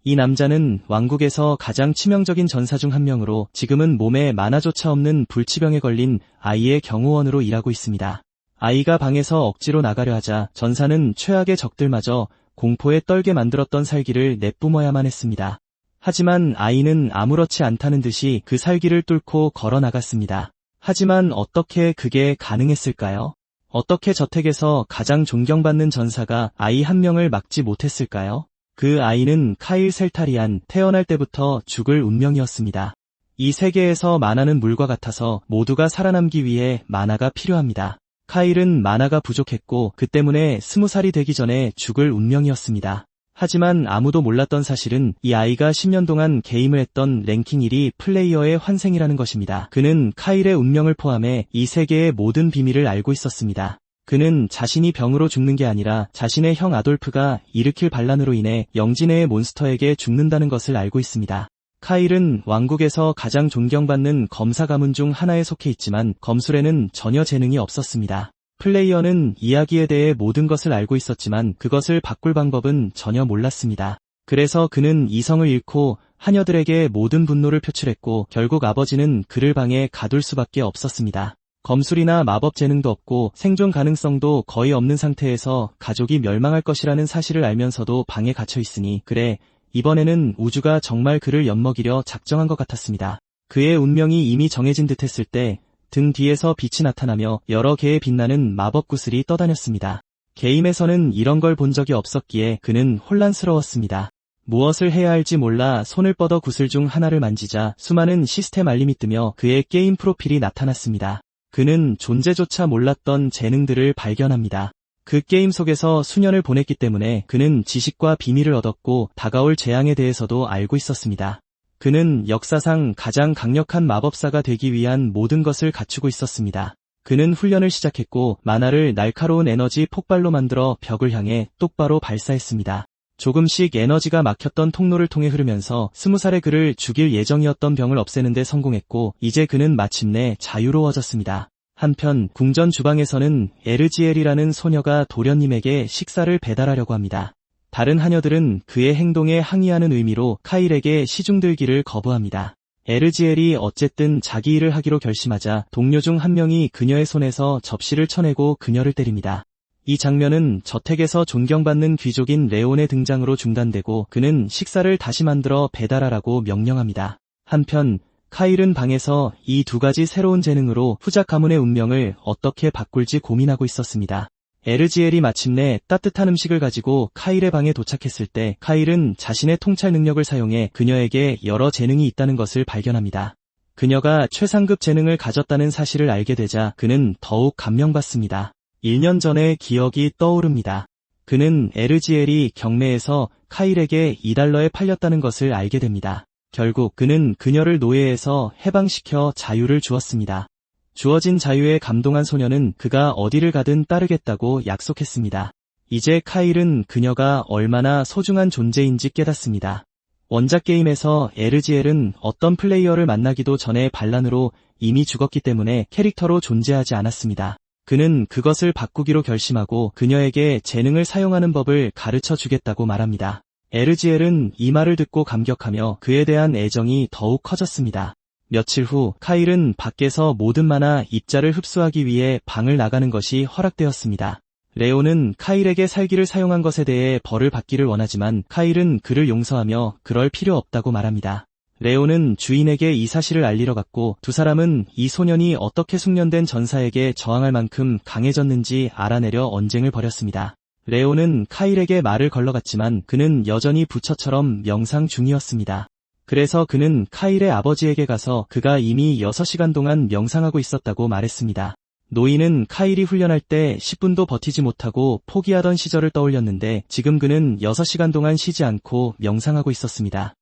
이 남자는 왕국에서 가장 치명적인 전사 중 한 명으로 지금은 몸에 만화조차 없는 불치병에 걸린 아이의 경호원으로 일하고 있습니다. 아이가 방에서 억지로 나가려 하자 전사는 최악의 적들마저 공포에 떨게 만들었던 살기를 내뿜어야만 했습니다. 하지만 아이는 아무렇지 않다는 듯이 그 살기를 뚫고 걸어 나갔습니다. 하지만 어떻게 그게 가능했을까요? 어떻게 저택에서 가장 존경받는 전사가 아이 한 명을 막지 못했을까요? 그 아이는 카일 셀타리안, 태어날 때부터 죽을 운명이었습니다. 이 세계에서 만화는 물과 같아서 모두가 살아남기 위해 만화가 필요합니다. 카일은 만화가 부족했고 그 때문에 20살이 되기 전에 죽을 운명이었습니다. 하지만 아무도 몰랐던 사실은 이 아이가 10년 동안 게임을 했던 랭킹 1위 플레이어의 환생이라는 것입니다. 그는 카일의 운명을 포함해 이 세계의 모든 비밀을 알고 있었습니다. 그는 자신이 병으로 죽는 게 아니라 자신의 형 아돌프가 일으킬 반란으로 인해 영지내의 몬스터에게 죽는다는 것을 알고 있습니다. 카일은 왕국에서 가장 존경받는 검사 가문 중 하나에 속해 있지만 검술에는 전혀 재능이 없었습니다. 플레이어는 이야기에 대해 모든 것을 알고 있었지만 그것을 바꿀 방법은 전혀 몰랐습니다. 그래서 그는 이성을 잃고 하녀들에게 모든 분노를 표출했고 결국 아버지는 그를 방에 가둘 수밖에 없었습니다. 검술이나 마법 재능도 없고 생존 가능성도 거의 없는 상태에서 가족이 멸망할 것이라는 사실을 알면서도 방에 갇혀 있으니 그래, 이번에는 우주가 정말 그를 엿먹이려 작정한 것 같았습니다. 그의 운명이 이미 정해진 듯 했을 때 등 뒤에서 빛이 나타나며 여러 개의 빛나는 마법 구슬이 떠다녔습니다. 게임에서는 이런 걸 본 적이 없었기에 그는 혼란스러웠습니다. 무엇을 해야 할지 몰라 손을 뻗어 구슬 중 하나를 만지자 수많은 시스템 알림이 뜨며 그의 게임 프로필이 나타났습니다. 그는 존재조차 몰랐던 재능들을 발견합니다. 그 게임 속에서 수년을 보냈기 때문에 그는 지식과 비밀을 얻었고 다가올 재앙에 대해서도 알고 있었습니다. 그는 역사상 가장 강력한 마법사가 되기 위한 모든 것을 갖추고 있었습니다. 그는 훈련을 시작했고 만화를 날카로운 에너지 폭발로 만들어 벽을 향해 똑바로 발사했습니다. 조금씩 에너지가 막혔던 통로를 통해 흐르면서 20살의 그를 죽일 예정이었던 병을 없애는 데 성공했고 이제 그는 마침내 자유로워졌습니다. 한편 궁전 주방에서는 에르지엘이라는 소녀가 도련님에게 식사를 배달하려고 합니다. 다른 하녀들은 그의 행동에 항의하는 의미로 카일에게 시중 들기를 거부합니다. 에르지엘이 어쨌든 자기 일을 하기로 결심하자 동료 중 한 명이 그녀의 손에서 접시를 쳐내고 그녀를 때립니다. 이 장면은 저택에서 존경받는 귀족인 레온의 등장으로 중단되고 그는 식사를 다시 만들어 배달하라고 명령합니다. 한편 카일은 방에서 이 두 가지 새로운 재능으로 후작 가문의 운명을 어떻게 바꿀지 고민하고 있었습니다. 에르지엘이 마침내 따뜻한 음식을 가지고 카일의 방에 도착했을 때 카일은 자신의 통찰 능력을 사용해 그녀에게 여러 재능이 있다는 것을 발견합니다. 그녀가 최상급 재능을 가졌다는 사실을 알게 되자 그는 더욱 감명받습니다. 1년 전의 기억이 떠오릅니다. 그는 에르지엘이 경매에서 카일에게 $2에 팔렸다는 것을 알게 됩니다. 결국 그는 그녀를 노예에서 해방시켜 자유를 주었습니다. 주어진 자유에 감동한 소녀는 그가 어디를 가든 따르겠다고 약속했습니다. 이제 카일은 그녀가 얼마나 소중한 존재인지 깨닫습니다. 원작 게임에서 에르지엘은 어떤 플레이어를 만나기도 전에 반란으로 이미 죽었기 때문에 캐릭터로 존재하지 않았습니다. 그는 그것을 바꾸기로 결심하고 그녀에게 재능을 사용하는 법을 가르쳐 주겠다고 말합니다. 에르지엘은 이 말을 듣고 감격하며 그에 대한 애정이 더욱 커졌습니다. 며칠 후 카일은 밖에서 모든 만화 입자를 흡수하기 위해 방을 나가는 것이 허락되었습니다. 레온은 카일에게 살기를 사용한 것에 대해 벌을 받기를 원하지만 카일은 그를 용서하며 그럴 필요 없다고 말합니다. 레온은 주인에게 이 사실을 알리러 갔고 두 사람은 이 소년이 어떻게 숙련된 전사에게 저항할 만큼 강해졌는지 알아내려 언쟁을 벌였습니다. 레온은 카일에게 말을 걸러갔지만 그는 여전히 부처처럼 명상 중이었습니다. 그래서 그는 카일의 아버지에게 가서 그가 이미 6시간 동안 명상하고 있었다고 말했습니다. 노인은 카일이 훈련할 때 10분도 버티지 못하고 포기하던 시절을 떠올렸는데 지금 그는 6시간 동안 쉬지 않고 명상하고 있었습니다.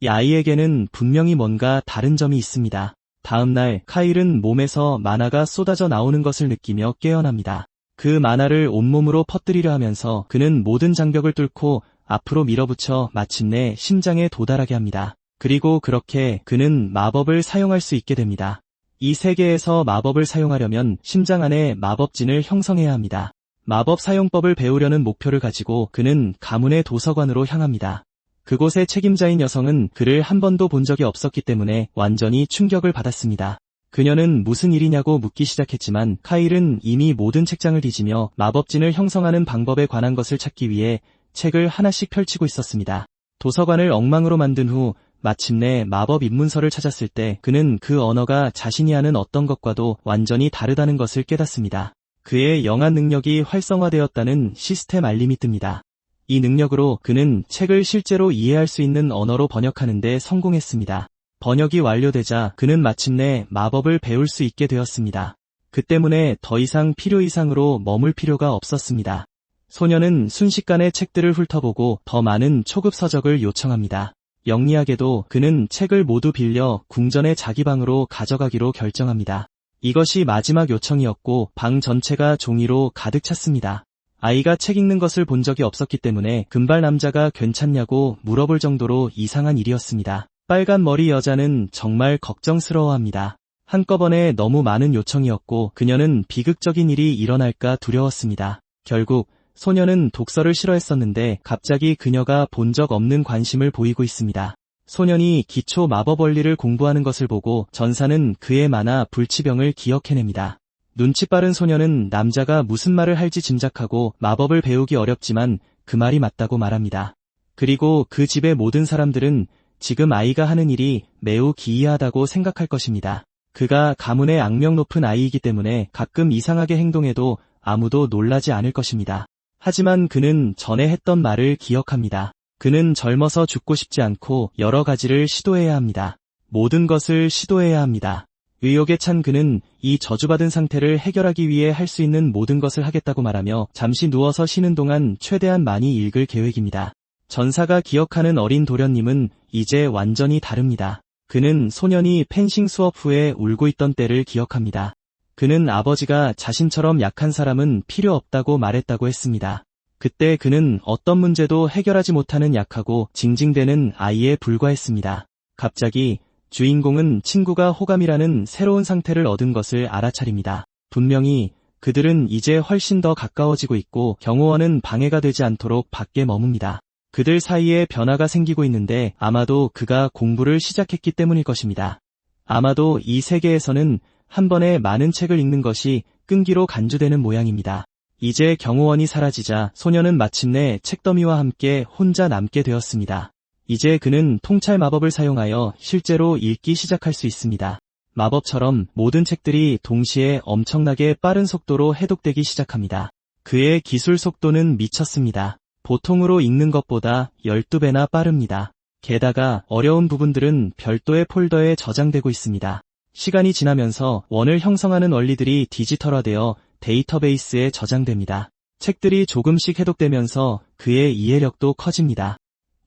이 아이에게는 분명히 뭔가 다른 점이 있습니다. 다음 날 카일은 몸에서 만화가 쏟아져 나오는 것을 느끼며 깨어납니다. 그 만화를 온몸으로 퍼뜨리려 하면서 그는 모든 장벽을 뚫고 앞으로 밀어붙여 마침내 심장에 도달하게 합니다. 그리고 그렇게 그는 마법을 사용할 수 있게 됩니다. 이 세계에서 마법을 사용하려면 심장 안에 마법진을 형성해야 합니다. 마법 사용법을 배우려는 목표를 가지고 그는 가문의 도서관으로 향합니다. 그곳의 책임자인 여성은 그를 한 번도 본 적이 없었기 때문에 완전히 충격을 받았습니다. 그녀는 무슨 일이냐고 묻기 시작했지만 카일은 이미 모든 책장을 뒤지며 마법진을 형성하는 방법에 관한 것을 찾기 위해 책을 하나씩 펼치고 있었습니다. 도서관을 엉망으로 만든 후 마침내 마법 입문서를 찾았을 때 그는 그 언어가 자신이 아는 어떤 것과도 완전히 다르다는 것을 깨닫습니다. 그의 영한 능력이 활성화되었다는 시스템 알림이 뜹니다. 이 능력으로 그는 책을 실제로 이해할 수 있는 언어로 번역하는 데 성공했습니다. 번역이 완료되자 그는 마침내 마법을 배울 수 있게 되었습니다. 그 때문에 더 이상 필요 이상으로 머물 필요가 없었습니다. 소녀는 순식간에 책들을 훑어보고 더 많은 초급 서적을 요청합니다. 영리하게도 그는 책을 모두 빌려 궁전의 자기 방으로 가져가기로 결정합니다. 이것이 마지막 요청이었고 방 전체가 종이로 가득 찼습니다. 아이가 책 읽는 것을 본 적이 없었기 때문에 금발 남자가 괜찮냐고 물어볼 정도로 이상한 일이었습니다. 빨간 머리 여자는 정말 걱정스러워합니다. 한꺼번에 너무 많은 요청이었고 그녀는 비극적인 일이 일어날까 두려웠습니다. 결국 소녀는 독서를 싫어했었는데 갑자기 그녀가 본 적 없는 관심을 보이고 있습니다. 소년이 기초 마법 원리를 공부하는 것을 보고 전사는 그의 만화 불치병을 기억해냅니다. 눈치 빠른 소녀는 남자가 무슨 말을 할지 짐작하고 마법을 배우기 어렵지만 그 말이 맞다고 말합니다. 그리고 그 집의 모든 사람들은 지금 아이가 하는 일이 매우 기이하다고 생각할 것입니다. 그가 가문의 악명 높은 아이이기 때문에 가끔 이상하게 행동해도 아무도 놀라지 않을 것입니다. 하지만 그는 전에 했던 말을 기억합니다. 그는 젊어서 죽고 싶지 않고 여러 가지를 시도해야 합니다. 모든 것을 시도해야 합니다. 의욕에 찬 그는 이 저주받은 상태를 해결하기 위해 할 수 있는 모든 것을 하겠다고 말하며 잠시 누워서 쉬는 동안 최대한 많이 읽을 계획입니다. 전사가 기억하는 어린 도련님은 이제 완전히 다릅니다. 그는 소년이 펜싱 수업 후에 울고 있던 때를 기억합니다. 그는 아버지가 자신처럼 약한 사람은 필요 없다고 말했다고 했습니다. 그때 그는 어떤 문제도 해결하지 못하는 약하고 징징대는 아이에 불과했습니다. 갑자기 주인공은 친구가 호감이라는 새로운 상태를 얻은 것을 알아차립니다. 분명히 그들은 이제 훨씬 더 가까워지고 있고 경호원은 방해가 되지 않도록 밖에 머뭅니다. 그들 사이에 변화가 생기고 있는데 아마도 그가 공부를 시작했기 때문일 것입니다. 아마도 이 세계에서는 한 번에 많은 책을 읽는 것이 끈기로 간주되는 모양입니다. 이제 경호원이 사라지자 소녀는 마침내 책더미와 함께 혼자 남게 되었습니다. 이제 그는 통찰 마법을 사용하여 실제로 읽기 시작할 수 있습니다. 마법처럼 모든 책들이 동시에 엄청나게 빠른 속도로 해독되기 시작합니다. 그의 기술 속도는 미쳤습니다. 보통으로 읽는 것보다 12배나 빠릅니다. 게다가 어려운 부분들은 별도의 폴더에 저장되고 있습니다. 시간이 지나면서 원을 형성하는 원리들이 디지털화되어 데이터베이스에 저장됩니다. 책들이 조금씩 해독되면서 그의 이해력도 커집니다.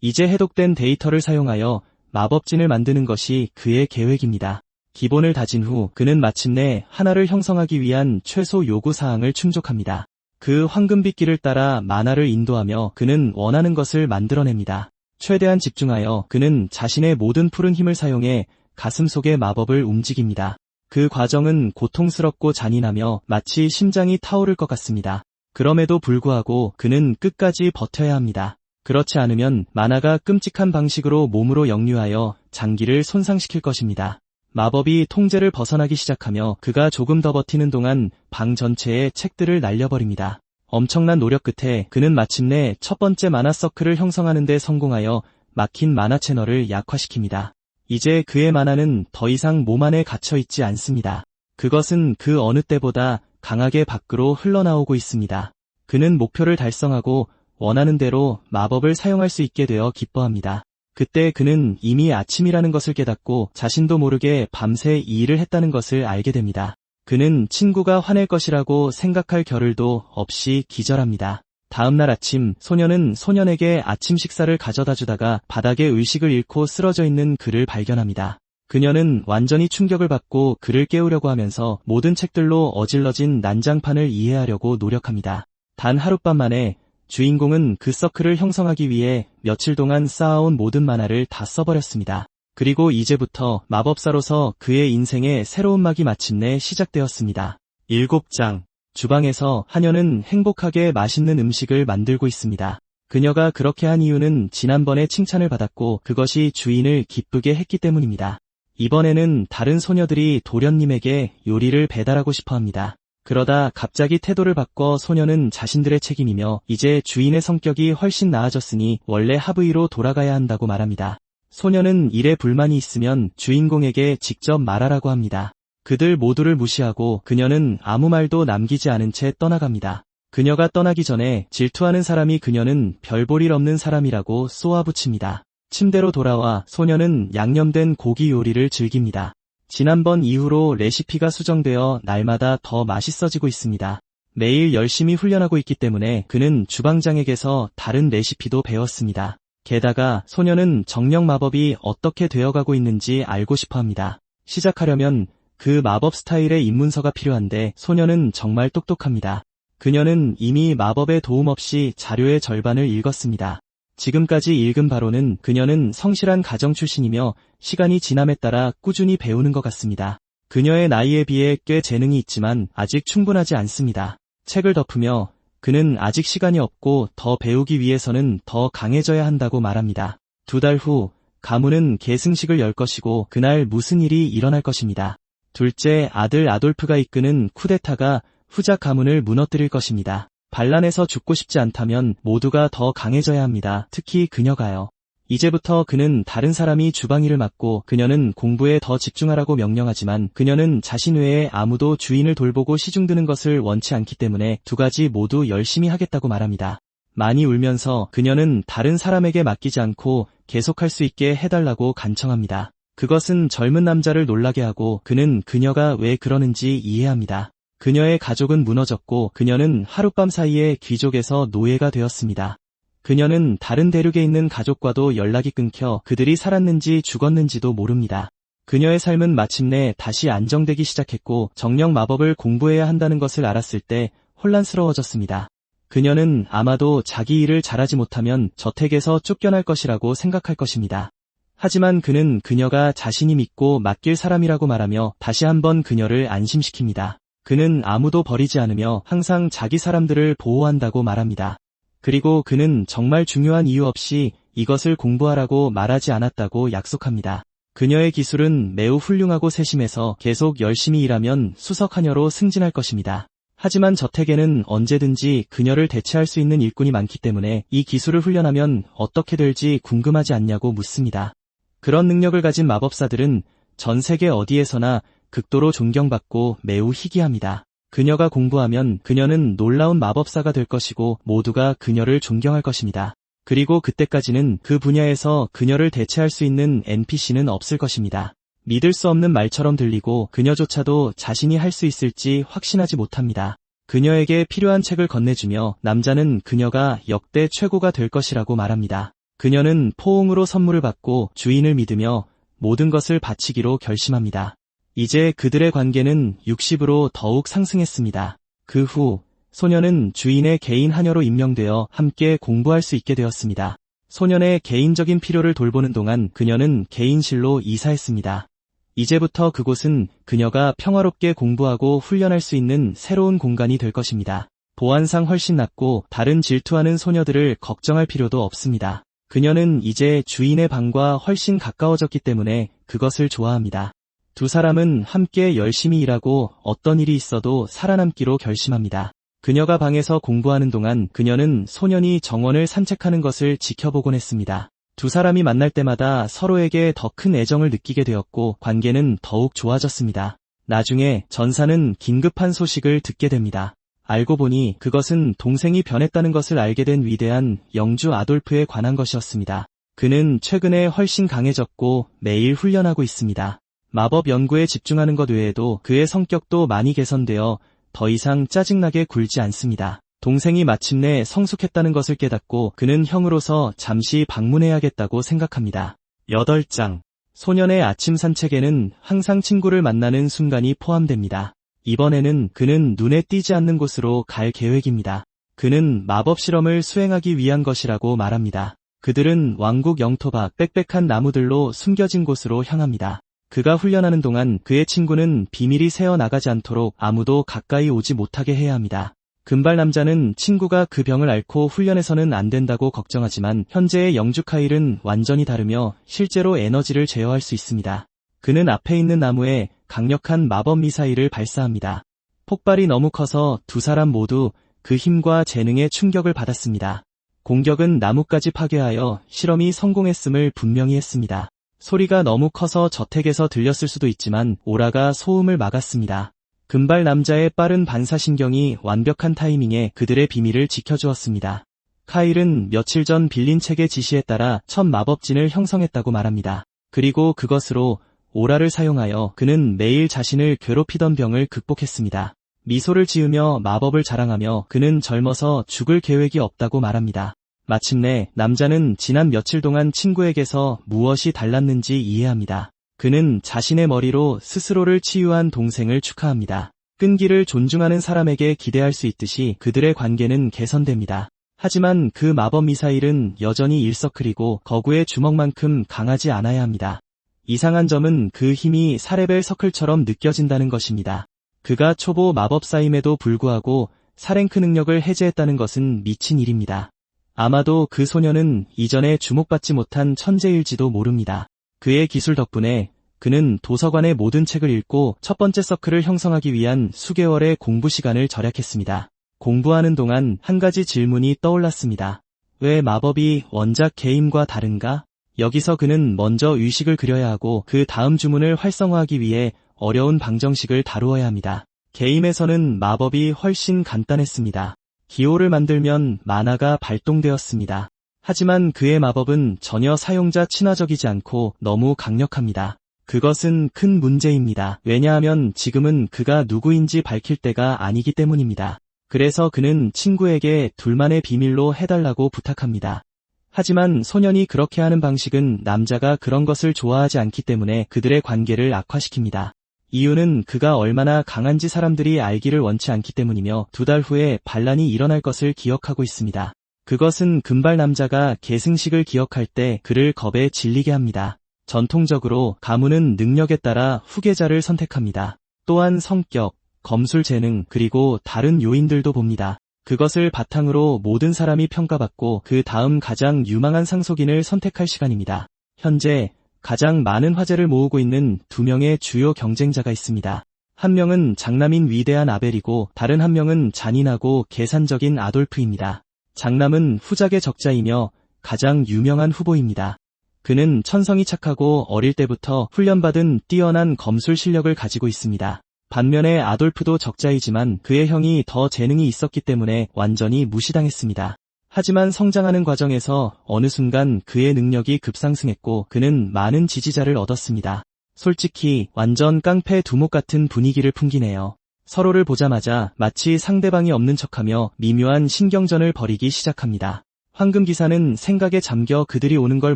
이제 해독된 데이터를 사용하여 마법진을 만드는 것이 그의 계획입니다. 기본을 다진 후 그는 마침내 하나를 형성하기 위한 최소 요구 사항을 충족합니다. 그 황금빗길을 따라 만화를 인도하며 그는 원하는 것을 만들어냅니다. 최대한 집중하여 그는 자신의 모든 푸른 힘을 사용해 가슴 속의 마법을 움직입니다. 그 과정은 고통스럽고 잔인하며 마치 심장이 타오를 것 같습니다. 그럼에도 불구하고 그는 끝까지 버텨야 합니다. 그렇지 않으면 만화가 끔찍한 방식으로 몸으로 역류하여 장기를 손상시킬 것입니다. 마법이 통제를 벗어나기 시작하며 그가 조금 더 버티는 동안 방 전체에 책들을 날려버립니다. 엄청난 노력 끝에 그는 마침내 첫 번째 만화 서클을 형성하는 데 성공하여 막힌 만화 채널을 약화시킵니다. 이제 그의 만화는 더 이상 몸 안에 갇혀있지 않습니다. 그것은 그 어느 때보다 강하게 밖으로 흘러나오고 있습니다. 그는 목표를 달성하고 원하는 대로 마법을 사용할 수 있게 되어 기뻐합니다. 그때 그는 이미 아침이라는 것을 깨닫고 자신도 모르게 밤새 이 일을 했다는 것을 알게 됩니다. 그는 친구가 화낼 것이라고 생각할 겨를도 없이 기절합니다. 다음날 아침 소녀는 소년에게 아침 식사를 가져다 주다가 바닥에 의식을 잃고 쓰러져 있는 그를 발견합니다. 그녀는 완전히 충격을 받고 그를 깨우려고 하면서 모든 책들로 어질러진 난장판을 이해하려고 노력합니다. 단 하룻밤 만에 주인공은 그 서클을 형성하기 위해 며칠 동안 쌓아온 모든 만화를 다 써버렸습니다. 그리고 이제부터 마법사로서 그의 인생의 새로운 막이 마침내 시작되었습니다. 7장. 주방에서 하녀는 행복하게 맛있는 음식을 만들고 있습니다. 그녀가 그렇게 한 이유는 지난번에 칭찬을 받았고 그것이 주인을 기쁘게 했기 때문입니다. 이번에는 다른 소녀들이 도련님에게 요리를 배달하고 싶어 합니다. 그러다 갑자기 태도를 바꿔 소녀는 자신들의 책임이며 이제 주인의 성격이 훨씬 나아졌으니 원래 하브이로 돌아가야 한다고 말합니다. 소녀는 일에 불만이 있으면 주인공에게 직접 말하라고 합니다. 그들 모두를 무시하고 그녀는 아무 말도 남기지 않은 채 떠나갑니다. 그녀가 떠나기 전에 질투하는 사람이 그녀는 별 볼 일 없는 사람이라고 쏘아붙입니다. 침대로 돌아와 소녀는 양념된 고기 요리를 즐깁니다. 지난번 이후로 레시피가 수정되어 날마다 더 맛있어지고 있습니다. 매일 열심히 훈련하고 있기 때문에 그는 주방장에게서 다른 레시피도 배웠습니다. 게다가 소녀는 정령 마법이 어떻게 되어가고 있는지 알고 싶어 합니다. 시작하려면 그 마법 스타일의 입문서가 필요한데 소녀는 정말 똑똑합니다. 그녀는 이미 마법의 도움 없이 자료의 절반을 읽었습니다. 지금까지 읽은 바로는 그녀는 성실한 가정 출신이며 시간이 지남에 따라 꾸준히 배우는 것 같습니다. 그녀의 나이에 비해 꽤 재능이 있지만 아직 충분하지 않습니다. 책을 덮으며 그는 아직 시간이 없고 더 배우기 위해서는 더 강해져야 한다고 말합니다. 2달 후 가문은 계승식을 열 것이고 그날 무슨 일이 일어날 것입니다. 둘째 아들 아돌프가 이끄는 쿠데타가 후작 가문을 무너뜨릴 것입니다. 반란에서 죽고 싶지 않다면 모두가 더 강해져야 합니다. 특히 그녀가요. 이제부터 그는 다른 사람이 주방일을 맡고 그녀는 공부에 더 집중하라고 명령하지만 그녀는 자신 외에 아무도 주인을 돌보고 시중드는 것을 원치 않기 때문에 두 가지 모두 열심히 하겠다고 말합니다. 많이 울면서 그녀는 다른 사람에게 맡기지 않고 계속할 수 있게 해달라고 간청합니다. 그것은 젊은 남자를 놀라게 하고 그는 그녀가 왜 그러는지 이해합니다. 그녀의 가족은 무너졌고 그녀는 하룻밤 사이에 귀족에서 노예가 되었습니다. 그녀는 다른 대륙에 있는 가족과도 연락이 끊겨 그들이 살았는지 죽었는지도 모릅니다. 그녀의 삶은 마침내 다시 안정되기 시작했고 정령 마법을 공부해야 한다는 것을 알았을 때 혼란스러워졌습니다. 그녀는 아마도 자기 일을 잘하지 못하면 저택에서 쫓겨날 것이라고 생각할 것입니다. 하지만 그는 그녀가 자신이 믿고 맡길 사람이라고 말하며 다시 한번 그녀를 안심시킵니다. 그는 아무도 버리지 않으며 항상 자기 사람들을 보호한다고 말합니다. 그리고 그는 정말 중요한 이유 없이 이것을 공부하라고 말하지 않았다고 약속합니다. 그녀의 기술은 매우 훌륭하고 세심해서 계속 열심히 일하면 수석하녀로 승진할 것입니다. 하지만 저택에는 언제든지 그녀를 대체할 수 있는 일꾼이 많기 때문에 이 기술을 훈련하면 어떻게 될지 궁금하지 않냐고 묻습니다. 그런 능력을 가진 마법사들은 전 세계 어디에서나 극도로 존경받고 매우 희귀합니다. 그녀가 공부하면 그녀는 놀라운 마법사가 될 것이고 모두가 그녀를 존경할 것입니다. 그리고 그때까지는 그 분야에서 그녀를 대체할 수 있는 NPC는 없을 것입니다. 믿을 수 없는 말처럼 들리고 그녀조차도 자신이 할 수 있을지 확신하지 못합니다. 그녀에게 필요한 책을 건네주며 남자는 그녀가 역대 최고가 될 것이라고 말합니다. 그녀는 포옹으로 선물을 받고 주인을 믿으며 모든 것을 바치기로 결심합니다. 이제 그들의 관계는 60으로 더욱 상승했습니다. 그 후 소녀는 주인의 개인 하녀로 임명되어 함께 공부할 수 있게 되었습니다. 소년의 개인적인 필요를 돌보는 동안 그녀는 개인실로 이사했습니다. 이제부터 그곳은 그녀가 평화롭게 공부하고 훈련할 수 있는 새로운 공간이 될 것입니다. 보안상 훨씬 낫고 다른 질투하는 소녀들을 걱정할 필요도 없습니다. 그녀는 이제 주인의 방과 훨씬 가까워졌기 때문에 그것을 좋아합니다. 두 사람은 함께 열심히 일하고 어떤 일이 있어도 살아남기로 결심합니다. 그녀가 방에서 공부하는 동안 그녀는 소년이 정원을 산책하는 것을 지켜보곤 했습니다. 두 사람이 만날 때마다 서로에게 더 큰 애정을 느끼게 되었고 관계는 더욱 좋아졌습니다. 나중에 전사는 긴급한 소식을 듣게 됩니다. 알고 보니 그것은 동생이 변했다는 것을 알게 된 위대한 영주 아돌프에 관한 것이었습니다. 그는 최근에 훨씬 강해졌고 매일 훈련하고 있습니다. 마법 연구에 집중하는 것 외에도 그의 성격도 많이 개선되어 더 이상 짜증나게 굴지 않습니다. 동생이 마침내 성숙했다는 것을 깨닫고 그는 형으로서 잠시 방문해야겠다고 생각합니다. 8장. 소년의 아침 산책에는 항상 친구를 만나는 순간이 포함됩니다. 이번에는 그는 눈에 띄지 않는 곳으로 갈 계획입니다. 그는 마법 실험을 수행하기 위한 것이라고 말합니다. 그들은 왕국 영토 밖 빽빽한 나무들로 숨겨진 곳으로 향합니다. 그가 훈련하는 동안 그의 친구는 비밀이 새어나가지 않도록 아무도 가까이 오지 못하게 해야 합니다. 금발 남자는 친구가 그 병을 앓고 훈련해서는 안 된다고 걱정하지만 현재의 영주 카일은 완전히 다르며 실제로 에너지를 제어할 수 있습니다. 그는 앞에 있는 나무에 강력한 마법 미사일을 발사합니다. 폭발이 너무 커서 두 사람 모두 그 힘과 재능에 충격을 받았습니다. 공격은 나무까지 파괴하여 실험이 성공했음을 분명히 했습니다. 소리가 너무 커서 저택에서 들렸을 수도 있지만 오라가 소음을 막았습니다. 금발 남자의 빠른 반사신경이 완벽한 타이밍에 그들의 비밀을 지켜주었습니다. 카일은 며칠 전 빌린 책의 지시에 따라 첫 마법진을 형성했다고 말합니다. 그리고 그것으로 오라를 사용하여 그는 매일 자신을 괴롭히던 병을 극복했습니다. 미소를 지으며 마법을 자랑하며 그는 젊어서 죽을 계획이 없다고 말합니다. 마침내 남자는 지난 며칠 동안 친구에게서 무엇이 달랐는지 이해합니다. 그는 자신의 머리로 스스로를 치유한 동생을 축하합니다. 끈기를 존중하는 사람에게 기대할 수 있듯이 그들의 관계는 개선됩니다. 하지만 그 마법 미사일은 여전히 일서클이고 거구의 주먹만큼 강하지 않아야 합니다. 이상한 점은 그 힘이 4레벨 서클처럼 느껴진다는 것입니다. 그가 초보 마법사임에도 불구하고 4랭크 능력을 해제했다는 것은 미친 일입니다. 아마도 그 소녀는 이전에 주목받지 못한 천재일지도 모릅니다. 그의 기술 덕분에 그는 도서관의 모든 책을 읽고 첫 번째 서클을 형성하기 위한 수개월의 공부 시간을 절약했습니다. 공부하는 동안 한 가지 질문이 떠올랐습니다. 왜 마법이 원작 게임과 다른가? 여기서 그는 먼저 의식을 그려야 하고 그 다음 주문을 활성화하기 위해 어려운 방정식을 다루어야 합니다. 게임에서는 마법이 훨씬 간단했습니다. 기호를 만들면 만화가 발동되었습니다. 하지만 그의 마법은 전혀 사용자 친화적이지 않고 너무 강력합니다. 그것은 큰 문제입니다. 왜냐하면 지금은 그가 누구인지 밝힐 때가 아니기 때문입니다. 그래서 그는 친구에게 둘만의 비밀로 해달라고 부탁합니다. 하지만 소년이 그렇게 하는 방식은 남자가 그런 것을 좋아하지 않기 때문에 그들의 관계를 악화시킵니다. 이유는 그가 얼마나 강한지 사람들이 알기를 원치 않기 때문이며 2달 후에 반란이 일어날 것을 기억하고 있습니다. 그것은 금발 남자가 계승식을 기억할 때 그를 겁에 질리게 합니다. 전통적으로 가문은 능력에 따라 후계자를 선택합니다. 또한 성격, 검술 재능, 그리고 다른 요인들도 봅니다. 그것을 바탕으로 모든 사람이 평가받고 그 다음 가장 유망한 상속인을 선택할 시간입니다. 현재 가장 많은 화제를 모으고 있는 2명의 주요 경쟁자가 있습니다. 한 명은 장남인 위대한 아벨이고 다른 한 명은 잔인하고 계산적인 아돌프입니다. 장남은 후작의 적자이며 가장 유명한 후보입니다. 그는 천성이 착하고 어릴 때부터 훈련받은 뛰어난 검술 실력을 가지고 있습니다. 반면에 아돌프도 적자이지만 그의 형이 더 재능이 있었기 때문에 완전히 무시당했습니다. 하지만 성장하는 과정에서 어느 순간 그의 능력이 급상승했고 그는 많은 지지자를 얻었습니다. 솔직히 완전 깡패 두목 같은 분위기를 풍기네요. 서로를 보자마자 마치 상대방이 없는 척하며 미묘한 신경전을 벌이기 시작합니다. 황금기사는 생각에 잠겨 그들이 오는 걸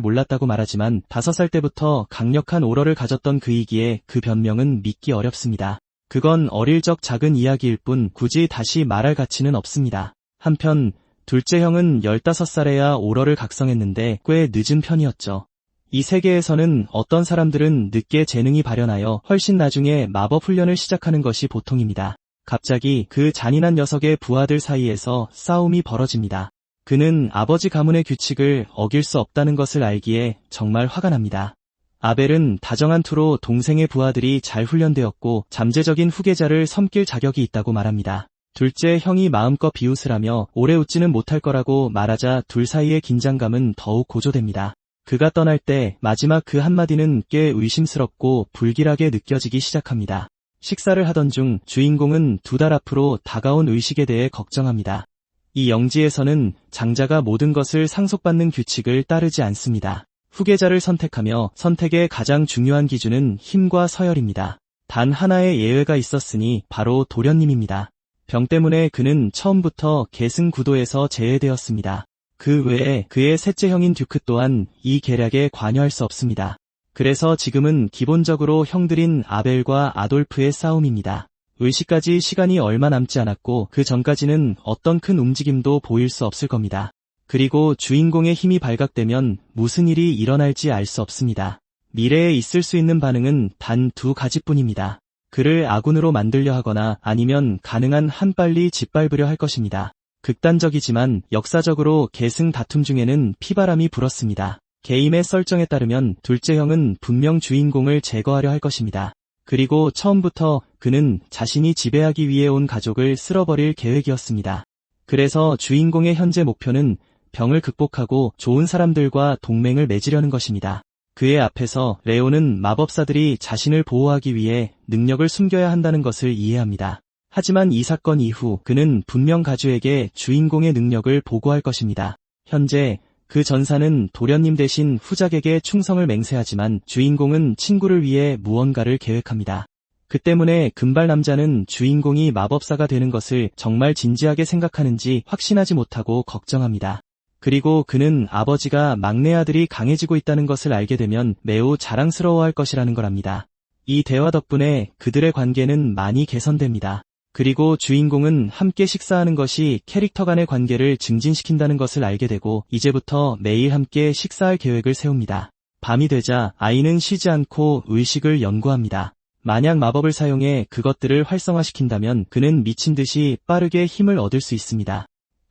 몰랐다고 말하지만 5살 때부터 강력한 오러를 가졌던 그이기에 그 변명은 믿기 어렵습니다. 그건 어릴 적 작은 이야기일 뿐 굳이 다시 말할 가치는 없습니다. 한편 둘째 형은 15살에야 오러를 각성했는데 꽤 늦은 편이었죠. 이 세계에서는 어떤 사람들은 늦게 재능이 발현하여 훨씬 나중에 마법 훈련을 시작하는 것이 보통입니다. 갑자기 그 잔인한 녀석의 부하들 사이에서 싸움이 벌어집니다. 그는 아버지 가문의 규칙을 어길 수 없다는 것을 알기에 정말 화가 납니다. 아벨은 다정한 투로 동생의 부하들이 잘 훈련되었고 잠재적인 후계자를 섬길 자격이 있다고 말합니다. 둘째 형이 마음껏 비웃으라며 오래 웃지는 못할 거라고 말하자 둘 사이의 긴장감은 더욱 고조됩니다. 그가 떠날 때 마지막 그 한마디는 꽤 의심스럽고 불길하게 느껴지기 시작합니다. 식사를 하던 중 주인공은 2달 앞으로 다가온 의식에 대해 걱정합니다. 이 영지에서는 장자가 모든 것을 상속받는 규칙을 따르지 않습니다. 후계자를 선택하며 선택의 가장 중요한 기준은 힘과 서열입니다. 단 하나의 예외가 있었으니 바로 도련님입니다. 병 때문에 그는 처음부터 계승 구도에서 제외되었습니다. 그 외에 그의 셋째 형인 듀크 또한 이 계략에 관여할 수 없습니다. 그래서 지금은 기본적으로 형들인 아벨과 아돌프의 싸움입니다. 의식까지 시간이 얼마 남지 않았고 그 전까지는 어떤 큰 움직임도 보일 수 없을 겁니다. 그리고 주인공의 힘이 발각되면 무슨 일이 일어날지 알 수 없습니다. 미래에 있을 수 있는 반응은 단 2가지뿐입니다. 그를 아군으로 만들려 하거나 아니면 가능한 한 빨리 짓밟으려 할 것입니다. 극단적이지만 역사적으로 계승 다툼 중에는 피바람이 불었습니다. 게임의 설정에 따르면 둘째 형은 분명 주인공을 제거하려 할 것입니다. 그리고 처음부터 그는 자신이 지배하기 위해 온 가족을 쓸어버릴 계획이었습니다. 그래서 주인공의 현재 목표는 병을 극복하고 좋은 사람들과 동맹을 맺으려는 것입니다. 그의 앞에서 레오는 마법사들이 자신을 보호하기 위해 능력을 숨겨야 한다는 것을 이해합니다. 하지만 이 사건 이후 그는 분명 가주에게 주인공의 능력을 보고할 것입니다. 현재 그 전사는 도련님 대신 후작에게 충성을 맹세하지만 주인공은 친구를 위해 무언가를 계획합니다. 그 때문에 금발 남자는 주인공이 마법사가 되는 것을 정말 진지하게 생각하는지 확신하지 못하고 걱정합니다. 그리고 그는 아버지가 막내 아들이 강해지고 있다는 것을 알게 되면 매우 자랑스러워할 것이라는 걸 압니다. 이 대화 덕분에 그들의 관계는 많이 개선됩니다. 그리고 주인공은 함께 식사하는 것이 캐릭터 간의 관계를 증진시킨다는 것을 알게 되고 이제부터 매일 함께 식사할 계획을 세웁니다. 밤이 되자 아이는 쉬지 않고 의식을 연구합니다. 만약 마법을 사용해 그것들을 활성화시킨다면 그는 미친 듯이 빠르게 힘을 얻을 수 있습니다.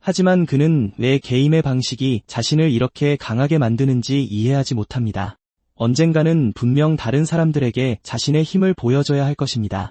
하지만 그는 왜 게임의 방식이 자신을 이렇게 강하게 만드는지 이해하지 못합니다. 언젠가는 분명 다른 사람들에게 자신의 힘을 보여줘야 할 것입니다.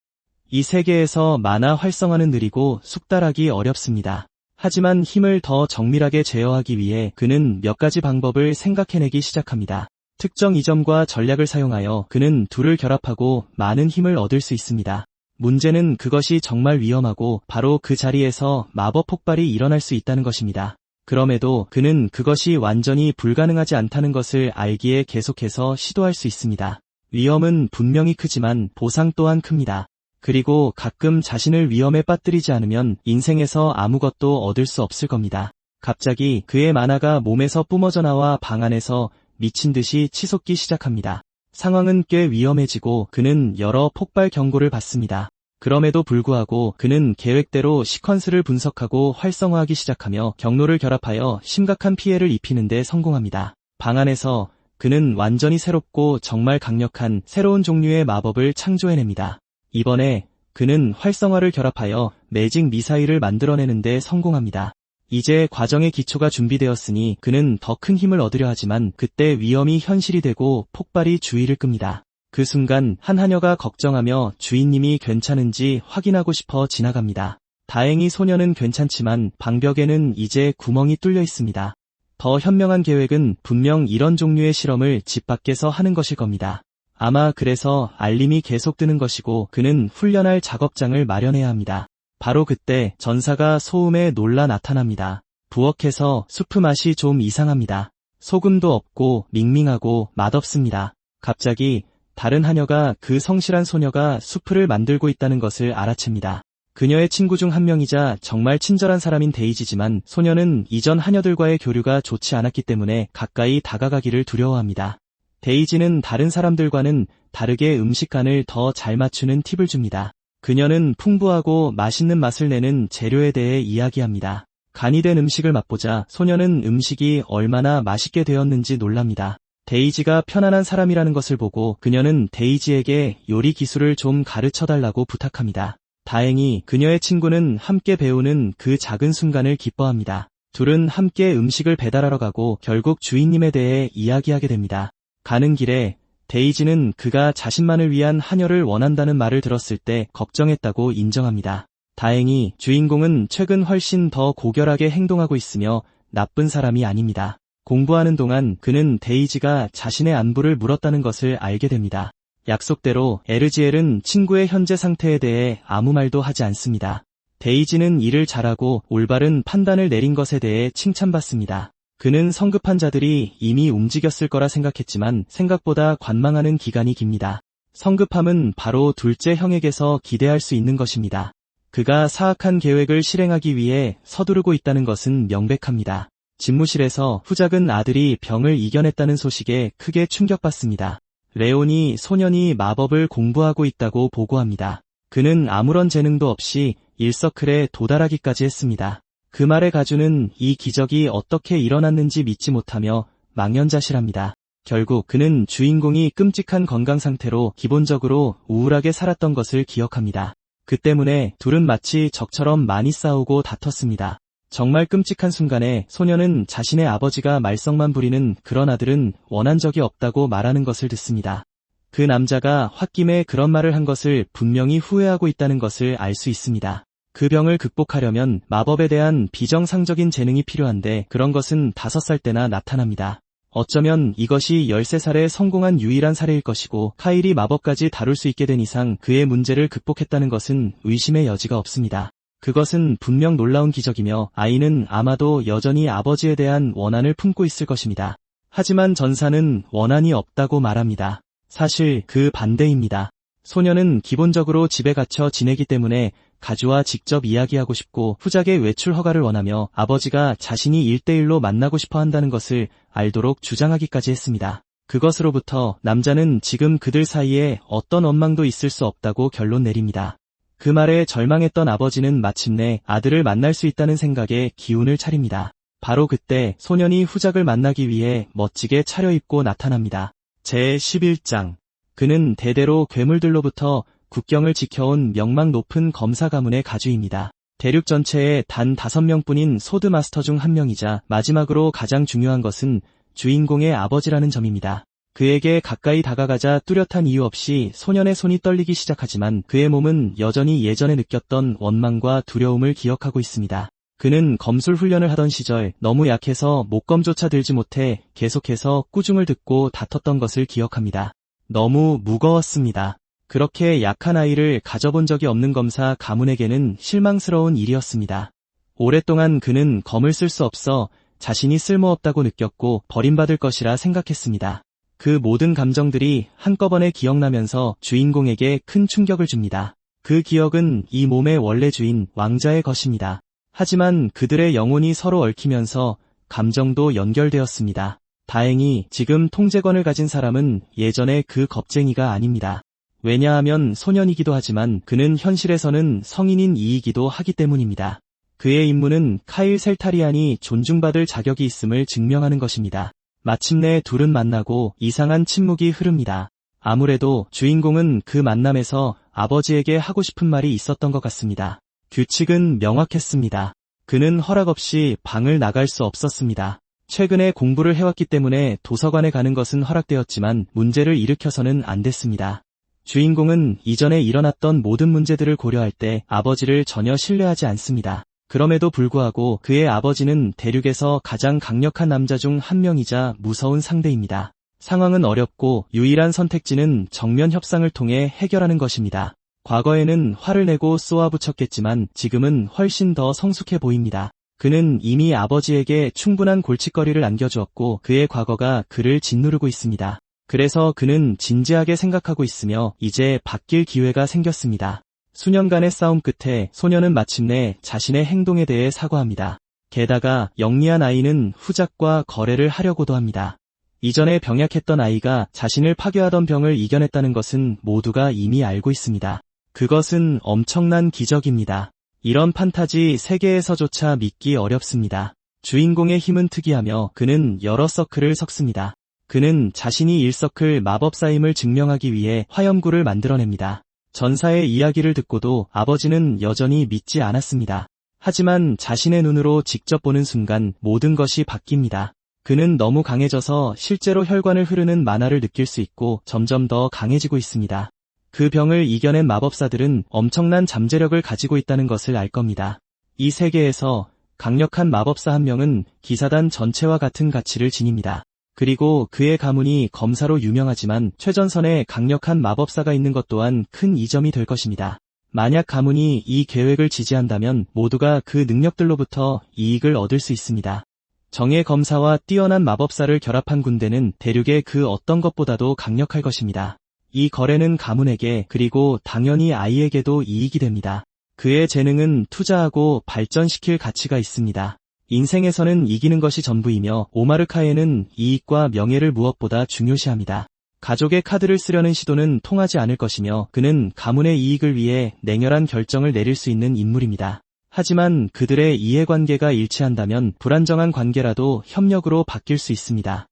이 세계에서 만화 활성화는 느리고 숙달하기 어렵습니다. 하지만 힘을 더 정밀하게 제어하기 위해 그는 몇 가지 방법을 생각해내기 시작합니다. 특정 이점과 전략을 사용하여 그는 둘을 결합하고 많은 힘을 얻을 수 있습니다. 문제는 그것이 정말 위험하고 바로 그 자리에서 마법 폭발이 일어날 수 있다는 것입니다. 그럼에도 그는 그것이 완전히 불가능하지 않다는 것을 알기에 계속해서 시도할 수 있습니다. 위험은 분명히 크지만 보상 또한 큽니다. 그리고 가끔 자신을 위험에 빠뜨리지 않으면 인생에서 아무것도 얻을 수 없을 겁니다. 갑자기 그의 만화가 몸에서 뿜어져 나와 방 안에서 미친 듯이 치솟기 시작합니다. 상황은 꽤 위험해지고 그는 여러 폭발 경고를 받습니다. 그럼에도 불구하고 그는 계획대로 시퀀스를 분석하고 활성화하기 시작하며 경로를 결합하여 심각한 피해를 입히는 데 성공합니다. 방 안에서 그는 완전히 새롭고 정말 강력한 새로운 종류의 마법을 창조해냅니다. 이번에 그는 활성화를 결합하여 매직 미사일을 만들어내는 데 성공합니다. 이제 과정의 기초가 준비되었으니 그는 더 큰 힘을 얻으려 하지만 그때 위험이 현실이 되고 폭발이 주의를 끕니다. 그 순간 한 하녀가 걱정하며 주인님이 괜찮은지 확인하고 싶어 지나갑니다. 다행히 소녀는 괜찮지만 방벽에는 이제 구멍이 뚫려 있습니다. 더 현명한 계획은 분명 이런 종류의 실험을 집 밖에서 하는 것일 겁니다. 아마 그래서 알림이 계속 뜨는 것이고 그는 훈련할 작업장을 마련해야 합니다. 바로 그때 전사가 소음에 놀라 나타납니다. 부엌에서 수프 맛이 좀 이상합니다. 소금도 없고 밍밍하고 맛없습니다. 갑자기 다른 하녀가 그 성실한 소녀가 수프를 만들고 있다는 것을 알아챕니다. 그녀의 친구 중 한 명이자 정말 친절한 사람인 데이지지만 소녀는 이전 하녀들과의 교류가 좋지 않았기 때문에 가까이 다가가기를 두려워합니다. 데이지는 다른 사람들과는 다르게 음식간을 더 잘 맞추는 팁을 줍니다. 그녀는 풍부하고 맛있는 맛을 내는 재료에 대해 이야기합니다. 간이 된 음식을 맛보자 소녀는 음식이 얼마나 맛있게 되었는지 놀랍니다. 데이지가 편안한 사람이라는 것을 보고 그녀는 데이지에게 요리 기술을 좀 가르쳐달라고 부탁합니다. 다행히 그녀의 친구는 함께 배우는 그 작은 순간을 기뻐합니다. 둘은 함께 음식을 배달하러 가고 결국 주인님에 대해 이야기하게 됩니다. 가는 길에 데이지는 그가 자신만을 위한 하녀를 원한다는 말을 들었을 때 걱정했다고 인정합니다. 다행히 주인공은 최근 훨씬 더 고결하게 행동하고 있으며 나쁜 사람이 아닙니다. 공부하는 동안 그는 데이지가 자신의 안부를 물었다는 것을 알게 됩니다. 약속대로 에르지엘은 친구의 현재 상태에 대해 아무 말도 하지 않습니다. 데이지는 일을 잘하고 올바른 판단을 내린 것에 대해 칭찬받습니다. 그는 성급한 자들이 이미 움직였을 거라 생각했지만 생각보다 관망하는 기간이 깁니다. 성급함은 바로 둘째 형에게서 기대할 수 있는 것입니다. 그가 사악한 계획을 실행하기 위해 서두르고 있다는 것은 명백합니다. 집무실에서 후작은 아들이 병을 이겨냈다는 소식에 크게 충격받습니다. 레온이 소년이 마법을 공부하고 있다고 보고합니다. 그는 아무런 재능도 없이 1서클에 도달하기까지 했습니다. 그 말에 가주는 이 기적이 어떻게 일어났는지 믿지 못하며 망연자실합니다. 결국 그는 주인공이 끔찍한 건강 상태로 기본적으로 우울하게 살았던 것을 기억합니다. 그 때문에 둘은 마치 적처럼 많이 싸우고 다퉜습니다. 정말 끔찍한 순간에 소녀는 자신의 아버지가 말썽만 부리는 그런 아들은 원한 적이 없다고 말하는 것을 듣습니다. 그 남자가 홧김에 그런 말을 한 것을 분명히 후회하고 있다는 것을 알 수 있습니다. 그 병을 극복하려면 마법에 대한 비정상적인 재능이 필요한데 그런 것은 5살 때나 나타납니다. 어쩌면 이것이 13살에 성공한 유일한 사례일 것이고 카일이 마법까지 다룰 수 있게 된 이상 그의 문제를 극복했다는 것은 의심의 여지가 없습니다. 그것은 분명 놀라운 기적이며 아이는 아마도 여전히 아버지에 대한 원한을 품고 있을 것입니다. 하지만 전사는 원한이 없다고 말합니다. 사실 그 반대입니다. 소녀는 기본적으로 집에 갇혀 지내기 때문에 가주와 직접 이야기하고 싶고 후작의 외출 허가를 원하며 아버지가 자신이 1대1로 만나고 싶어 한다는 것을 알도록 주장하기까지 했습니다. 그것으로부터 남자는 지금 그들 사이에 어떤 원망도 있을 수 없다고 결론 내립니다. 그 말에 절망했던 아버지는 마침내 아들을 만날 수 있다는 생각에 기운을 차립니다. 바로 그때 소년이 후작을 만나기 위해 멋지게 차려입고 나타납니다. 제11장. 그는 대대로 괴물들로부터 국경을 지켜온 명망 높은 검사 가문의 가주입니다. 대륙 전체에 단 5명뿐인 소드 마스터 중 한 명이자 마지막으로 가장 중요한 것은 주인공의 아버지라는 점입니다. 그에게 가까이 다가가자 뚜렷한 이유 없이 소년의 손이 떨리기 시작하지만 그의 몸은 여전히 예전에 느꼈던 원망과 두려움을 기억하고 있습니다. 그는 검술 훈련을 하던 시절 너무 약해서 목검조차 들지 못해 계속해서 꾸중을 듣고 다퉜던 것을 기억합니다. 너무 무거웠습니다. 그렇게 약한 아이를 가져본 적이 없는 검사 가문에게는 실망스러운 일이었습니다. 오랫동안 그는 검을 쓸 수 없어 자신이 쓸모없다고 느꼈고 버림받을 것이라 생각했습니다. 그 모든 감정들이 한꺼번에 기억나면서 주인공에게 큰 충격을 줍니다. 그 기억은 이 몸의 원래 주인 왕자의 것입니다. 하지만 그들의 영혼이 서로 얽히면서 감정도 연결되었습니다. 다행히 지금 통제권을 가진 사람은 예전의 그 겁쟁이가 아닙니다. 왜냐하면 소년이기도 하지만 그는 현실에서는 성인인 이이기도 하기 때문입니다. 그의 임무는 카일 셀타리안이 존중받을 자격이 있음을 증명하는 것입니다. 마침내 둘은 만나고 이상한 침묵이 흐릅니다. 아무래도 주인공은 그 만남에서 아버지에게 하고 싶은 말이 있었던 것 같습니다. 규칙은 명확했습니다. 그는 허락 없이 방을 나갈 수 없었습니다. 최근에 공부를 해왔기 때문에 도서관에 가는 것은 허락되었지만 문제를 일으켜서는 안 됐습니다. 주인공은 이전에 일어났던 모든 문제들을 고려할 때 아버지를 전혀 신뢰하지 않습니다. 그럼에도 불구하고 그의 아버지는 대륙에서 가장 강력한 남자 중 한 명이자 무서운 상대입니다. 상황은 어렵고 유일한 선택지는 정면 협상을 통해 해결하는 것입니다. 과거에는 화를 내고 쏘아붙였겠지만 지금은 훨씬 더 성숙해 보입니다. 그는 이미 아버지에게 충분한 골칫거리를 안겨주었고 그의 과거가 그를 짓누르고 있습니다. 그래서 그는 진지하게 생각하고 있으며 이제 바뀔 기회가 생겼습니다. 수년간의 싸움 끝에 소녀는 마침내 자신의 행동에 대해 사과합니다. 게다가 영리한 아이는 후작과 거래를 하려고도 합니다. 이전에 병약했던 아이가 자신을 파괴하던 병을 이겨냈다는 것은 모두가 이미 알고 있습니다. 그것은 엄청난 기적입니다. 이런 판타지 세계에서조차 믿기 어렵습니다. 주인공의 힘은 특이하며 그는 여러 서클을 섞습니다. 그는 자신이 1서클 마법사임을 증명하기 위해 화염구를 만들어냅니다. 전사의 이야기를 듣고도 아버지는 여전히 믿지 않았습니다. 하지만 자신의 눈으로 직접 보는 순간 모든 것이 바뀝니다. 그는 너무 강해져서 실제로 혈관을 흐르는 만화를 느낄 수 있고 점점 더 강해지고 있습니다. 그 병을 이겨낸 마법사들은 엄청난 잠재력을 가지고 있다는 것을 알 겁니다. 이 세계에서 강력한 마법사 한 명은 기사단 전체와 같은 가치를 지닙니다. 그리고 그의 가문이 검사로 유명하지만 최전선에 강력한 마법사가 있는 것 또한 큰 이점이 될 것입니다. 만약 가문이 이 계획을 지지한다면 모두가 그 능력들로부터 이익을 얻을 수 있습니다. 정예 검사와 뛰어난 마법사를 결합한 군대는 대륙의 그 어떤 것보다도 강력할 것입니다. 이 거래는 가문에게 그리고 당연히 아이에게도 이익이 됩니다. 그의 재능은 투자하고 발전시킬 가치가 있습니다. 인생에서는 이기는 것이 전부이며 오마르카에는 이익과 명예를 무엇보다 중요시합니다. 가족의 카드를 쓰려는 시도는 통하지 않을 것이며 그는 가문의 이익을 위해 냉혈한 결정을 내릴 수 있는 인물입니다. 하지만 그들의 이해관계가 일치한다면 불안정한 관계라도 협력으로 바뀔 수 있습니다.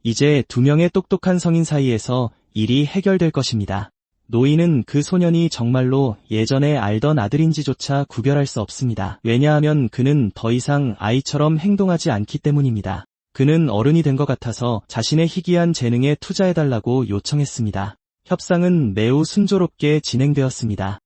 이제 두 명의 똑똑한 성인 사이에서 일이 해결될 것입니다. 노인은 그 소년이 정말로 예전에 알던 아들인지조차 구별할 수 없습니다. 왜냐하면 그는 더 이상 아이처럼 행동하지 않기 때문입니다. 그는 어른이 된 것 같아서 자신의 희귀한 재능에 투자해달라고 요청했습니다. 협상은 매우 순조롭게 진행되었습니다.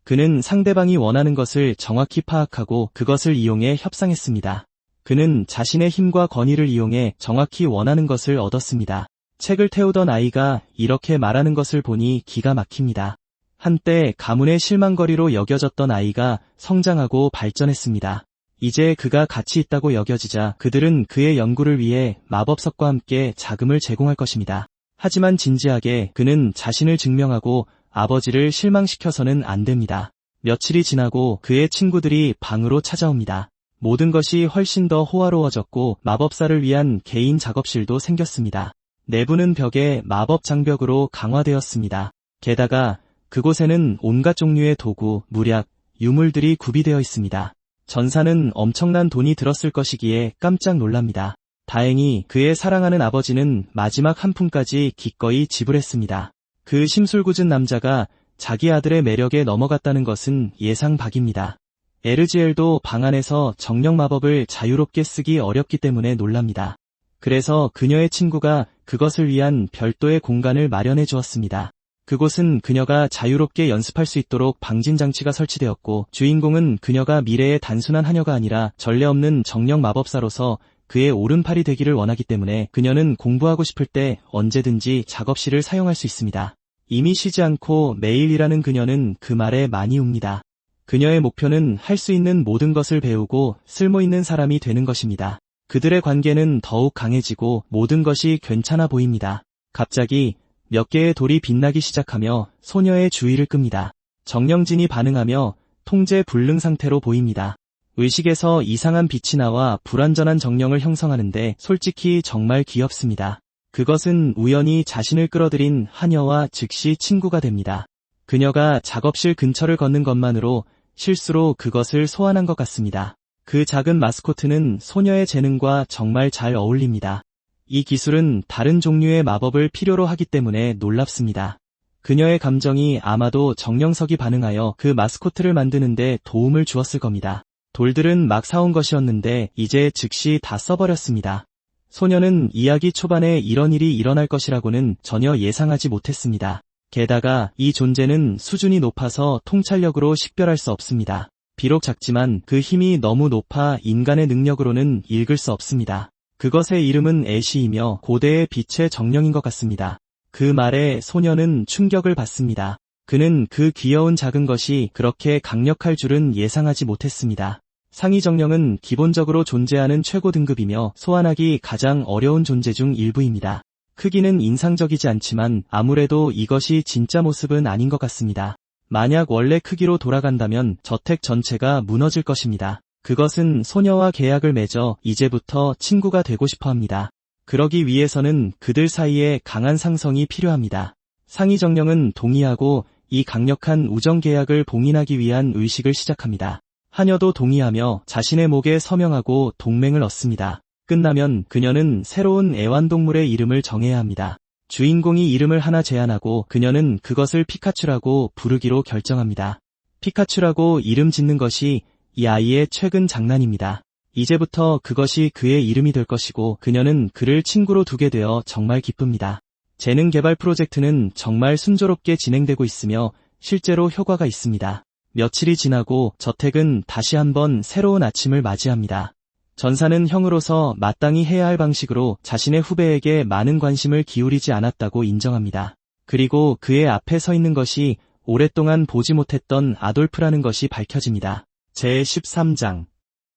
그는 상대방이 원하는 것을 정확히 파악하고 그것을 이용해 협상했습니다. 그는 자신의 힘과 권위를 이용해 정확히 원하는 것을 얻었습니다. 책을 태우던 아이가 이렇게 말하는 것을 보니 기가 막힙니다. 한때 가문의 실망거리로 여겨졌던 아이가 성장하고 발전했습니다. 이제 그가 가치 있다고 여겨지자 그들은 그의 연구를 위해 마법석과 함께 자금을 제공할 것입니다. 하지만 진지하게 그는 자신을 증명하고 아버지를 실망시켜서는 안 됩니다. 며칠이 지나고 그의 친구들이 방으로 찾아옵니다. 모든 것이 훨씬 더 호화로워졌고 마법사를 위한 개인 작업실도 생겼습니다. 내부는 벽에 마법 장벽으로 강화되었습니다. 게다가 그곳에는 온갖 종류의 도구, 무략, 유물들이 구비되어 있습니다. 전사는 엄청난 돈이 들었을 것이기에 깜짝 놀랍니다. 다행히 그의 사랑하는 아버지는 마지막 한 푼까지 기꺼이 지불했습니다. 그 심술궂은 남자가 자기 아들의 매력에 넘어갔다는 것은 예상 밖입니다. 에르지엘도 방 안에서 정령 마법을 자유롭게 쓰기 어렵기 때문에 놀랍니다. 그래서 그녀의 친구가 그것을 위한 별도의 공간을 마련해 주었습니다. 그곳은 그녀가 자유롭게 연습할 수 있도록 방진 장치가 설치되었고 주인공은 그녀가 미래의 단순한 하녀가 아니라 전례 없는 정령 마법사로서 그의 오른팔이 되기를 원하기 때문에 그녀는 공부하고 싶을 때 언제든지 작업실을 사용할 수 있습니다. 이미 쉬지 않고 매일 일하는 그녀는 그 말에 많이 웁니다. 그녀의 목표는 할 수 있는 모든 것을 배우고 쓸모있는 사람이 되는 것입니다. 그들의 관계는 더욱 강해지고 모든 것이 괜찮아 보입니다. 갑자기 몇 개의 돌이 빛나기 시작하며 소녀의 주의를 끕니다. 정령진이 반응하며 통제 불능 상태로 보입니다. 의식에서 이상한 빛이 나와 불완전한 정령을 형성하는데 솔직히 정말 귀엽습니다. 그것은 우연히 자신을 끌어들인 하녀와 즉시 친구가 됩니다. 그녀가 작업실 근처를 걷는 것만으로 실수로 그것을 소환한 것 같습니다. 그 작은 마스코트는 소녀의 재능과 정말 잘 어울립니다. 이 기술은 다른 종류의 마법을 필요로 하기 때문에 놀랍습니다. 그녀의 감정이 아마도 정령석이 반응하여 그 마스코트를 만드는데 도움을 주었을 겁니다. 돌들은 막 사온 것이었는데 이제 즉시 다 써버렸습니다. 소녀는 이야기 초반에 이런 일이 일어날 것이라고는 전혀 예상하지 못했습니다. 게다가 이 존재는 수준이 높아서 통찰력으로 식별할 수 없습니다. 비록 작지만 그 힘이 너무 높아 인간의 능력으로는 읽을 수 없습니다. 그것의 이름은 애쉬이며 고대의 빛의 정령인 것 같습니다. 그 말에 소녀는 충격을 받습니다. 그는 그 귀여운 작은 것이 그렇게 강력할 줄은 예상하지 못했습니다. 상위 정령은 기본적으로 존재하는 최고 등급이며 소환하기 가장 어려운 존재 중 일부입니다. 크기는 인상적이지 않지만 아무래도 이것이 진짜 모습은 아닌 것 같습니다. 만약 원래 크기로 돌아간다면 저택 전체가 무너질 것입니다. 그것은 소녀와 계약을 맺어 이제부터 친구가 되고 싶어 합니다. 그러기 위해서는 그들 사이에 강한 상성이 필요합니다. 상위 정령은 동의하고 이 강력한 우정 계약을 봉인하기 위한 의식을 시작합니다. 하녀도 동의하며 자신의 목에 서명하고 동맹을 얻습니다. 끝나면 그녀는 새로운 애완동물의 이름을 정해야 합니다. 주인공이 이름을 하나 제안하고 그녀는 그것을 피카츄라고 부르기로 결정합니다. 피카츄라고 이름 짓는 것이 이 아이의 최근 장난입니다. 이제부터 그것이 그의 이름이 될 것이고 그녀는 그를 친구로 두게 되어 정말 기쁩니다. 재능 개발 프로젝트는 정말 순조롭게 진행되고 있으며 실제로 효과가 있습니다. 며칠이 지나고 저택은 다시 한번 새로운 아침을 맞이합니다. 전사는 형으로서 마땅히 해야 할 방식으로 자신의 후배에게 많은 관심을 기울이지 않았다고 인정합니다. 그리고 그의 앞에 서 있는 것이 오랫동안 보지 못했던 아돌프라는 것이 밝혀집니다. 제13장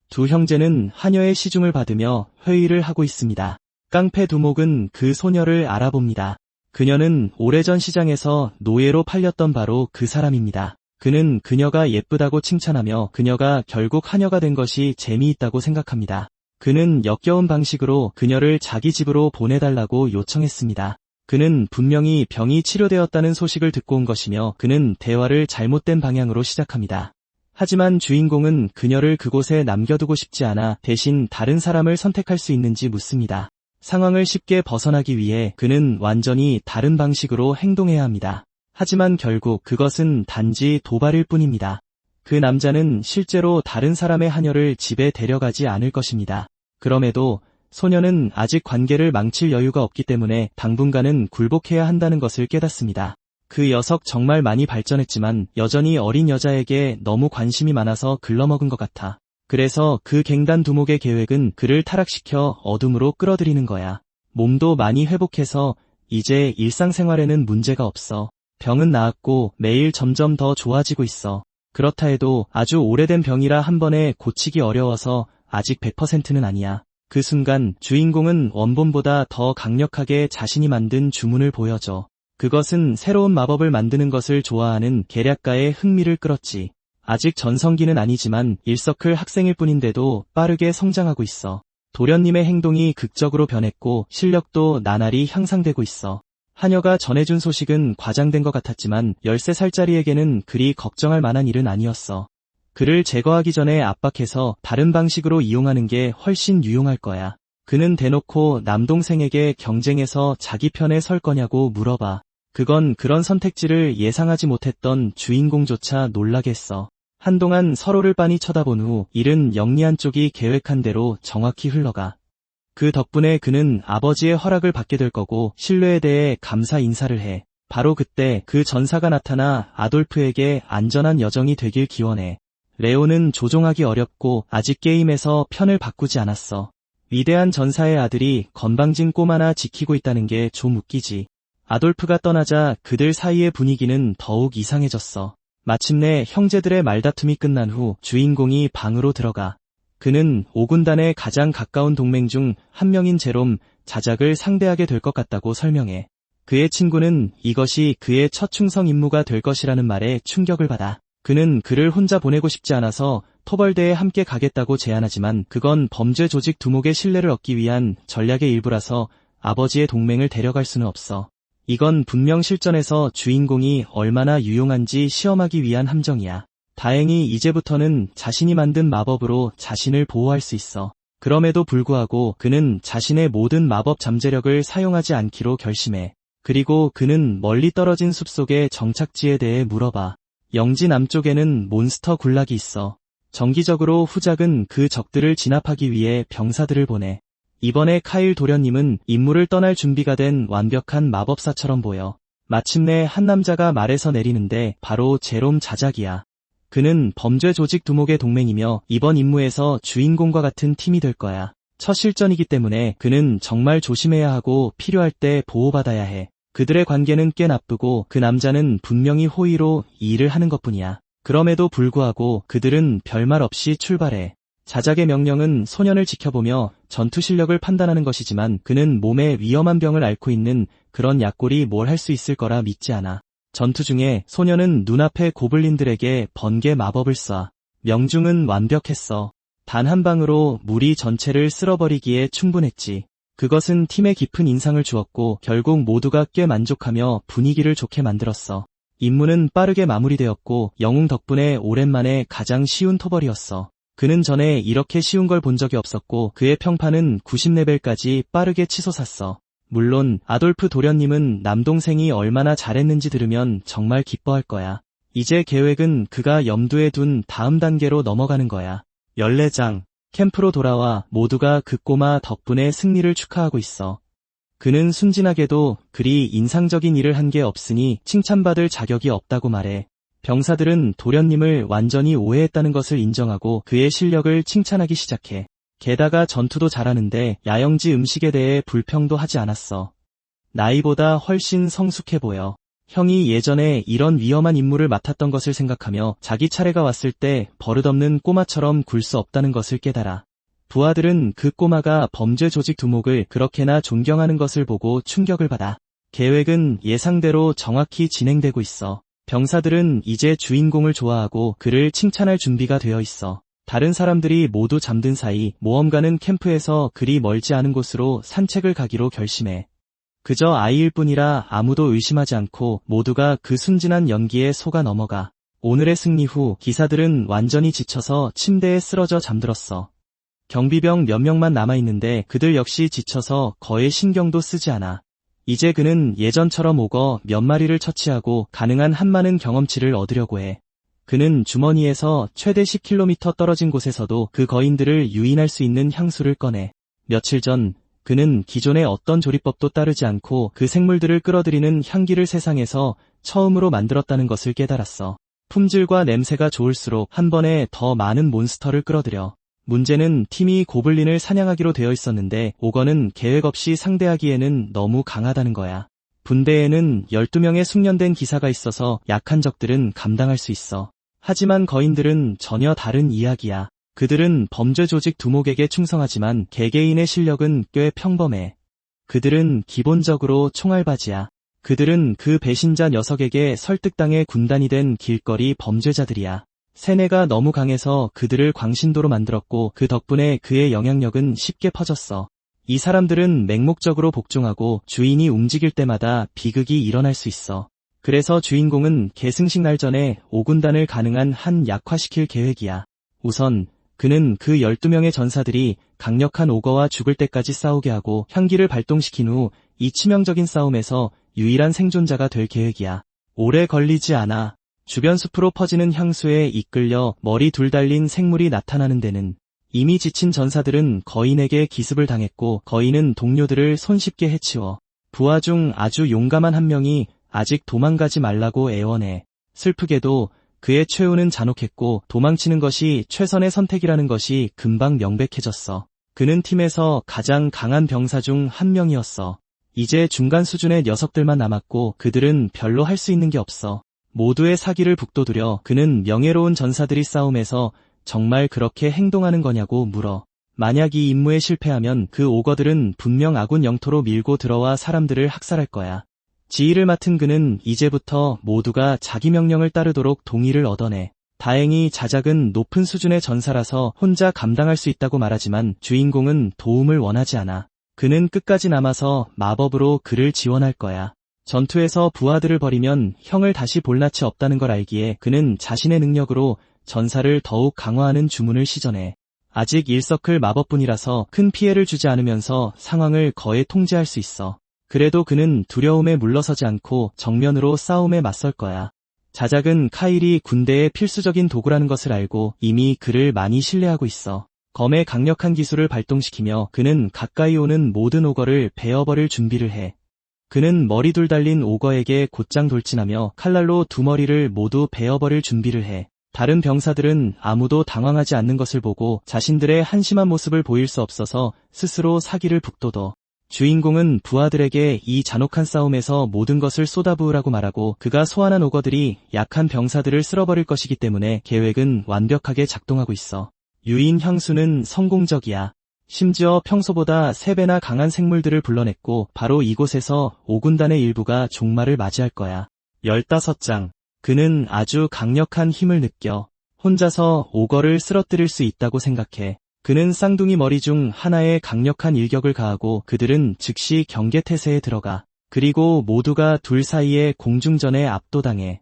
두 형제는 하녀의 시중을 받으며 회의를 하고 있습니다. 깡패 두목은 그 소녀를 알아봅니다. 그녀는 오래전 시장에서 노예로 팔렸던 바로 그 사람입니다. 그는 그녀가 예쁘다고 칭찬하며 그녀가 결국 하녀가 된 것이 재미있다고 생각합니다. 그는 역겨운 방식으로 그녀를 자기 집으로 보내달라고 요청했습니다. 그는 분명히 병이 치료되었다는 소식을 듣고 온 것이며 그는 대화를 잘못된 방향으로 시작합니다. 하지만 주인공은 그녀를 그곳에 남겨두고 싶지 않아 대신 다른 사람을 선택할 수 있는지 묻습니다. 상황을 쉽게 벗어나기 위해 그는 완전히 다른 방식으로 행동해야 합니다. 하지만 결국 그것은 단지 도발일 뿐입니다. 그 남자는 실제로 다른 사람의 하녀를 집에 데려가지 않을 것입니다. 그럼에도 소녀는 아직 관계를 망칠 여유가 없기 때문에 당분간은 굴복해야 한다는 것을 깨닫습니다. 그 녀석 정말 많이 발전했지만 여전히 어린 여자에게 너무 관심이 많아서 글러먹은 것 같아. 그래서 그 갱단 두목의 계획은 그를 타락시켜 어둠으로 끌어들이는 거야. 몸도 많이 회복해서 이제 일상생활에는 문제가 없어. 병은 나았고 매일 점점 더 좋아지고 있어. 그렇다 해도 아주 오래된 병이라 한 번에 고치기 어려워서 아직 100%는 아니야. 그 순간 주인공은 원본보다 더 강력하게 자신이 만든 주문을 보여줘. 그것은 새로운 마법을 만드는 것을 좋아하는 계략가의 흥미를 끌었지. 아직 전성기는 아니지만 1서클 학생일 뿐인데도 빠르게 성장하고 있어. 도련님의 행동이 극적으로 변했고 실력도 나날이 향상되고 있어. 하녀가 전해준 소식은 과장된 것 같았지만 13살짜리에게는 그리 걱정할 만한 일은 아니었어. 그를 제거하기 전에 압박해서 다른 방식으로 이용하는 게 훨씬 유용할 거야. 그는 대놓고 남동생에게 경쟁해서 자기 편에 설 거냐고 물어봐. 그건 그런 선택지를 예상하지 못했던 주인공조차 놀라게 했어. 한동안 서로를 빤히 쳐다본 후 일은 영리한 쪽이 계획한 대로 정확히 흘러가. 그 덕분에 그는 아버지의 허락을 받게 될 거고 신뢰에 대해 감사 인사를 해. 바로 그때 그 전사가 나타나 아돌프에게 안전한 여정이 되길 기원해. 레오는 조종하기 어렵고 아직 게임에서 편을 바꾸지 않았어. 위대한 전사의 아들이 건방진 꼬마나 지키고 있다는 게 좀 웃기지. 아돌프가 떠나자 그들 사이의 분위기는 더욱 이상해졌어. 마침내 형제들의 말다툼이 끝난 후 주인공이 방으로 들어가. 그는 5군단의 가장 가까운 동맹 중 한 명인 제롬, 자작을 상대하게 될 것 같다고 설명해. 그의 친구는 이것이 그의 첫 충성 임무가 될 것이라는 말에 충격을 받아. 그는 그를 혼자 보내고 싶지 않아서 토벌대에 함께 가겠다고 제안하지만 그건 범죄 조직 두목의 신뢰를 얻기 위한 전략의 일부라서 아버지의 동맹을 데려갈 수는 없어. 이건 분명 실전에서 주인공이 얼마나 유용한지 시험하기 위한 함정이야. 다행히 이제부터는 자신이 만든 마법으로 자신을 보호할 수 있어. 그럼에도 불구하고 그는 자신의 모든 마법 잠재력을 사용하지 않기로 결심해. 그리고 그는 멀리 떨어진 숲속의 정착지에 대해 물어봐. 영지 남쪽에는 몬스터 군락이 있어. 정기적으로 후작은 그 적들을 진압하기 위해 병사들을 보내. 이번에 카일 도련님은 임무를 떠날 준비가 된 완벽한 마법사처럼 보여. 마침내 한 남자가 말에서 내리는데 바로 제롬 자작이야. 그는 범죄 조직 두목의 동맹이며 이번 임무에서 주인공과 같은 팀이 될 거야. 첫 실전이기 때문에 그는 정말 조심해야 하고 필요할 때 보호받아야 해. 그들의 관계는 꽤 나쁘고 그 남자는 분명히 호의로 이 일을 하는 것뿐이야. 그럼에도 불구하고 그들은 별말 없이 출발해. 자작의 명령은 소년을 지켜보며 전투 실력을 판단하는 것이지만 그는 몸에 위험한 병을 앓고 있는 그런 약골이 뭘 할 수 있을 거라 믿지 않아. 전투 중에 소년은 눈앞의 고블린들에게 번개 마법을 쏴. 명중은 완벽했어. 단 한 방으로 무리 전체를 쓸어버리기에 충분했지. 그것은 팀에 깊은 인상을 주었고 결국 모두가 꽤 만족하며 분위기를 좋게 만들었어. 임무는 빠르게 마무리되었고 영웅 덕분에 오랜만에 가장 쉬운 토벌이었어. 그는 전에 이렇게 쉬운 걸 본 적이 없었고 그의 평판은 90레벨까지 빠르게 치솟았어. 물론 아돌프 도련님은 남동생이 얼마나 잘했는지 들으면 정말 기뻐할 거야. 이제 계획은 그가 염두에 둔 다음 단계로 넘어가는 거야. 14장. 캠프로 돌아와 모두가 그 꼬마 덕분에 승리를 축하하고 있어. 그는 순진하게도 그리 인상적인 일을 한 게 없으니 칭찬받을 자격이 없다고 말해. 병사들은 도련님을 완전히 오해했다는 것을 인정하고 그의 실력을 칭찬하기 시작해. 게다가 전투도 잘하는데 야영지 음식에 대해 불평도 하지 않았어. 나이보다 훨씬 성숙해 보여. 형이 예전에 이런 위험한 임무를 맡았던 것을 생각하며 자기 차례가 왔을 때 버릇없는 꼬마처럼 굴 수 없다는 것을 깨달아. 부하들은 그 꼬마가 범죄 조직 두목을 그렇게나 존경하는 것을 보고 충격을 받아. 계획은 예상대로 정확히 진행되고 있어. 병사들은 이제 주인공을 좋아하고 그를 칭찬할 준비가 되어 있어. 다른 사람들이 모두 잠든 사이 모험가는 캠프에서 그리 멀지 않은 곳으로 산책을 가기로 결심해. 그저 아이일 뿐이라 아무도 의심하지 않고 모두가 그 순진한 연기에 속아 넘어가. 오늘의 승리 후 기사들은 완전히 지쳐서 침대에 쓰러져 잠들었어. 경비병 몇 명만 남아있는데 그들 역시 지쳐서 거의 신경도 쓰지 않아. 이제 그는 예전처럼 오거 몇 마리를 처치하고 가능한 한 많은 경험치를 얻으려고 해. 그는 주머니에서 최대 10km 떨어진 곳에서도 그 거인들을 유인할 수 있는 향수를 꺼내. 며칠 전 그는 기존의 어떤 조리법도 따르지 않고 그 생물들을 끌어들이는 향기를 세상에서 처음으로 만들었다는 것을 깨달았어. 품질과 냄새가 좋을수록 한 번에 더 많은 몬스터를 끌어들여. 문제는 팀이 고블린을 사냥하기로 되어 있었는데 오거는 계획 없이 상대하기에는 너무 강하다는 거야. 분대에는 12명의 숙련된 기사가 있어서 약한 적들은 감당할 수 있어. 하지만 거인들은 전혀 다른 이야기야. 그들은 범죄 조직 두목에게 충성하지만 개개인의 실력은 꽤 평범해. 그들은 기본적으로 총알바지야. 그들은 그 배신자 녀석에게 설득당해 군단이 된 길거리 범죄자들이야. 세뇌가 너무 강해서 그들을 광신도로 만들었고 그 덕분에 그의 영향력은 쉽게 퍼졌어. 이 사람들은 맹목적으로 복종하고 주인이 움직일 때마다 비극이 일어날 수 있어. 그래서 주인공은 계승식 날 전에 5군단을 가능한 한 약화시킬 계획이야. 우선 그는 그 12명의 전사들이 강력한 오거와 죽을 때까지 싸우게 하고 향기를 발동시킨 후 이 치명적인 싸움에서 유일한 생존자가 될 계획이야. 오래 걸리지 않아. 주변 숲으로 퍼지는 향수에 이끌려 머리 둘 달린 생물이 나타나는 데는 이미 지친 전사들은 거인에게 기습을 당했고 거인은 동료들을 손쉽게 해치워. 부하 중 아주 용감한 한 명이 아직 도망가지 말라고 애원해. 슬프게도 그의 최후는 잔혹했고 도망치는 것이 최선의 선택이라는 것이 금방 명백해졌어. 그는 팀에서 가장 강한 병사 중 한 명이었어. 이제 중간 수준의 녀석들만 남았고 그들은 별로 할 수 있는 게 없어. 모두의 사기를 북돋우려 그는 명예로운 전사들이 싸움에서 정말 그렇게 행동하는 거냐고 물어. 만약 이 임무에 실패하면 그 오거들은 분명 아군 영토로 밀고 들어와 사람들을 학살할 거야. 지휘를 맡은 그는 이제부터 모두가 자기 명령을 따르도록 동의를 얻어내. 다행히 자작은 높은 수준의 전사라서 혼자 감당할 수 있다고 말하지만 주인공은 도움을 원하지 않아. 그는 끝까지 남아서 마법으로 그를 지원할 거야. 전투에서 부하들을 버리면 형을 다시 볼 낯이 없다는 걸 알기에 그는 자신의 능력으로 전사를 더욱 강화하는 주문을 시전해. 아직 1서클 마법뿐이라서 큰 피해를 주지 않으면서 상황을 거의 통제할 수 있어. 그래도 그는 두려움에 물러서지 않고 정면으로 싸움에 맞설 거야. 자작은 카일이 군대의 필수적인 도구라는 것을 알고 이미 그를 많이 신뢰하고 있어. 검의 강력한 기술을 발동시키며 그는 가까이 오는 모든 오거를 베어버릴 준비를 해. 그는 머리 둘 달린 오거에게 곧장 돌진하며 칼날로 두 머리를 모두 베어버릴 준비를 해. 다른 병사들은 아무도 당황하지 않는 것을 보고 자신들의 한심한 모습을 보일 수 없어서 스스로 사기를 북돋워. 주인공은 부하들에게 이 잔혹한 싸움에서 모든 것을 쏟아부으라고 말하고 그가 소환한 오거들이 약한 병사들을 쓸어버릴 것이기 때문에 계획은 완벽하게 작동하고 있어. 유인 향수는 성공적이야. 심지어 평소보다 3배나 강한 생물들을 불러냈고 바로 이곳에서 5군단의 일부가 종말을 맞이할 거야. 15장. 그는 아주 강력한 힘을 느껴. 혼자서 오거를 쓰러뜨릴 수 있다고 생각해. 그는 쌍둥이 머리 중 하나에 강력한 일격을 가하고 그들은 즉시 경계태세에 들어가. 그리고 모두가 둘 사이에 공중전에 압도당해.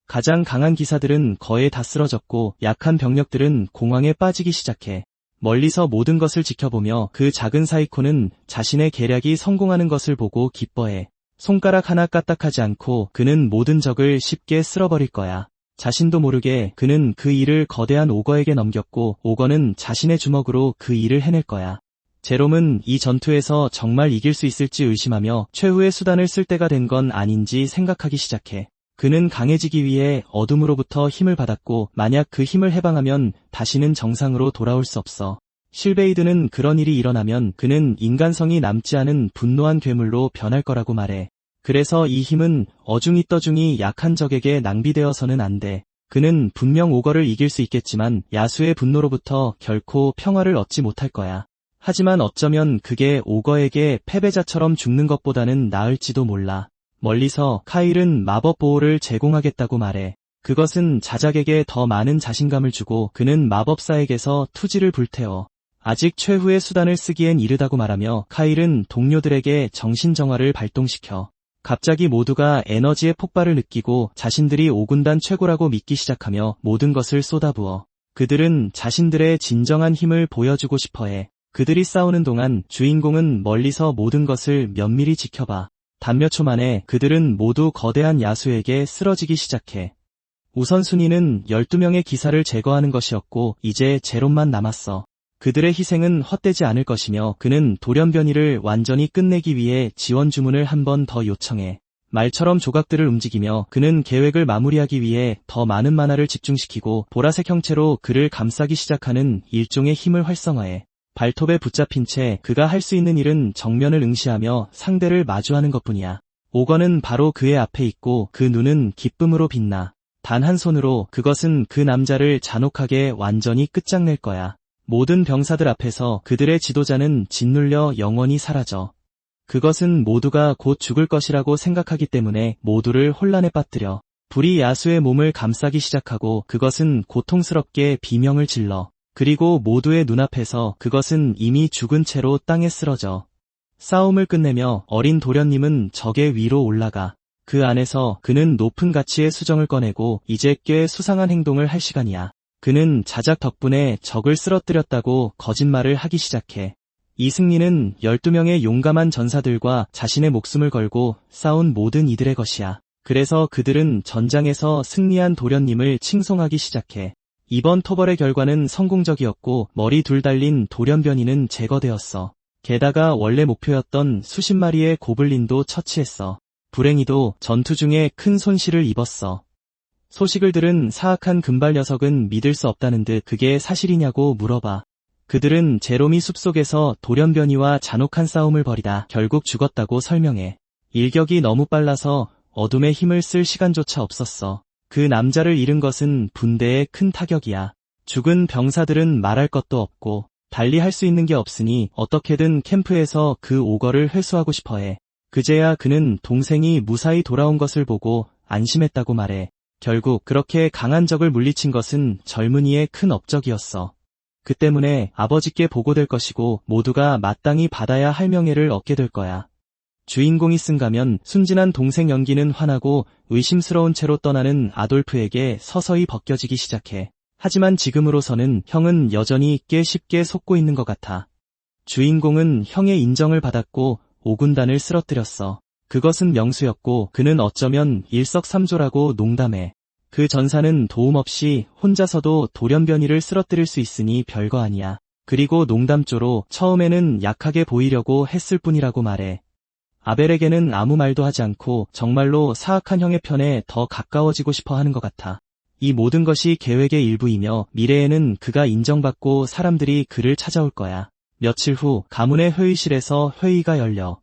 가장 강한 기사들은 거의 다 쓰러졌고 약한 병력들은 공황에 빠지기 시작해. 멀리서 모든 것을 지켜보며 그 작은 사이코는 자신의 계략이 성공하는 것을 보고 기뻐해. 손가락 하나 까딱하지 않고 그는 모든 적을 쉽게 쓸어버릴 거야. 자신도 모르게 그는 그 일을 거대한 오거에게 넘겼고 오거는 자신의 주먹으로 그 일을 해낼 거야. 제롬은 이 전투에서 정말 이길 수 있을지 의심하며 최후의 수단을 쓸 때가 된 건 아닌지 생각하기 시작해. 그는 강해지기 위해 어둠으로부터 힘을 받았고 만약 그 힘을 해방하면 다시는 정상으로 돌아올 수 없어. 실베이드는 그런 일이 일어나면 그는 인간성이 남지 않은 분노한 괴물로 변할 거라고 말해. 그래서 이 힘은 어중이 떠중이 약한 적에게 낭비되어서는 안 돼. 그는 분명 오거를 이길 수 있겠지만 야수의 분노로부터 결코 평화를 얻지 못할 거야. 하지만 어쩌면 그게 오거에게 패배자처럼 죽는 것보다는 나을지도 몰라. 멀리서 카일은 마법 보호를 제공하겠다고 말해. 그것은 자작에게 더 많은 자신감을 주고 그는 마법사에게서 투지를 불태워. 아직 최후의 수단을 쓰기엔 이르다고 말하며 카일은 동료들에게 정신정화를 발동시켜. 갑자기 모두가 에너지의 폭발을 느끼고 자신들이 5군단 최고라고 믿기 시작하며 모든 것을 쏟아부어. 그들은 자신들의 진정한 힘을 보여주고 싶어해. 그들이 싸우는 동안 주인공은 멀리서 모든 것을 면밀히 지켜봐. 단 몇 초 만에 그들은 모두 거대한 야수에게 쓰러지기 시작해. 우선순위는 12명의 기사를 제거하는 것이었고 이제 제롬만 남았어. 그들의 희생은 헛되지 않을 것이며 그는 돌연변이를 완전히 끝내기 위해 지원 주문을 한 번 더 요청해. 말처럼 조각들을 움직이며 그는 계획을 마무리하기 위해 더 많은 만화를 집중시키고 보라색 형체로 그를 감싸기 시작하는 일종의 힘을 활성화해. 발톱에 붙잡힌 채 그가 할 수 있는 일은 정면을 응시하며 상대를 마주하는 것뿐이야. 오건은 바로 그의 앞에 있고 그 눈은 기쁨으로 빛나. 단 한 손으로 그것은 그 남자를 잔혹하게 완전히 끝장낼 거야. 모든 병사들 앞에서 그들의 지도자는 짓눌려 영원히 사라져. 그것은 모두가 곧 죽을 것이라고 생각하기 때문에 모두를 혼란에 빠뜨려. 불이 야수의 몸을 감싸기 시작하고 그것은 고통스럽게 비명을 질러. 그리고 모두의 눈앞에서 그것은 이미 죽은 채로 땅에 쓰러져. 싸움을 끝내며 어린 도련님은 적의 위로 올라가. 그 안에서 그는 높은 가치의 수정을 꺼내고 이제 꽤 수상한 행동을 할 시간이야. 그는 자작 덕분에 적을 쓰러뜨렸다고 거짓말을 하기 시작해. 이 승리는 12명의 용감한 전사들과 자신의 목숨을 걸고 싸운 모든 이들의 것이야. 그래서 그들은 전장에서 승리한 도련님을 칭송하기 시작해. 이번 토벌의 결과는 성공적이었고 머리 둘 달린 돌연변이는 제거되었어. 게다가 원래 목표였던 수십 마리의 고블린도 처치했어. 불행히도 전투 중에 큰 손실을 입었어. 소식을 들은 사악한 금발 녀석은 믿을 수 없다는 듯 그게 사실이냐고 물어봐. 그들은 제롬이 숲속에서 돌연변이와 잔혹한 싸움을 벌이다 결국 죽었다고 설명해. 일격이 너무 빨라서 어둠의 힘을 쓸 시간조차 없었어. 그 남자를 잃은 것은 분대에 큰 타격이야. 죽은 병사들은 말할 것도 없고 달리 할 수 있는 게 없으니 어떻게든 캠프에서 그 오거를 회수하고 싶어해. 그제야 그는 동생이 무사히 돌아온 것을 보고 안심했다고 말해. 결국 그렇게 강한 적을 물리친 것은 젊은이의 큰 업적이었어. 그 때문에 아버지께 보고될 것이고 모두가 마땅히 받아야 할 명예를 얻게 될 거야. 주인공이 쓴가면 순진한 동생 연기는 화나고 의심스러운 채로 떠나는 아돌프에게 서서히 벗겨지기 시작해. 하지만 지금으로서는 형은 여전히 꽤 쉽게 속고 있는 것 같아. 주인공은 형의 인정을 받았고 5군단을 쓰러뜨렸어. 그것은 명수였고 그는 어쩌면 일석삼조라고 농담해. 그 전사는 도움 없이 혼자서도 돌연변이를 쓰러뜨릴 수 있으니 별거 아니야. 그리고 농담조로 처음에는 약하게 보이려고 했을 뿐이라고 말해. 아벨에게는 아무 말도 하지 않고 정말로 사악한 형의 편에 더 가까워지고 싶어 하는 것 같아. 이 모든 것이 계획의 일부이며 미래에는 그가 인정받고 사람들이 그를 찾아올 거야. 며칠 후 가문의 회의실에서 회의가 열려.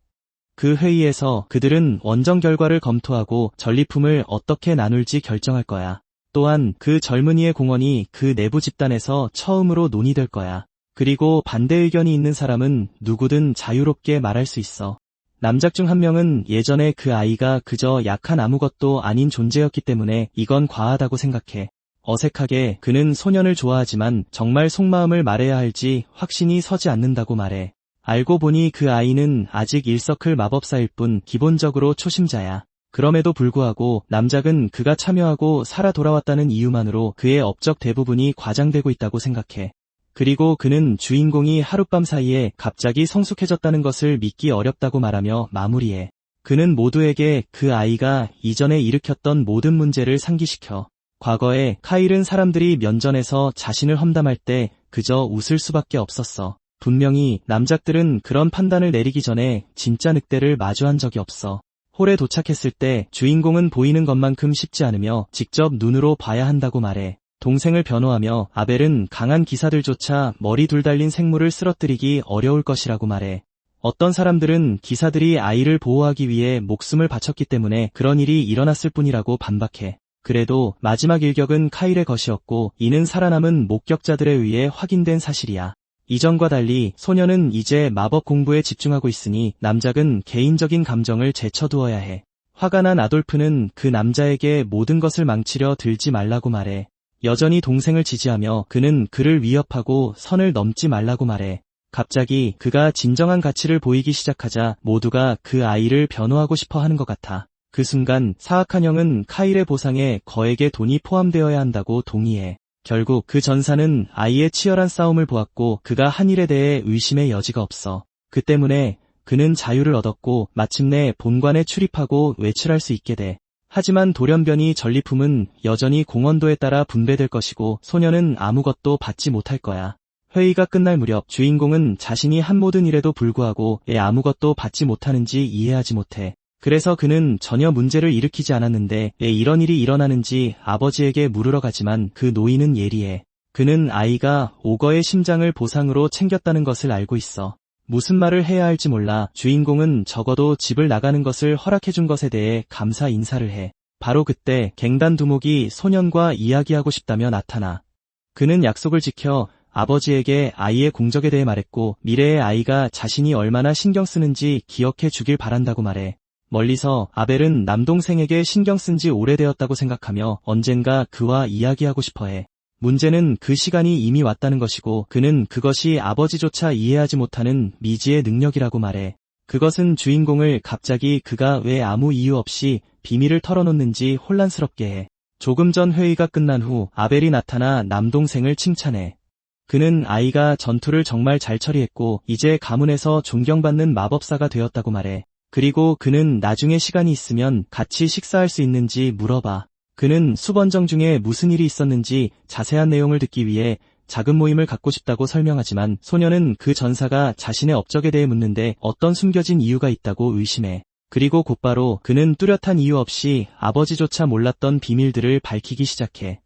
그 회의에서 그들은 원정 결과를 검토하고 전리품을 어떻게 나눌지 결정할 거야. 또한 그 젊은이의 공헌이 그 내부 집단에서 처음으로 논의될 거야. 그리고 반대 의견이 있는 사람은 누구든 자유롭게 말할 수 있어. 남작 중 한 명은 예전에 그 아이가 그저 약한 아무것도 아닌 존재였기 때문에 이건 과하다고 생각해. 어색하게 그는 소년을 좋아하지만 정말 속마음을 말해야 할지 확신이 서지 않는다고 말해. 알고 보니 그 아이는 아직 일서클 마법사일 뿐 기본적으로 초심자야. 그럼에도 불구하고 남작은 그가 참여하고 살아 돌아왔다는 이유만으로 그의 업적 대부분이 과장되고 있다고 생각해. 그리고 그는 주인공이 하룻밤 사이에 갑자기 성숙해졌다는 것을 믿기 어렵다고 말하며 마무리해. 그는 모두에게 그 아이가 이전에 일으켰던 모든 문제를 상기시켜. 과거에 카일은 사람들이 면전에서 자신을 험담할 때 그저 웃을 수밖에 없었어. 분명히 남작들은 그런 판단을 내리기 전에 진짜 늑대를 마주한 적이 없어. 홀에 도착했을 때 주인공은 보이는 것만큼 쉽지 않으며 직접 눈으로 봐야 한다고 말해. 동생을 변호하며 아벨은 강한 기사들조차 머리 둘 달린 생물을 쓰러뜨리기 어려울 것이라고 말해. 어떤 사람들은 기사들이 아이를 보호하기 위해 목숨을 바쳤기 때문에 그런 일이 일어났을 뿐이라고 반박해. 그래도 마지막 일격은 카일의 것이었고 이는 살아남은 목격자들에 의해 확인된 사실이야. 이전과 달리 소녀는 이제 마법 공부에 집중하고 있으니 남작은 개인적인 감정을 제쳐두어야 해. 화가 난 아돌프는 그 남자에게 모든 것을 망치려 들지 말라고 말해. 여전히 동생을 지지하며 그는 그를 위협하고 선을 넘지 말라고 말해. 갑자기 그가 진정한 가치를 보이기 시작하자 모두가 그 아이를 변호하고 싶어 하는 것 같아. 그 순간 사악한 형은 카일의 보상에 거액의 돈이 포함되어야 한다고 동의해. 결국 그 전사는 아이의 치열한 싸움을 보았고 그가 한 일에 대해 의심의 여지가 없어. 그 때문에 그는 자유를 얻었고 마침내 본관에 출입하고 외출할 수 있게 돼. 하지만 돌연변이 전리품은 여전히 공원도에 따라 분배될 것이고 소녀는 아무것도 받지 못할 거야. 회의가 끝날 무렵 주인공은 자신이 한 모든 일에도 불구하고 왜 아무것도 받지 못하는지 이해하지 못해. 그래서 그는 전혀 문제를 일으키지 않았는데 왜 이런 일이 일어나는지 아버지에게 물으러 가지만 그 노인은 예리해. 그는 아이가 오거의 심장을 보상으로 챙겼다는 것을 알고 있어. 무슨 말을 해야 할지 몰라 주인공은 적어도 집을 나가는 것을 허락해준 것에 대해 감사 인사를 해. 바로 그때 갱단 두목이 소년과 이야기하고 싶다며 나타나. 그는 약속을 지켜 아버지에게 아이의 공적에 대해 말했고 미래의 아이가 자신이 얼마나 신경 쓰는지 기억해 주길 바란다고 말해. 멀리서 아벨은 남동생에게 신경 쓴 지 오래되었다고 생각하며 언젠가 그와 이야기하고 싶어해. 문제는 그 시간이 이미 왔다는 것이고 그는 그것이 아버지조차 이해하지 못하는 미지의 능력이라고 말해. 그것은 주인공을 갑자기 그가 왜 아무 이유 없이 비밀을 털어놓는지 혼란스럽게 해. 조금 전 회의가 끝난 후 아벨이 나타나 남동생을 칭찬해. 그는 아이가 전투를 정말 잘 처리했고 이제 가문에서 존경받는 마법사가 되었다고 말해. 그리고 그는 나중에 시간이 있으면 같이 식사할 수 있는지 물어봐. 그는 수번정 중에 무슨 일이 있었는지 자세한 내용을 듣기 위해 작은 모임을 갖고 싶다고 설명하지만 소녀는 그 전사가 자신의 업적에 대해 묻는데 어떤 숨겨진 이유가 있다고 의심해. 그리고 곧바로 그는 뚜렷한 이유 없이 아버지조차 몰랐던 비밀들을 밝히기 시작해.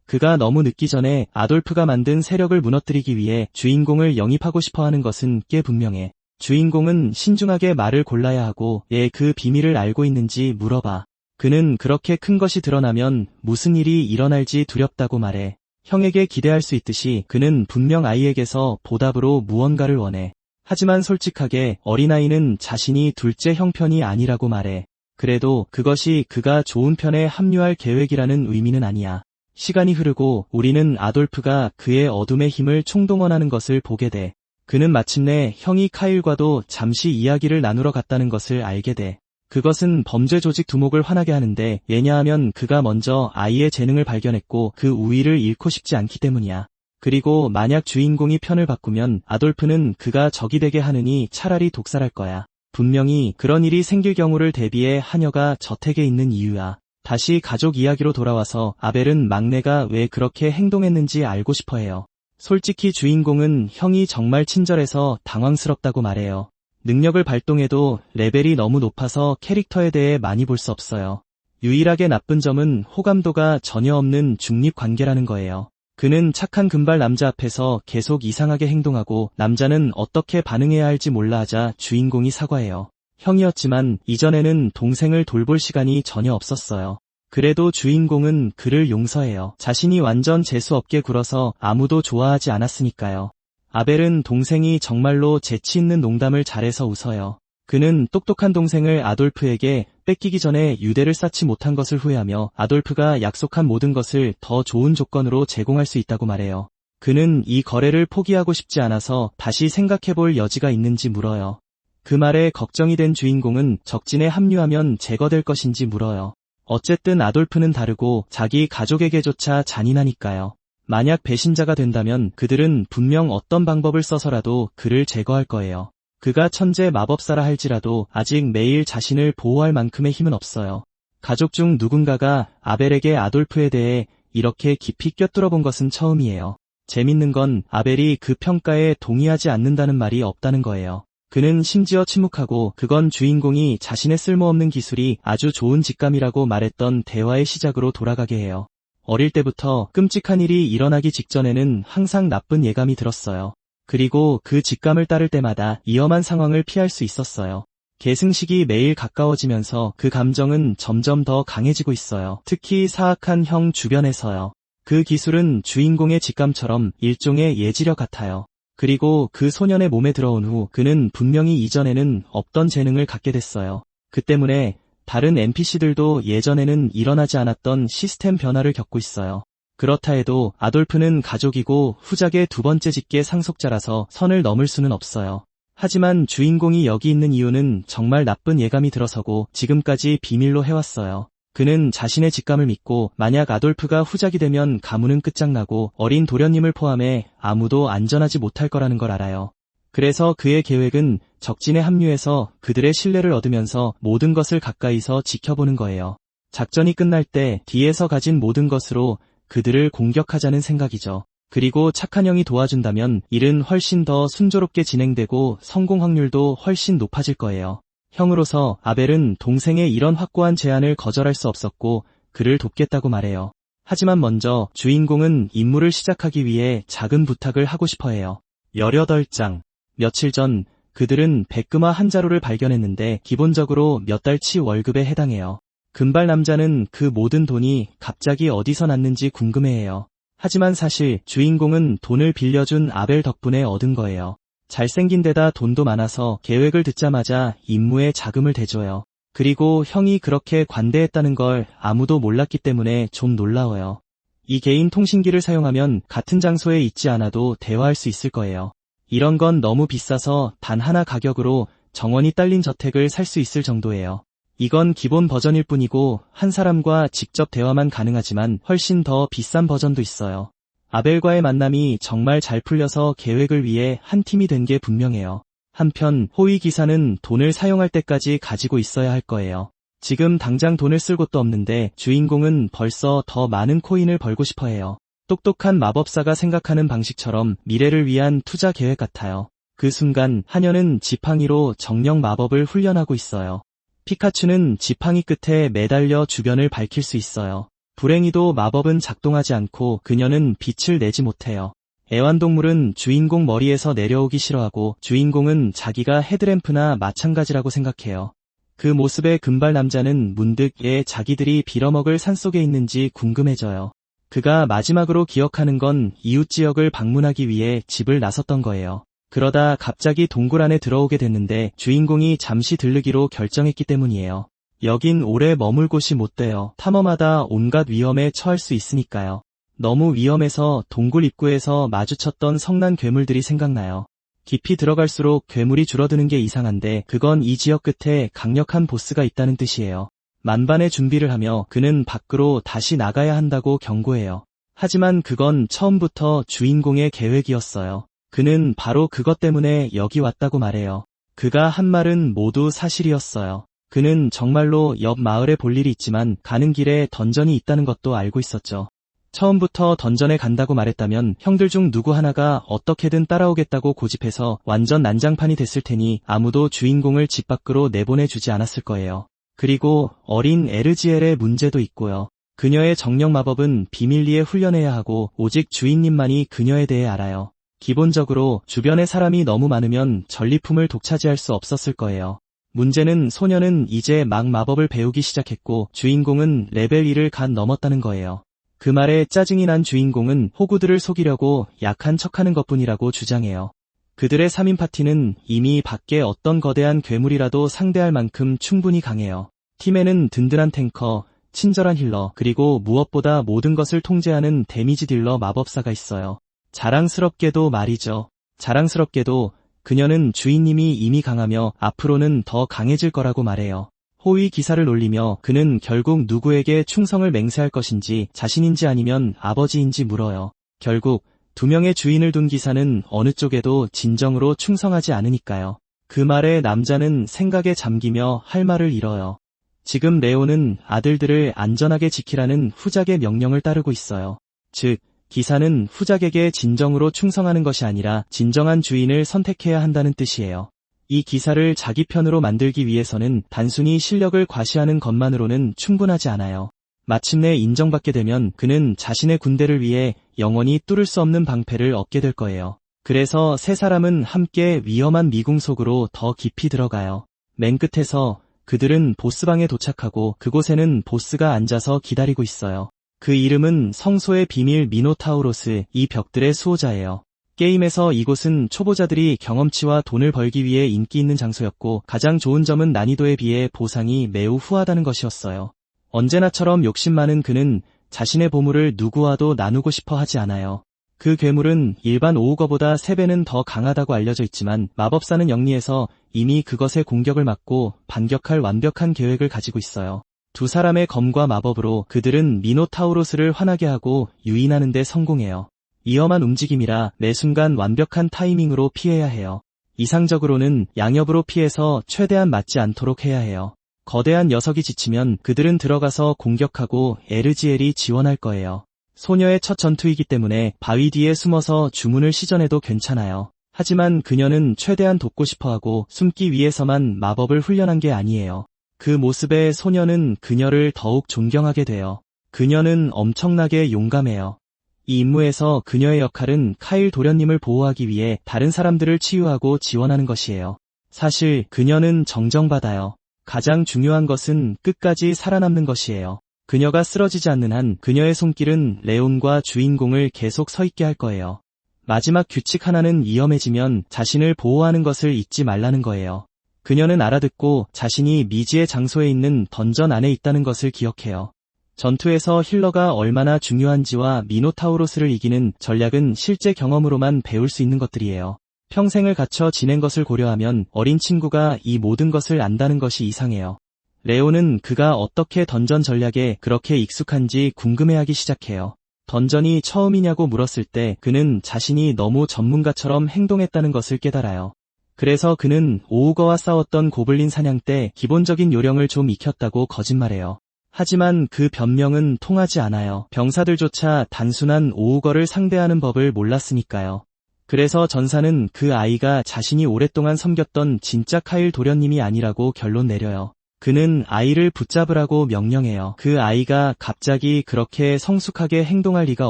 그가 너무 늦기 전에 아돌프가 만든 세력을 무너뜨리기 위해 주인공을 영입하고 싶어하는 것은 꽤 분명해. 주인공은 신중하게 말을 골라야 하고 왜 그 비밀을 알고 있는지 물어봐. 그는 그렇게 큰 것이 드러나면 무슨 일이 일어날지 두렵다고 말해. 형에게 기대할 수 있듯이 그는 분명 아이에게서 보답으로 무언가를 원해. 하지만 솔직하게 어린아이는 자신이 둘째 형편이 아니라고 말해. 그래도 그것이 그가 좋은 편에 합류할 계획이라는 의미는 아니야. 시간이 흐르고 우리는 아돌프가 그의 어둠의 힘을 총동원하는 것을 보게 돼. 그는 마침내 형이 카일과도 잠시 이야기를 나누러 갔다는 것을 알게 돼. 그것은 범죄 조직 두목을 화나게 하는데 왜냐하면 그가 먼저 아이의 재능을 발견했고 그 우위를 잃고 싶지 않기 때문이야. 그리고 만약 주인공이 편을 바꾸면 아돌프는 그가 적이 되게 하느니 차라리 독살할 거야. 분명히 그런 일이 생길 경우를 대비해 하녀가 저택에 있는 이유야. 다시 가족 이야기로 돌아와서 아벨은 막내가 왜 그렇게 행동했는지 알고 싶어해요. 솔직히 주인공은 형이 정말 친절해서 당황스럽다고 말해요. 능력을 발동해도 레벨이 너무 높아서 캐릭터에 대해 많이 볼 수 없어요. 유일하게 나쁜 점은 호감도가 전혀 없는 중립관계라는 거예요. 그는 착한 금발 남자 앞에서 계속 이상하게 행동하고 남자는 어떻게 반응해야 할지 몰라 하자 주인공이 사과해요. 형이었지만 이전에는 동생을 돌볼 시간이 전혀 없었어요. 그래도 주인공은 그를 용서해요. 자신이 완전 재수없게 굴어서 아무도 좋아하지 않았으니까요. 아벨은 동생이 정말로 재치 있는 농담을 잘해서 웃어요. 그는 똑똑한 동생을 아돌프에게 뺏기기 전에 유대를 쌓지 못한 것을 후회하며 아돌프가 약속한 모든 것을 더 좋은 조건으로 제공할 수 있다고 말해요. 그는 이 거래를 포기하고 싶지 않아서 다시 생각해볼 여지가 있는지 물어요. 그 말에 걱정이 된 주인공은 적진에 합류하면 제거될 것인지 물어요. 어쨌든 아돌프는 다르고 자기 가족에게조차 잔인하니까요. 만약 배신자가 된다면 그들은 분명 어떤 방법을 써서라도 그를 제거할 거예요. 그가 천재 마법사라 할지라도 아직 매일 자신을 보호할 만큼의 힘은 없어요. 가족 중 누군가가 아벨에게 아돌프에 대해 이렇게 깊이 꿰뚫어 본 것은 처음이에요. 재밌는 건 아벨이 그 평가에 동의하지 않는다는 말이 없다는 거예요. 그는 심지어 침묵하고 그건 주인공이 자신의 쓸모없는 기술이 아주 좋은 직감이라고 말했던 대화의 시작으로 돌아가게 해요. 어릴 때부터 끔찍한 일이 일어나기 직전에는 항상 나쁜 예감이 들었어요. 그리고 그 직감을 따를 때마다 위험한 상황을 피할 수 있었어요. 계승식이 매일 가까워지면서 그 감정은 점점 더 강해지고 있어요. 특히 사악한 형 주변에서요. 그 기술은 주인공의 직감처럼 일종의 예지력 같아요. 그리고 그 소년의 몸에 들어온 후 그는 분명히 이전에는 없던 재능을 갖게 됐어요. 그 때문에 다른 NPC들도 예전에는 일어나지 않았던 시스템 변화를 겪고 있어요. 그렇다 해도 아돌프는 가족이고 후작의 두 번째 직계 상속자라서 선을 넘을 수는 없어요. 하지만 주인공이 여기 있는 이유는 정말 나쁜 예감이 들어서고 지금까지 비밀로 해왔어요. 그는 자신의 직감을 믿고 만약 아돌프가 후작이 되면 가문은 끝장나고 어린 도련님을 포함해 아무도 안전하지 못할 거라는 걸 알아요. 그래서 그의 계획은 적진에 합류해서 그들의 신뢰를 얻으면서 모든 것을 가까이서 지켜보는 거예요. 작전이 끝날 때 뒤에서 가진 모든 것으로 그들을 공격하자는 생각이죠. 그리고 착한 형이 도와준다면 일은 훨씬 더 순조롭게 진행되고 성공 확률도 훨씬 높아질 거예요. 형으로서 아벨은 동생의 이런 확고한 제안을 거절할 수 없었고 그를 돕겠다고 말해요. 하지만 먼저 주인공은 임무를 시작하기 위해 작은 부탁을 하고 싶어 해요. 18장. 며칠 전 그들은 백금화 한 자루를 발견했는데 기본적으로 몇 달치 월급에 해당해요. 금발 남자는 그 모든 돈이 갑자기 어디서 났는지 궁금해해요. 하지만 사실 주인공은 돈을 빌려준 아벨 덕분에 얻은 거예요. 잘생긴 데다 돈도 많아서 계획을 듣자마자 임무에 자금을 대줘요. 그리고 형이 그렇게 관대했다는 걸 아무도 몰랐기 때문에 좀 놀라워요. 이 개인 통신기를 사용하면 같은 장소에 있지 않아도 대화할 수 있을 거예요. 이런 건 너무 비싸서 단 하나 가격으로 정원이 딸린 저택을 살 수 있을 정도예요. 이건 기본 버전일 뿐이고 한 사람과 직접 대화만 가능하지만 훨씬 더 비싼 버전도 있어요. 아벨과의 만남이 정말 잘 풀려서 계획을 위해 한 팀이 된 게 분명해요. 한편 호위 기사는 돈을 사용할 때까지 가지고 있어야 할 거예요. 지금 당장 돈을 쓸 곳도 없는데 주인공은 벌써 더 많은 코인을 벌고 싶어 해요. 똑똑한 마법사가 생각하는 방식처럼 미래를 위한 투자 계획 같아요. 그 순간 하녀는 지팡이로 정령 마법을 훈련하고 있어요. 피카츄는 지팡이 끝에 매달려 주변을 밝힐 수 있어요. 불행히도 마법은 작동하지 않고 그녀는 빛을 내지 못해요. 애완동물은 주인공 머리에서 내려오기 싫어하고 주인공은 자기가 헤드램프나 마찬가지라고 생각해요. 그 모습에 금발 남자는 문득 왜 자기들이 빌어먹을 산속에 있는지 궁금해져요. 그가 마지막으로 기억하는 건 이웃 지역을 방문하기 위해 집을 나섰던 거예요. 그러다 갑자기 동굴 안에 들어오게 됐는데 주인공이 잠시 들르기로 결정했기 때문이에요. 여긴 오래 머물 곳이 못 돼요. 탐험하다 온갖 위험에 처할 수 있으니까요. 너무 위험해서 동굴 입구에서 마주쳤던 성난 괴물들이 생각나요. 깊이 들어갈수록 괴물이 줄어드는 게 이상한데 그건 이 지역 끝에 강력한 보스가 있다는 뜻이에요. 만반의 준비를 하며 그는 밖으로 다시 나가야 한다고 경고해요. 하지만 그건 처음부터 주인공의 계획이었어요. 그는 바로 그것 때문에 여기 왔다고 말해요. 그가 한 말은 모두 사실이었어요. 그는 정말로 옆 마을에 볼 일이 있지만 가는 길에 던전이 있다는 것도 알고 있었죠. 처음부터 던전에 간다고 말했다면 형들 중 누구 하나가 어떻게든 따라오겠다고 고집해서 완전 난장판이 됐을 테니 아무도 주인공을 집 밖으로 내보내주지 않았을 거예요. 그리고 어린 에르지엘의 문제도 있고요. 그녀의 정령 마법은 비밀리에 훈련해야 하고 오직 주인님만이 그녀에 대해 알아요. 기본적으로 주변에 사람이 너무 많으면 전리품을 독차지할 수 없었을 거예요. 문제는 소녀는 이제 막 마법을 배우기 시작했고 주인공은 레벨 1을 간 넘었다는 거예요. 그 말에 짜증이 난 주인공은 호구들을 속이려고 약한 척하는 것뿐이라고 주장해요. 그들의 3인 파티는 이미 밖에 어떤 거대한 괴물이라도 상대할 만큼 충분히 강해요. 팀에는 든든한 탱커, 친절한 힐러, 그리고 무엇보다 모든 것을 통제하는 데미지 딜러 마법사가 있어요. 자랑스럽게도 말이죠. 자랑스럽게도 그녀는 주인님이 이미 강하며 앞으로는 더 강해질 거라고 말해요. 호위 기사를 놀리며 그는 결국 누구에게 충성을 맹세할 것인지 자신인지 아니면 아버지인지 물어요. 결국 2명의 주인을 둔 기사는 어느 쪽에도 진정으로 충성하지 않으니까요. 그 말에 남자는 생각에 잠기며 할 말을 잃어요. 지금 레오는 아들들을 안전하게 지키라는 후작의 명령을 따르고 있어요. 즉, 기사는 후작에게 진정으로 충성하는 것이 아니라 진정한 주인을 선택해야 한다는 뜻이에요. 이 기사를 자기 편으로 만들기 위해서는 단순히 실력을 과시하는 것만으로는 충분하지 않아요. 마침내 인정받게 되면 그는 자신의 군대를 위해 영원히 뚫을 수 없는 방패를 얻게 될 거예요. 그래서 세 사람은 함께 위험한 미궁 속으로 더 깊이 들어가요. 맨 끝에서 그들은 보스방에 도착하고 그곳에는 보스가 앉아서 기다리고 있어요. 그 이름은 성소의 비밀 미노타우로스, 이 벽들의 수호자예요. 게임에서 이곳은 초보자들이 경험치와 돈을 벌기 위해 인기 있는 장소였고 가장 좋은 점은 난이도에 비해 보상이 매우 후하다는 것이었어요. 언제나처럼 욕심 많은 그는 자신의 보물을 누구와도 나누고 싶어 하지 않아요. 그 괴물은 일반 오우거보다 3배는 더 강하다고 알려져 있지만 마법사는 영리해서 이미 그것의 공격을 막고 반격할 완벽한 계획을 가지고 있어요. 두 사람의 검과 마법으로 그들은 미노타우로스를 화나게 하고 유인하는 데 성공해요. 위험한 움직임이라 매 순간 완벽한 타이밍으로 피해야 해요. 이상적으로는 양옆으로 피해서 최대한 맞지 않도록 해야 해요. 거대한 녀석이 지치면 그들은 들어가서 공격하고 에르지엘이 지원할 거예요. 소녀의 첫 전투이기 때문에 바위 뒤에 숨어서 주문을 시전해도 괜찮아요. 하지만 그녀는 최대한 돕고 싶어하고 숨기 위해서만 마법을 훈련한 게 아니에요. 그 모습에 소녀는 그녀를 더욱 존경하게 돼요. 그녀는 엄청나게 용감해요. 이 임무에서 그녀의 역할은 카일 도련님을 보호하기 위해 다른 사람들을 치유하고 지원하는 것이에요. 사실 그녀는 정정받아요. 가장 중요한 것은 끝까지 살아남는 것이에요. 그녀가 쓰러지지 않는 한 그녀의 손길은 레온과 주인공을 계속 서 있게 할 거예요. 마지막 규칙 하나는 위험해지면 자신을 보호하는 것을 잊지 말라는 거예요. 그녀는 알아듣고 자신이 미지의 장소에 있는 던전 안에 있다는 것을 기억해요. 전투에서 힐러가 얼마나 중요한지와 미노타우로스를 이기는 전략은 실제 경험으로만 배울 수 있는 것들이에요. 평생을 갇혀 지낸 것을 고려하면 어린 친구가 이 모든 것을 안다는 것이 이상해요. 레오는 그가 어떻게 던전 전략에 그렇게 익숙한지 궁금해하기 시작해요. 던전이 처음이냐고 물었을 때 그는 자신이 너무 전문가처럼 행동했다는 것을 깨달아요. 그래서 그는 오우거와 싸웠던 고블린 사냥 때 기본적인 요령을 좀 익혔다고 거짓말해요. 하지만 그 변명은 통하지 않아요. 병사들조차 단순한 오우거를 상대하는 법을 몰랐으니까요. 그래서 전사는 그 아이가 자신이 오랫동안 섬겼던 진짜 카일 도련님이 아니라고 결론 내려요. 그는 아이를 붙잡으라고 명령해요. 그 아이가 갑자기 그렇게 성숙하게 행동할 리가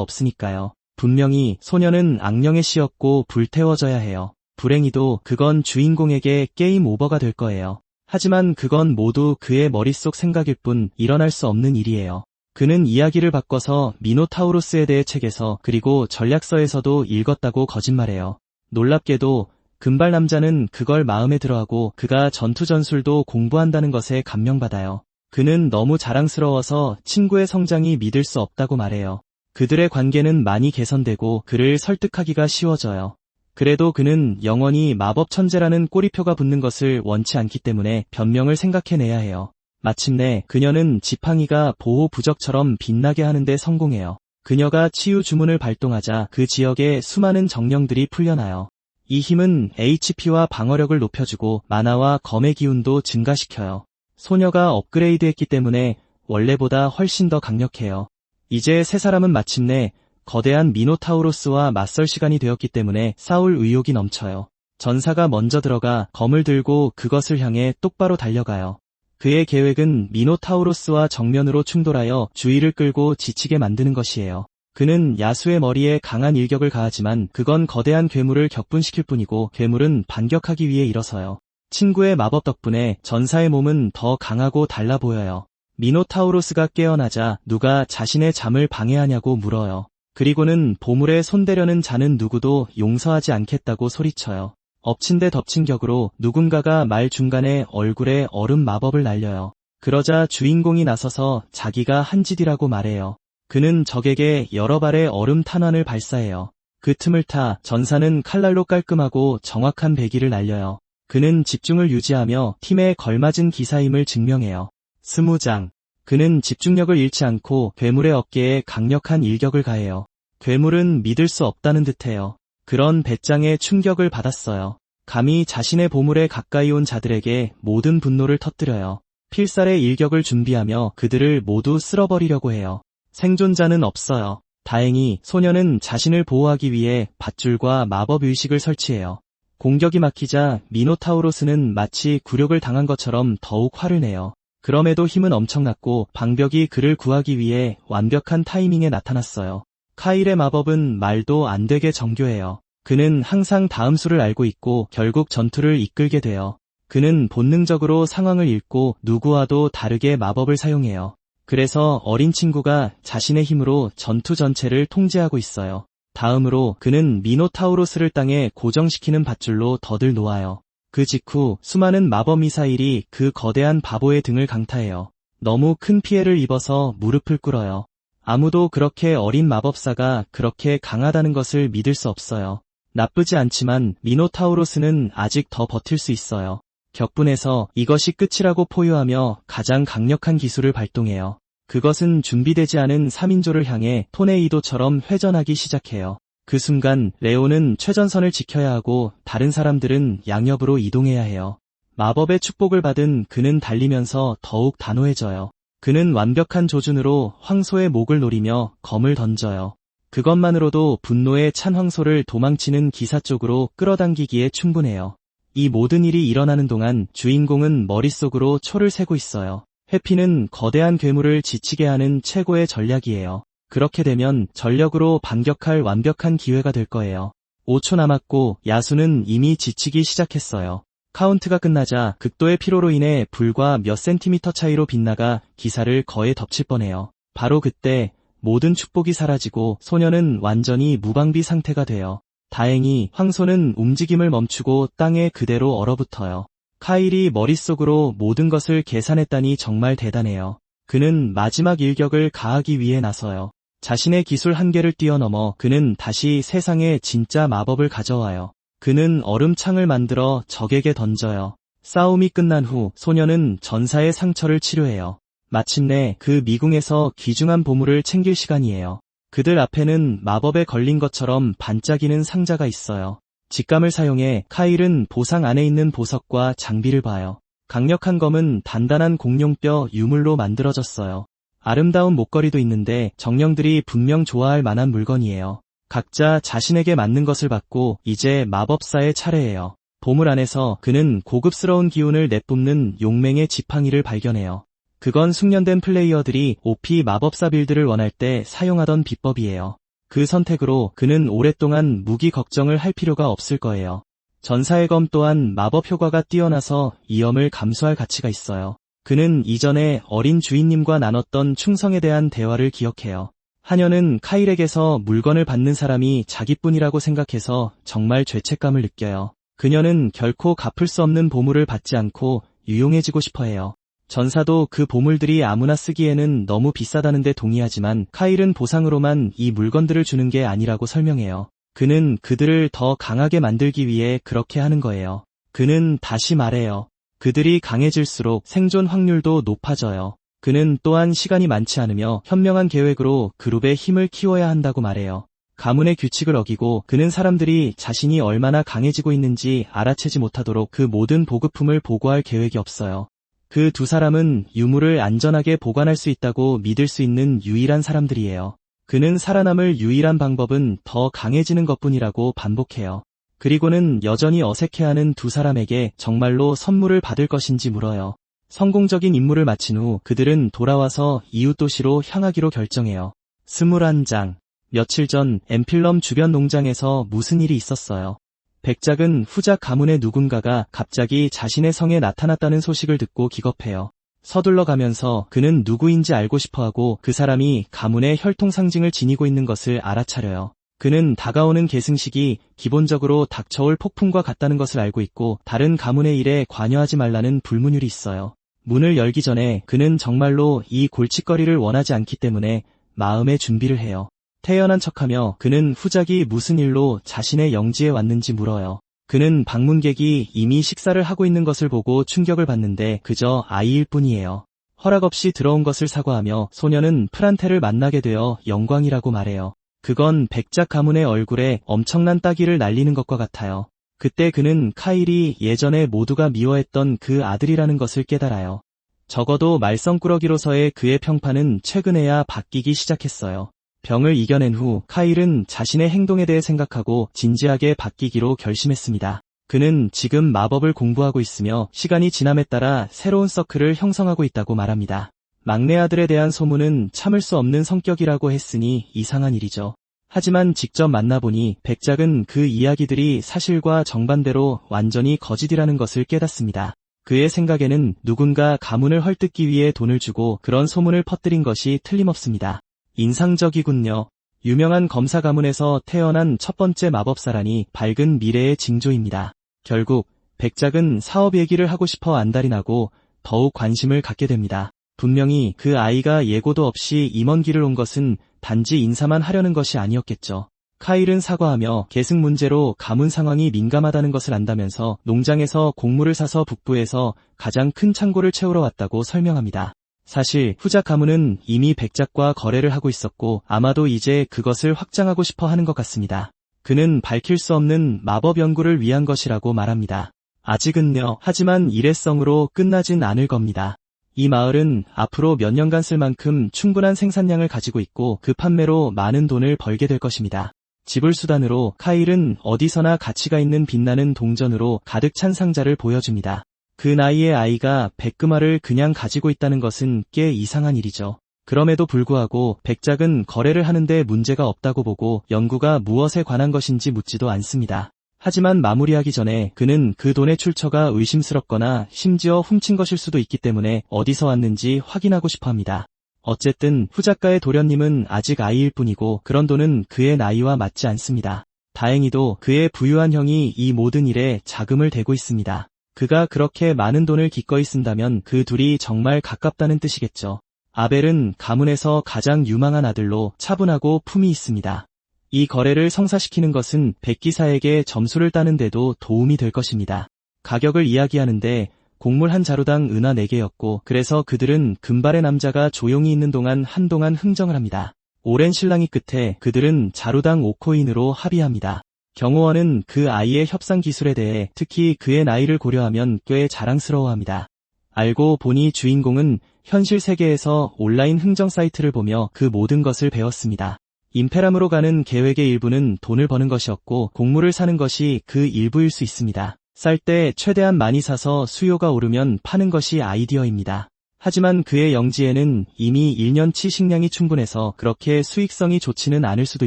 없으니까요. 분명히 소녀는 악령에 씌었고 불태워져야 해요. 불행히도 그건 주인공에게 게임 오버가 될 거예요. 하지만 그건 모두 그의 머릿속 생각일 뿐 일어날 수 없는 일이에요. 그는 이야기를 바꿔서 미노타우로스에 대해 책에서 그리고 전략서에서도 읽었다고 거짓말해요. 놀랍게도 금발 남자는 그걸 마음에 들어하고 그가 전투 전술도 공부한다는 것에 감명받아요. 그는 너무 자랑스러워서 친구의 성장이 믿을 수 없다고 말해요. 그들의 관계는 많이 개선되고 그를 설득하기가 쉬워져요. 그래도 그는 영원히 마법 천재라는 꼬리표가 붙는 것을 원치 않기 때문에 변명을 생각해내야 해요. 마침내 그녀는 지팡이가 보호 부적처럼 빛나게 하는데 성공해요. 그녀가 치유 주문을 발동하자 그 지역에 수많은 정령들이 풀려나요. 이 힘은 HP와 방어력을 높여주고 마나와 검의 기운도 증가시켜요. 소녀가 업그레이드했기 때문에 원래보다 훨씬 더 강력해요. 이제 세 사람은 마침내 거대한 미노타우로스와 맞설 시간이 되었기 때문에 싸울 의욕이 넘쳐요. 전사가 먼저 들어가 검을 들고 그것을 향해 똑바로 달려가요. 그의 계획은 미노타우로스와 정면으로 충돌하여 주의를 끌고 지치게 만드는 것이에요. 그는 야수의 머리에 강한 일격을 가하지만 그건 거대한 괴물을 격분시킬 뿐이고 괴물은 반격하기 위해 일어서요. 친구의 마법 덕분에 전사의 몸은 더 강하고 달라 보여요. 미노타우로스가 깨어나자 누가 자신의 잠을 방해하냐고 물어요. 그리고는 보물에 손대려는 자는 누구도 용서하지 않겠다고 소리쳐요. 엎친 데 덮친 격으로 누군가가 말 중간에 얼굴에 얼음 마법을 날려요. 그러자 주인공이 나서서 자기가 한 짓이라고 말해요. 그는 적에게 여러 발의 얼음 탄환을 발사해요. 그 틈을 타 전사는 칼날로 깔끔하고 정확한 배기를 날려요. 그는 집중을 유지하며 팀에 걸맞은 기사임을 증명해요. 스무장. 그는 집중력을 잃지 않고 괴물의 어깨에 강력한 일격을 가해요. 괴물은 믿을 수 없다는 듯해요. 그런 배짱에 충격을 받았어요. 감히 자신의 보물에 가까이 온 자들에게 모든 분노를 터뜨려요. 필살의 일격을 준비하며 그들을 모두 쓸어버리려고 해요. 생존자는 없어요. 다행히 소녀는 자신을 보호하기 위해 밧줄과 마법 의식을 설치해요. 공격이 막히자 미노타우로스는 마치 굴욕을 당한 것처럼 더욱 화를 내요. 그럼에도 힘은 엄청났고 방벽이 그를 구하기 위해 완벽한 타이밍에 나타났어요. 카일의 마법은 말도 안 되게 정교해요. 그는 항상 다음 수를 알고 있고 결국 전투를 이끌게 돼요. 그는 본능적으로 상황을 읽고 누구와도 다르게 마법을 사용해요. 그래서 어린 친구가 자신의 힘으로 전투 전체를 통제하고 있어요. 다음으로 그는 미노타우로스를 땅에 고정시키는 밧줄로 덫을 놓아요. 그 직후 수많은 마법 미사일이 그 거대한 바보의 등을 강타해요. 너무 큰 피해를 입어서 무릎을 꿇어요. 아무도 그렇게 어린 마법사가 그렇게 강하다는 것을 믿을 수 없어요. 나쁘지 않지만 미노타우로스는 아직 더 버틸 수 있어요. 격분해서 이것이 끝이라고 포효하며 가장 강력한 기술을 발동해요. 그것은 준비되지 않은 3인조를 향해 토네이도처럼 회전하기 시작해요. 그 순간 레오는 최전선을 지켜야 하고 다른 사람들은 양옆으로 이동해야 해요. 마법의 축복을 받은 그는 달리면서 더욱 단호해져요. 그는 완벽한 조준으로 황소의 목을 노리며 검을 던져요. 그것만으로도 분노에 찬 황소를 도망치는 기사 쪽으로 끌어당기기에 충분해요. 이 모든 일이 일어나는 동안 주인공은 머릿속으로 초를 세고 있어요. 회피는 거대한 괴물을 지치게 하는 최고의 전략이에요. 그렇게 되면 전력으로 반격할 완벽한 기회가 될 거예요. 5초 남았고 야수는 이미 지치기 시작했어요. 카운트가 끝나자 극도의 피로로 인해 불과 몇 센티미터 차이로 빗나가 기사를 거의 덮칠 뻔해요. 바로 그때 모든 축복이 사라지고 소녀는 완전히 무방비 상태가 돼요. 다행히 황소는 움직임을 멈추고 땅에 그대로 얼어붙어요. 카일이 머릿속으로 모든 것을 계산했다니 정말 대단해요. 그는 마지막 일격을 가하기 위해 나서요. 자신의 기술 한계를 뛰어넘어 그는 다시 세상에 진짜 마법을 가져와요. 그는 얼음창을 만들어 적에게 던져요. 싸움이 끝난 후 소녀는 전사의 상처를 치료해요. 마침내 그 미궁에서 귀중한 보물을 챙길 시간이에요. 그들 앞에는 마법에 걸린 것처럼 반짝이는 상자가 있어요. 직감을 사용해 카일은 보상 안에 있는 보석과 장비를 봐요. 강력한 검은 단단한 공룡뼈 유물로 만들어졌어요. 아름다운 목걸이도 있는데 정령들이 분명 좋아할 만한 물건이에요. 각자 자신에게 맞는 것을 받고 이제 마법사의 차례예요. 보물 안에서 그는 고급스러운 기운을 내뿜는 용맹의 지팡이를 발견해요. 그건 숙련된 플레이어들이 OP 마법사 빌드를 원할 때 사용하던 비법이에요. 그 선택으로 그는 오랫동안 무기 걱정을 할 필요가 없을 거예요. 전사의 검 또한 마법 효과가 뛰어나서 위험을 감수할 가치가 있어요. 그는 이전에 어린 주인님과 나눴던 충성에 대한 대화를 기억해요. 하녀는 카일에게서 물건을 받는 사람이 자기뿐이라고 생각해서 정말 죄책감을 느껴요. 그녀는 결코 갚을 수 없는 보물을 받지 않고 유용해지고 싶어해요. 전사도 그 보물들이 아무나 쓰기에는 너무 비싸다는데 동의하지만 카일은 보상으로만 이 물건들을 주는 게 아니라고 설명해요. 그는 그들을 더 강하게 만들기 위해 그렇게 하는 거예요. 그는 다시 말해요. 그들이 강해질수록 생존 확률도 높아져요. 그는 또한 시간이 많지 않으며 현명한 계획으로 그룹의 힘을 키워야 한다고 말해요. 가문의 규칙을 어기고 그는 사람들이 자신이 얼마나 강해지고 있는지 알아채지 못하도록 그 모든 보급품을 보고할 계획이 없어요. 그 두 사람은 유물을 안전하게 보관할 수 있다고 믿을 수 있는 유일한 사람들이에요. 그는 살아남을 유일한 방법은 더 강해지는 것뿐이라고 반복해요. 그리고는 여전히 어색해하는 두 사람에게 정말로 선물을 받을 것인지 물어요. 성공적인 임무를 마친 후 그들은 돌아와서 이웃 도시로 향하기로 결정해요. 21장. 며칠 전 엠필럼 주변 농장에서 무슨 일이 있었어요. 백작은 후작 가문의 누군가가 갑자기 자신의 성에 나타났다는 소식을 듣고 기겁해요. 서둘러 가면서 그는 누구인지 알고 싶어하고 그 사람이 가문의 혈통 상징을 지니고 있는 것을 알아차려요. 그는 다가오는 계승식이 기본적으로 닥쳐올 폭풍과 같다는 것을 알고 있고 다른 가문의 일에 관여하지 말라는 불문율이 있어요. 문을 열기 전에 그는 정말로 이 골칫거리를 원하지 않기 때문에 마음의 준비를 해요. 태연한 척하며 그는 후작이 무슨 일로 자신의 영지에 왔는지 물어요. 그는 방문객이 이미 식사를 하고 있는 것을 보고 충격을 받는데 그저 아이일 뿐이에요. 허락 없이 들어온 것을 사과하며 소녀는 프란테를 만나게 되어 영광이라고 말해요. 그건 백작 가문의 얼굴에 엄청난 따기를 날리는 것과 같아요. 그때 그는 카일이 예전에 모두가 미워했던 그 아들이라는 것을 깨달아요. 적어도 말썽꾸러기로서의 그의 평판은 최근에야 바뀌기 시작했어요. 병을 이겨낸 후 카일은 자신의 행동에 대해 생각하고 진지하게 바뀌기로 결심했습니다. 그는 지금 마법을 공부하고 있으며 시간이 지남에 따라 새로운 서클을 형성하고 있다고 말합니다. 막내 아들에 대한 소문은 참을 수 없는 성격이라고 했으니 이상한 일이죠. 하지만 직접 만나보니 백작은 그 이야기들이 사실과 정반대로 완전히 거짓이라는 것을 깨닫습니다. 그의 생각에는 누군가 가문을 헐뜯기 위해 돈을 주고 그런 소문을 퍼뜨린 것이 틀림없습니다. 인상적이군요. 유명한 검사 가문에서 태어난 첫 번째 마법사라니 밝은 미래의 징조입니다. 결국 백작은 사업 얘기를 하고 싶어 안달이 나고 더욱 관심을 갖게 됩니다. 분명히 그 아이가 예고도 없이 임원기를 온 것은 단지 인사만 하려는 것이 아니었겠죠. 카일은 사과하며 계승 문제로 가문 상황이 민감하다는 것을 안다면서 농장에서 곡물을 사서 북부에서 가장 큰 창고를 채우러 왔다고 설명합니다. 사실 후작 가문은 이미 백작과 거래를 하고 있었고 아마도 이제 그것을 확장하고 싶어 하는 것 같습니다. 그는 밝힐 수 없는 마법 연구를 위한 것이라고 말합니다. 아직은요. 하지만 일회성으로 끝나진 않을 겁니다. 이 마을은 앞으로 몇 년간 쓸 만큼 충분한 생산량을 가지고 있고 그 판매로 많은 돈을 벌게 될 것입니다. 지불 수단으로 카일은 어디서나 가치가 있는 빛나는 동전으로 가득 찬 상자를 보여줍니다. 그 나이의 아이가 백금화를 그냥 가지고 있다는 것은 꽤 이상한 일이죠. 그럼에도 불구하고 백작은 거래를 하는데 문제가 없다고 보고 연구가 무엇에 관한 것인지 묻지도 않습니다. 하지만 마무리하기 전에 그는 그 돈의 출처가 의심스럽거나 심지어 훔친 것일 수도 있기 때문에 어디서 왔는지 확인하고 싶어 합니다. 어쨌든 후작가의 도련님은 아직 아이일 뿐이고 그런 돈은 그의 나이와 맞지 않습니다. 다행히도 그의 부유한 형이 이 모든 일에 자금을 대고 있습니다. 그가 그렇게 많은 돈을 기꺼이 쓴다면 그 둘이 정말 가깝다는 뜻이겠죠. 아벨은 가문에서 가장 유망한 아들로 차분하고 품이 있습니다. 이 거래를 성사시키는 것은 백기사에게 점수를 따는 데도 도움이 될 것입니다. 가격을 이야기하는데 곡물 한 자루당 은하 4개였고 그래서 그들은 금발의 남자가 조용히 있는 동안 한동안 흥정을 합니다. 오랜 실랑이 끝에 그들은 자루당 5코인으로 합의합니다. 경호원은 그 아이의 협상 기술에 대해 특히 그의 나이를 고려하면 꽤 자랑스러워합니다. 알고 보니 주인공은 현실 세계에서 온라인 흥정 사이트를 보며 그 모든 것을 배웠습니다. 임페람으로 가는 계획의 일부는 돈을 버는 것이었고 곡물을 사는 것이 그 일부일 수 있습니다. 쌀 때 최대한 많이 사서 수요가 오르면 파는 것이 아이디어입니다. 하지만 그의 영지에는 이미 1년치 식량이 충분해서 그렇게 수익성이 좋지는 않을 수도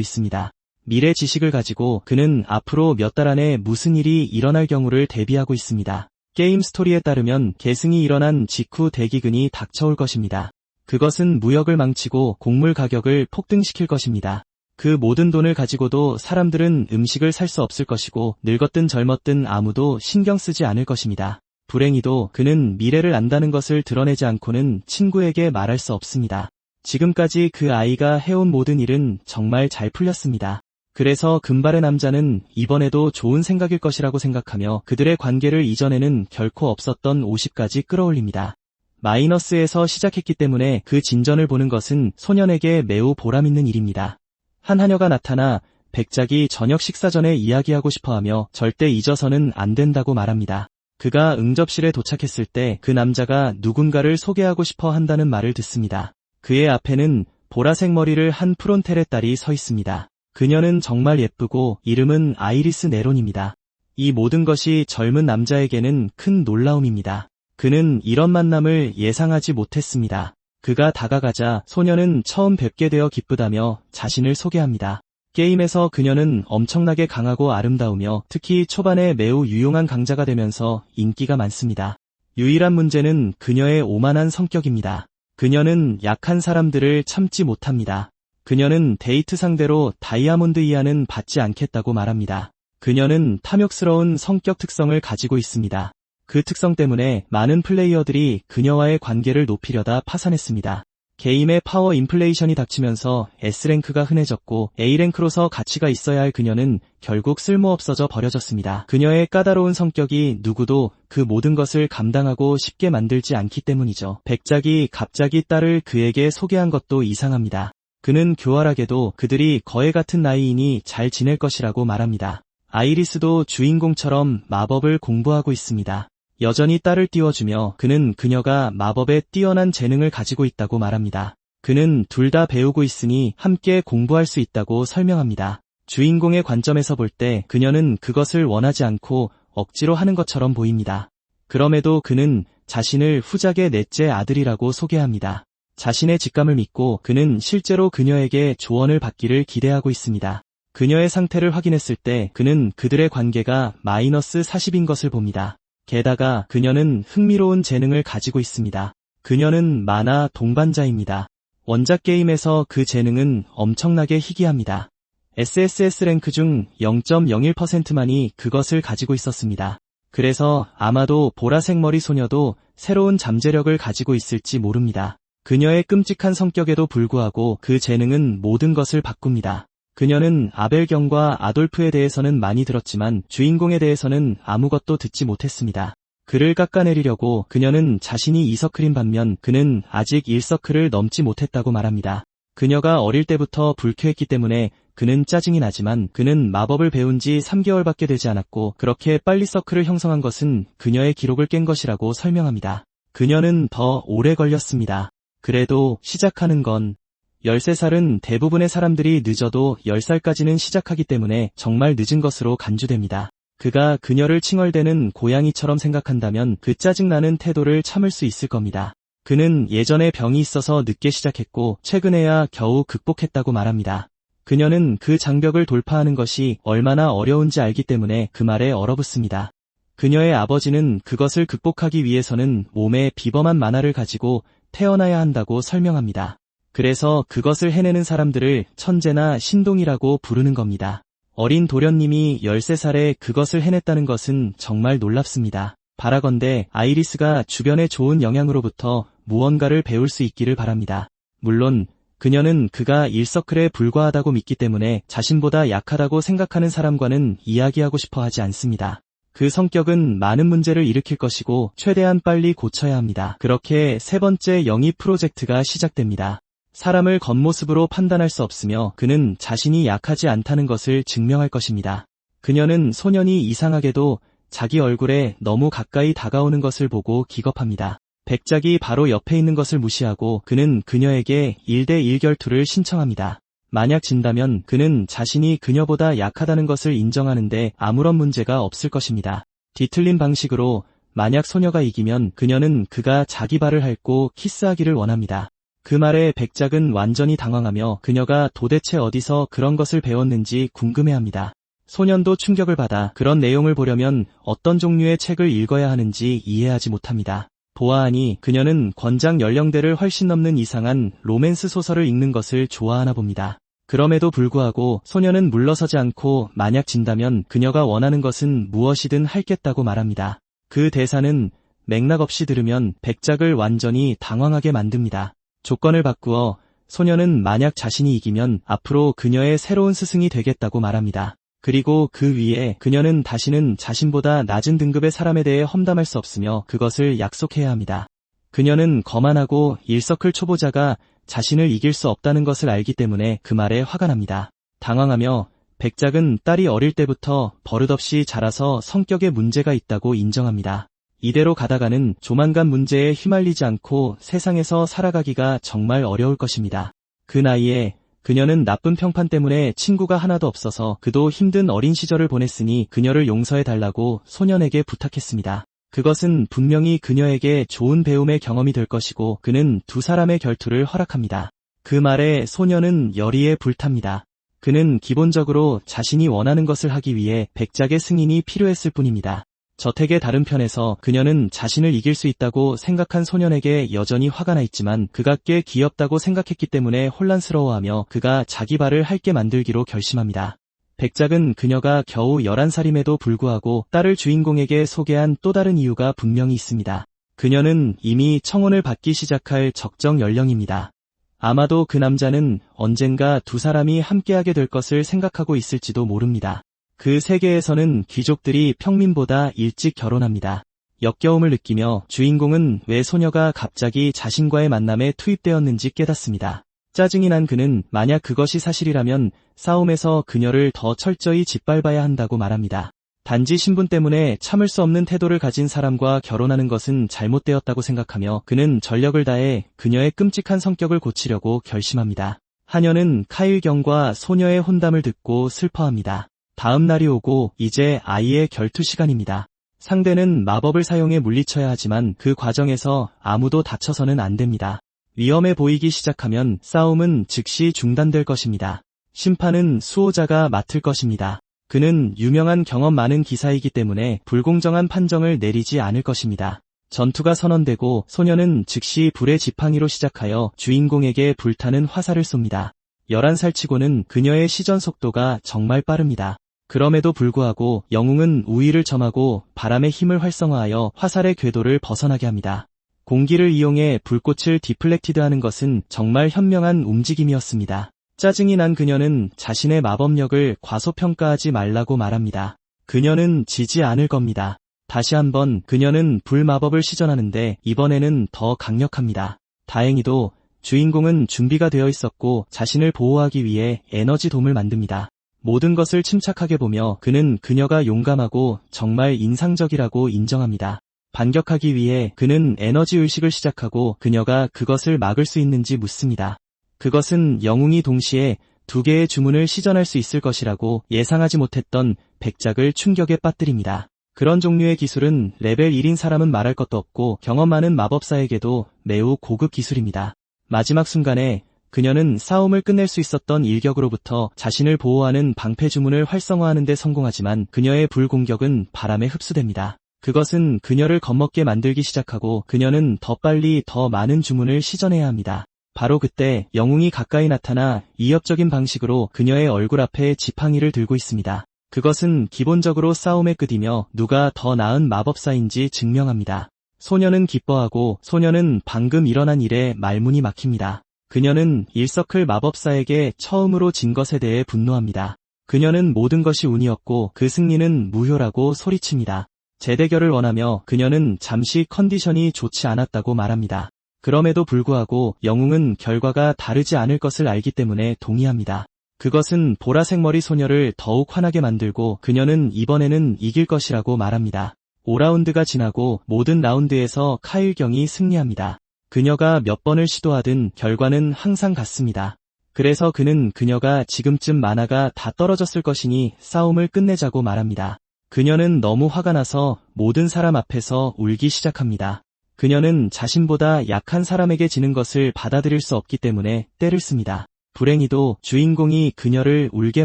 있습니다. 미래 지식을 가지고 그는 앞으로 몇 달 안에 무슨 일이 일어날 경우를 대비하고 있습니다. 게임 스토리에 따르면 계승이 일어난 직후 대기근이 닥쳐올 것입니다. 그것은 무역을 망치고 곡물 가격을 폭등시킬 것입니다. 그 모든 돈을 가지고도 사람들은 음식을 살 수 없을 것이고 늙었든 젊었든 아무도 신경 쓰지 않을 것입니다. 불행히도 그는 미래를 안다는 것을 드러내지 않고는 친구에게 말할 수 없습니다. 지금까지 그 아이가 해온 모든 일은 정말 잘 풀렸습니다. 그래서 금발의 남자는 이번에도 좋은 생각일 것이라고 생각하며 그들의 관계를 이전에는 결코 없었던 50까지 끌어올립니다. 마이너스에서 시작했기 때문에 그 진전을 보는 것은 소년에게 매우 보람있는 일입니다. 한 하녀가 나타나 백작이 저녁 식사 전에 이야기하고 싶어하며 절대 잊어서는 안 된다고 말합니다. 그가 응접실에 도착했을 때 그 남자가 누군가를 소개하고 싶어 한다는 말을 듣습니다. 그의 앞에는 보라색 머리를 한 프론텔의 딸이 서 있습니다. 그녀는 정말 예쁘고 이름은 아이리스 네론입니다. 이 모든 것이 젊은 남자에게는 큰 놀라움입니다. 그는 이런 만남을 예상하지 못했습니다. 그가 다가가자 소녀는 처음 뵙게 되어 기쁘다며 자신을 소개합니다. 게임에서 그녀는 엄청나게 강하고 아름다우며 특히 초반에 매우 유용한 강자가 되면서 인기가 많습니다. 유일한 문제는 그녀의 오만한 성격입니다. 그녀는 약한 사람들을 참지 못합니다. 그녀는 데이트 상대로 다이아몬드 이하는 받지 않겠다고 말합니다. 그녀는 탐욕스러운 성격 특성을 가지고 있습니다. 그 특성 때문에 많은 플레이어들이 그녀와의 관계를 높이려다 파산했습니다. 게임의 파워 인플레이션이 닥치면서 S랭크가 흔해졌고 A랭크로서 가치가 있어야 할 그녀는 결국 쓸모없어져 버려졌습니다. 그녀의 까다로운 성격이 누구도 그 모든 것을 감당하고 쉽게 만들지 않기 때문이죠. 백작이 갑자기 딸을 그에게 소개한 것도 이상합니다. 그는 교활하게도 그들이 거의 같은 나이이니 잘 지낼 것이라고 말합니다. 아이리스도 주인공처럼 마법을 공부하고 있습니다. 여전히 딸을 띄워주며 그는 그녀가 마법에 뛰어난 재능을 가지고 있다고 말합니다. 그는 둘 다 배우고 있으니 함께 공부할 수 있다고 설명합니다. 주인공의 관점에서 볼 때 그녀는 그것을 원하지 않고 억지로 하는 것처럼 보입니다. 그럼에도 그는 자신을 후작의 넷째 아들이라고 소개합니다. 자신의 직감을 믿고 그는 실제로 그녀에게 조언을 받기를 기대하고 있습니다. 그녀의 상태를 확인했을 때 그는 그들의 관계가 마이너스 40인 것을 봅니다. 게다가 그녀는 흥미로운 재능을 가지고 있습니다. 그녀는 만화 동반자입니다. 원작 게임에서 그 재능은 엄청나게 희귀합니다. SSS 랭크 중 0.01%만이 그것을 가지고 있었습니다. 그래서 아마도 보라색 머리 소녀도 새로운 잠재력을 가지고 있을지 모릅니다. 그녀의 끔찍한 성격에도 불구하고 그 재능은 모든 것을 바꿉니다. 그녀는 아벨경과 아돌프에 대해서는 많이 들었지만 주인공에 대해서는 아무것도 듣지 못했습니다. 그를 깎아내리려고 그녀는 자신이 2서클인 반면 그는 아직 1서클을 넘지 못했다고 말합니다. 그녀가 어릴 때부터 불쾌했기 때문에 그는 짜증이 나지만 그는 마법을 배운 지 3개월밖에 되지 않았고 그렇게 빨리 서클을 형성한 것은 그녀의 기록을 깬 것이라고 설명합니다. 그녀는 더 오래 걸렸습니다. 그래도 시작하는 건 13살은 대부분의 사람들이 늦어도 10살까지는 시작하기 때문에 정말 늦은 것으로 간주됩니다. 그가 그녀를 칭얼대는 고양이처럼 생각한다면 그 짜증나는 태도를 참을 수 있을 겁니다. 그는 예전에 병이 있어서 늦게 시작했고 최근에야 겨우 극복했다고 말합니다. 그녀는 그 장벽을 돌파하는 것이 얼마나 어려운지 알기 때문에 그 말에 얼어붙습니다. 그녀의 아버지는 그것을 극복하기 위해서는 몸에 비범한 만화를 가지고 태어나야 한다고 설명합니다. 그래서 그것을 해내는 사람들을 천재나 신동이라고 부르는 겁니다. 어린 도련님이 13살에 그것을 해냈다는 것은 정말 놀랍습니다. 바라건대 아이리스가 주변의 좋은 영향으로부터 무언가를 배울 수 있기를 바랍니다. 물론 그녀는 그가 1서클에 불과하다고 믿기 때문에 자신보다 약하다고 생각하는 사람과는 이야기하고 싶어 하지 않습니다. 그 성격은 많은 문제를 일으킬 것이고 최대한 빨리 고쳐야 합니다. 그렇게 세 번째 영입 프로젝트가 시작됩니다. 사람을 겉모습으로 판단할 수 없으며 그는 자신이 약하지 않다는 것을 증명할 것입니다. 그녀는 소년이 이상하게도 자기 얼굴에 너무 가까이 다가오는 것을 보고 기겁합니다. 백작이 바로 옆에 있는 것을 무시하고 그는 그녀에게 1대1 결투를 신청합니다. 만약 진다면 그는 자신이 그녀보다 약하다는 것을 인정하는데 아무런 문제가 없을 것입니다. 뒤틀린 방식으로 만약 소녀가 이기면 그녀는 그가 자기 발을 핥고 키스하기를 원합니다. 그 말에 백작은 완전히 당황하며 그녀가 도대체 어디서 그런 것을 배웠는지 궁금해합니다. 소년도 충격을 받아 그런 내용을 보려면 어떤 종류의 책을 읽어야 하는지 이해하지 못합니다. 보아하니 그녀는 권장 연령대를 훨씬 넘는 이상한 로맨스 소설을 읽는 것을 좋아하나 봅니다. 그럼에도 불구하고 소년은 물러서지 않고 만약 진다면 그녀가 원하는 것은 무엇이든 하겠다고 말합니다. 그 대사는 맥락 없이 들으면 백작을 완전히 당황하게 만듭니다. 조건을 바꾸어 소년은 만약 자신이 이기면 앞으로 그녀의 새로운 스승이 되겠다고 말합니다. 그리고 그 위에 그녀는 다시는 자신보다 낮은 등급의 사람에 대해 험담할 수 없으며 그것을 약속해야 합니다. 그녀는 거만하고 1서클 초보자가 자신을 이길 수 없다는 것을 알기 때문에 그 말에 화가 납니다. 당황하며 백작은 딸이 어릴 때부터 버릇없이 자라서 성격에 문제가 있다고 인정합니다. 이대로 가다가는 조만간 문제에 휘말리지 않고 세상에서 살아가기가 정말 어려울 것입니다. 그 나이에 그녀는 나쁜 평판 때문에 친구가 하나도 없어서 그도 힘든 어린 시절을 보냈으니 그녀를 용서해달라고 소년에게 부탁했습니다. 그것은 분명히 그녀에게 좋은 배움의 경험이 될 것이고 그는 두 사람의 결투를 허락합니다. 그 말에 소년은 열의에 불탑니다. 그는 기본적으로 자신이 원하는 것을 하기 위해 백작의 승인이 필요했을 뿐입니다. 저택의 다른 편에서 그녀는 자신을 이길 수 있다고 생각한 소년에게 여전히 화가 나 있지만 그가 꽤 귀엽다고 생각했기 때문에 혼란스러워하며 그가 자기 발을 핥게 만들기로 결심합니다. 백작은 그녀가 겨우 11살임에도 불구하고 딸을 주인공에게 소개한 또 다른 이유가 분명히 있습니다. 그녀는 이미 청혼을 받기 시작할 적정 연령입니다. 아마도 그 남자는 언젠가 두 사람이 함께하게 될 것을 생각하고 있을지도 모릅니다. 그 세계에서는 귀족들이 평민보다 일찍 결혼합니다. 역겨움을 느끼며 주인공은 왜 소녀가 갑자기 자신과의 만남에 투입되었는지 깨닫습니다. 짜증이 난 그는 만약 그것이 사실이라면 싸움에서 그녀를 더 철저히 짓밟아야 한다고 말합니다. 단지 신분 때문에 참을 수 없는 태도를 가진 사람과 결혼하는 것은 잘못되었다고 생각하며 그는 전력을 다해 그녀의 끔찍한 성격을 고치려고 결심합니다. 하녀는 카일경과 소녀의 혼담을 듣고 슬퍼합니다. 다음 날이 오고 이제 아이의 결투 시간입니다. 상대는 마법을 사용해 물리쳐야 하지만 그 과정에서 아무도 다쳐서는 안 됩니다. 위험해 보이기 시작하면 싸움은 즉시 중단될 것입니다. 심판은 수호자가 맡을 것입니다. 그는 유명한 경험 많은 기사이기 때문에 불공정한 판정을 내리지 않을 것입니다. 전투가 선언되고 소녀는 즉시 불의 지팡이로 시작하여 주인공에게 불타는 화살을 쏩니다. 11살 치고는 그녀의 시전 속도가 정말 빠릅니다. 그럼에도 불구하고 영웅은 우위를 점하고 바람의 힘을 활성화하여 화살의 궤도를 벗어나게 합니다. 공기를 이용해 불꽃을 디플렉티드하는 것은 정말 현명한 움직임이었습니다. 짜증이 난 그녀는 자신의 마법력을 과소평가하지 말라고 말합니다. 그녀는 지지 않을 겁니다. 다시 한번 그녀는 불마법을 시전하는데 이번에는 더 강력합니다. 다행히도 주인공은 준비가 되어 있었고 자신을 보호하기 위해 에너지돔을 만듭니다. 모든 것을 침착하게 보며 그는 그녀가 용감하고 정말 인상적이라고 인정합니다. 반격하기 위해 그는 에너지 의식을 시작하고 그녀가 그것을 막을 수 있는지 묻습니다. 그것은 영웅이 동시에 두 개의 주문을 시전할 수 있을 것이라고 예상하지 못했던 백작을 충격에 빠뜨립니다. 그런 종류의 기술은 레벨 1인 사람은 말할 것도 없고 경험 많은 마법사에게도 매우 고급 기술입니다. 마지막 순간에 그녀는 싸움을 끝낼 수 있었던 일격으로부터 자신을 보호하는 방패 주문을 활성화하는 데 성공하지만 그녀의 불공격은 바람에 흡수됩니다. 그것은 그녀를 겁먹게 만들기 시작하고 그녀는 더 빨리 더 많은 주문을 시전해야 합니다. 바로 그때 영웅이 가까이 나타나 이협적인 방식으로 그녀의 얼굴 앞에 지팡이를 들고 있습니다. 그것은 기본적으로 싸움의 끝이며 누가 더 나은 마법사인지 증명합니다. 소녀는 기뻐하고 소녀는 방금 일어난 일에 말문이 막힙니다. 그녀는 일서클 마법사에게 처음으로 진 것에 대해 분노합니다. 그녀는 모든 것이 운이었고 그 승리는 무효라고 소리칩니다. 재대결을 원하며 그녀는 잠시 컨디션이 좋지 않았다고 말합니다. 그럼에도 불구하고 영웅은 결과가 다르지 않을 것을 알기 때문에 동의합니다. 그것은 보라색 머리 소녀를 더욱 화나게 만들고 그녀는 이번에는 이길 것이라고 말합니다. 5라운드가 지나고 모든 라운드에서 카일경이 승리합니다. 그녀가 몇 번을 시도하든 결과는 항상 같습니다. 그래서 그는 그녀가 지금쯤 마나가 다 떨어졌을 것이니 싸움을 끝내자고 말합니다. 그녀는 너무 화가 나서 모든 사람 앞에서 울기 시작합니다. 그녀는 자신보다 약한 사람에게 지는 것을 받아들일 수 없기 때문에 떼를 씁니다. 불행히도 주인공이 그녀를 울게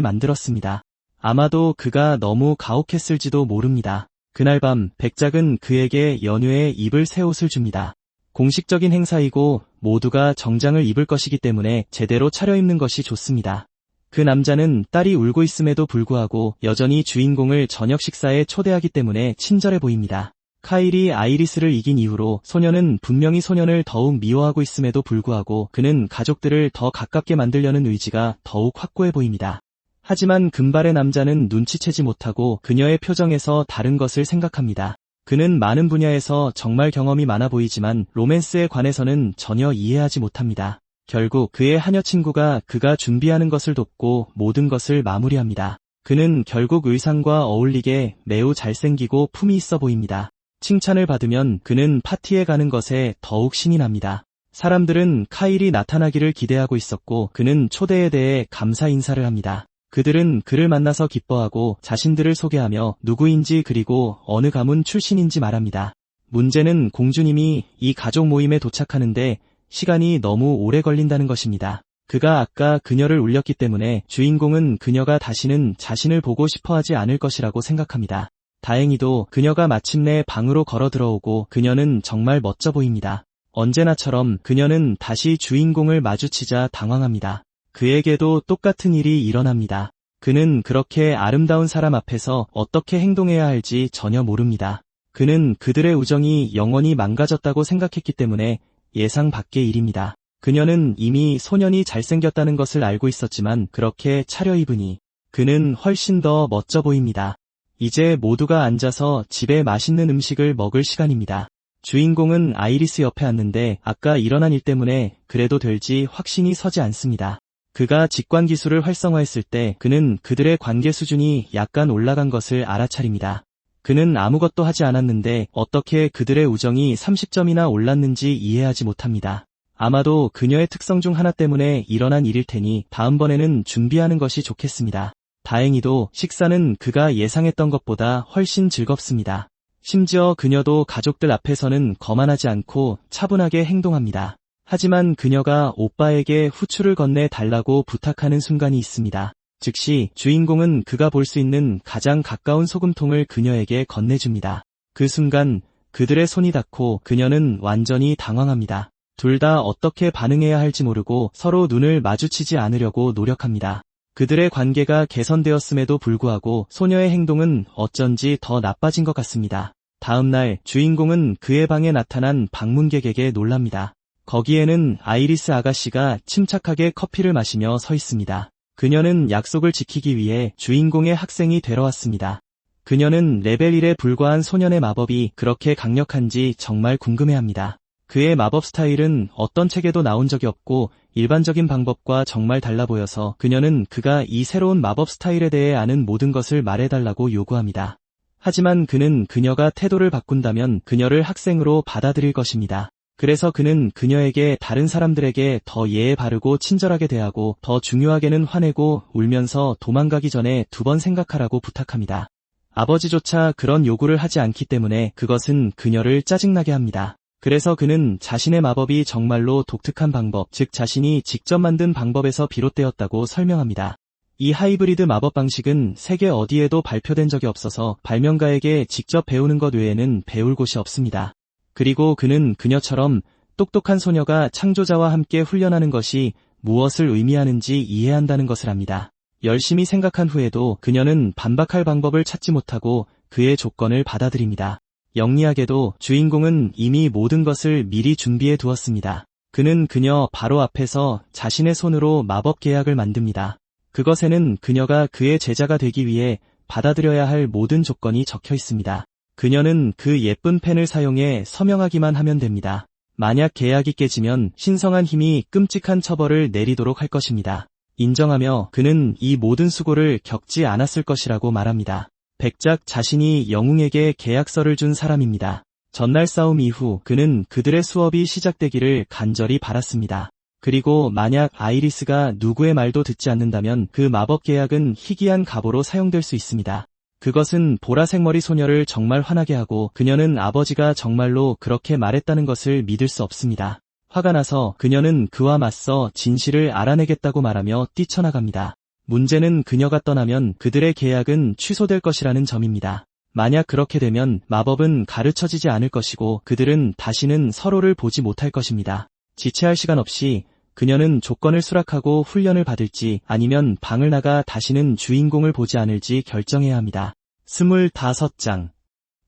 만들었습니다. 아마도 그가 너무 가혹했을지도 모릅니다. 그날 밤 백작은 그에게 연휴에 입을 새 옷을 줍니다. 공식적인 행사이고 모두가 정장을 입을 것이기 때문에 제대로 차려입는 것이 좋습니다. 그 남자는 딸이 울고 있음에도 불구하고 여전히 주인공을 저녁 식사에 초대하기 때문에 친절해 보입니다. 카일이 아이리스를 이긴 이후로 소녀는 분명히 소년을 더욱 미워하고 있음에도 불구하고 그는 가족들을 더 가깝게 만들려는 의지가 더욱 확고해 보입니다. 하지만 금발의 남자는 눈치채지 못하고 그녀의 표정에서 다른 것을 생각합니다. 그는 많은 분야에서 정말 경험이 많아 보이지만 로맨스에 관해서는 전혀 이해하지 못합니다. 결국 그의 하녀 친구가 그가 준비하는 것을 돕고 모든 것을 마무리합니다. 그는 결국 의상과 어울리게 매우 잘생기고 품이 있어 보입니다. 칭찬을 받으면 그는 파티에 가는 것에 더욱 신이 납니다. 사람들은 카일이 나타나기를 기대하고 있었고 그는 초대에 대해 감사 인사를 합니다. 그들은 그를 만나서 기뻐하고 자신들을 소개하며 누구인지 그리고 어느 가문 출신인지 말합니다. 문제는 공주님이 이 가족 모임에 도착하는데 시간이 너무 오래 걸린다는 것입니다. 그가 아까 그녀를 울렸기 때문에 주인공은 그녀가 다시는 자신을 보고 싶어하지 않을 것이라고 생각합니다. 다행히도 그녀가 마침내 방으로 걸어 들어오고 그녀는 정말 멋져 보입니다. 언제나처럼 그녀는 다시 주인공을 마주치자 당황합니다. 그에게도 똑같은 일이 일어납니다. 그는 그렇게 아름다운 사람 앞에서 어떻게 행동해야 할지 전혀 모릅니다. 그는 그들의 우정이 영원히 망가졌다고 생각했기 때문에 예상 밖의 일입니다. 그녀는 이미 소년이 잘생겼다는 것을 알고 있었지만 그렇게 차려입으니 그는 훨씬 더 멋져 보입니다. 이제 모두가 앉아서 집에 맛있는 음식을 먹을 시간입니다. 주인공은 아이리스 옆에 앉는데 아까 일어난 일 때문에 그래도 될지 확신이 서지 않습니다. 그가 직관 기술을 활성화했을 때 그는 그들의 관계 수준이 약간 올라간 것을 알아차립니다. 그는 아무것도 하지 않았는데 어떻게 그들의 우정이 30점이나 올랐는지 이해하지 못합니다. 아마도 그녀의 특성 중 하나 때문에 일어난 일일 테니 다음번에는 준비하는 것이 좋겠습니다. 다행히도 식사는 그가 예상했던 것보다 훨씬 즐겁습니다. 심지어 그녀도 가족들 앞에서는 거만하지 않고 차분하게 행동합니다. 하지만 그녀가 오빠에게 후추를 건네 달라고 부탁하는 순간이 있습니다. 즉시 주인공은 그가 볼 수 있는 가장 가까운 소금통을 그녀에게 건네줍니다. 그 순간 그들의 손이 닿고 그녀는 완전히 당황합니다. 둘 다 어떻게 반응해야 할지 모르고 서로 눈을 마주치지 않으려고 노력합니다. 그들의 관계가 개선되었음에도 불구하고 소녀의 행동은 어쩐지 더 나빠진 것 같습니다. 다음 날 주인공은 그의 방에 나타난 방문객에게 놀랍니다. 거기에는 아이리스 아가씨가 침착하게 커피를 마시며 서 있습니다. 그녀는 약속을 지키기 위해 주인공의 학생이 되러 왔습니다. 그녀는 레벨 1에 불과한 소년의 마법이 그렇게 강력한지 정말 궁금해합니다. 그의 마법 스타일은 어떤 책에도 나온 적이 없고 일반적인 방법과 정말 달라 보여서 그녀는 그가 이 새로운 마법 스타일에 대해 아는 모든 것을 말해달라고 요구합니다. 하지만 그는 그녀가 태도를 바꾼다면 그녀를 학생으로 받아들일 것입니다. 그래서 그는 그녀에게 다른 사람들에게 더 예의 바르고 친절하게 대하고 더 중요하게는 화내고 울면서 도망가기 전에 2번 생각하라고 부탁합니다. 아버지조차 그런 요구를 하지 않기 때문에 그것은 그녀를 짜증나게 합니다. 그래서 그는 자신의 마법이 정말로 독특한 방법, 즉 자신이 직접 만든 방법에서 비롯되었다고 설명합니다. 이 하이브리드 마법 방식은 세계 어디에도 발표된 적이 없어서 발명가에게 직접 배우는 것 외에는 배울 곳이 없습니다. 그리고 그는 그녀처럼 똑똑한 소녀가 창조자와 함께 훈련하는 것이 무엇을 의미하는지 이해한다는 것을 압니다. 열심히 생각한 후에도 그녀는 반박할 방법을 찾지 못하고 그의 조건을 받아들입니다. 영리하게도 주인공은 이미 모든 것을 미리 준비해 두었습니다. 그는 그녀 바로 앞에서 자신의 손으로 마법 계약을 만듭니다. 그것에는 그녀가 그의 제자가 되기 위해 받아들여야 할 모든 조건이 적혀 있습니다. 그녀는 그 예쁜 펜을 사용해 서명하기만 하면 됩니다. 만약 계약이 깨지면 신성한 힘이 끔찍한 처벌을 내리도록 할 것입니다. 인정하며 그는 이 모든 수고를 겪지 않았을 것이라고 말합니다. 백작 자신이 영웅에게 계약서를 준 사람입니다. 전날 싸움 이후 그는 그들의 수업이 시작되기를 간절히 바랐습니다. 그리고 만약 아이리스가 누구의 말도 듣지 않는다면 그 마법 계약은 희귀한 갑오로 사용될 수 있습니다. 그것은 보라색 머리 소녀를 정말 화나게 하고 그녀는 아버지가 정말로 그렇게 말했다는 것을 믿을 수 없습니다. 화가 나서 그녀는 그와 맞서 진실을 알아내겠다고 말하며 뛰쳐나갑니다. 문제는 그녀가 떠나면 그들의 계약은 취소될 것이라는 점입니다. 만약 그렇게 되면 마법은 가르쳐지지 않을 것이고 그들은 다시는 서로를 보지 못할 것입니다. 지체할 시간 없이 그녀는 조건을 수락하고 훈련을 받을지 아니면 방을 나가 다시는 주인공을 보지 않을지 결정해야 합니다. 25장.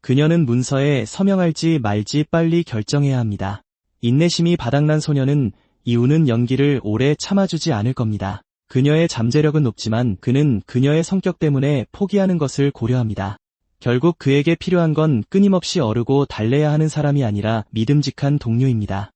그녀는 문서에 서명할지 말지 빨리 결정해야 합니다. 인내심이 바닥난 소녀는 이유는 연기를 오래 참아주지 않을 겁니다. 그녀의 잠재력은 높지만 그는 그녀의 성격 때문에 포기하는 것을 고려합니다. 결국 그에게 필요한 건 끊임없이 어르고 달래야 하는 사람이 아니라 믿음직한 동료입니다.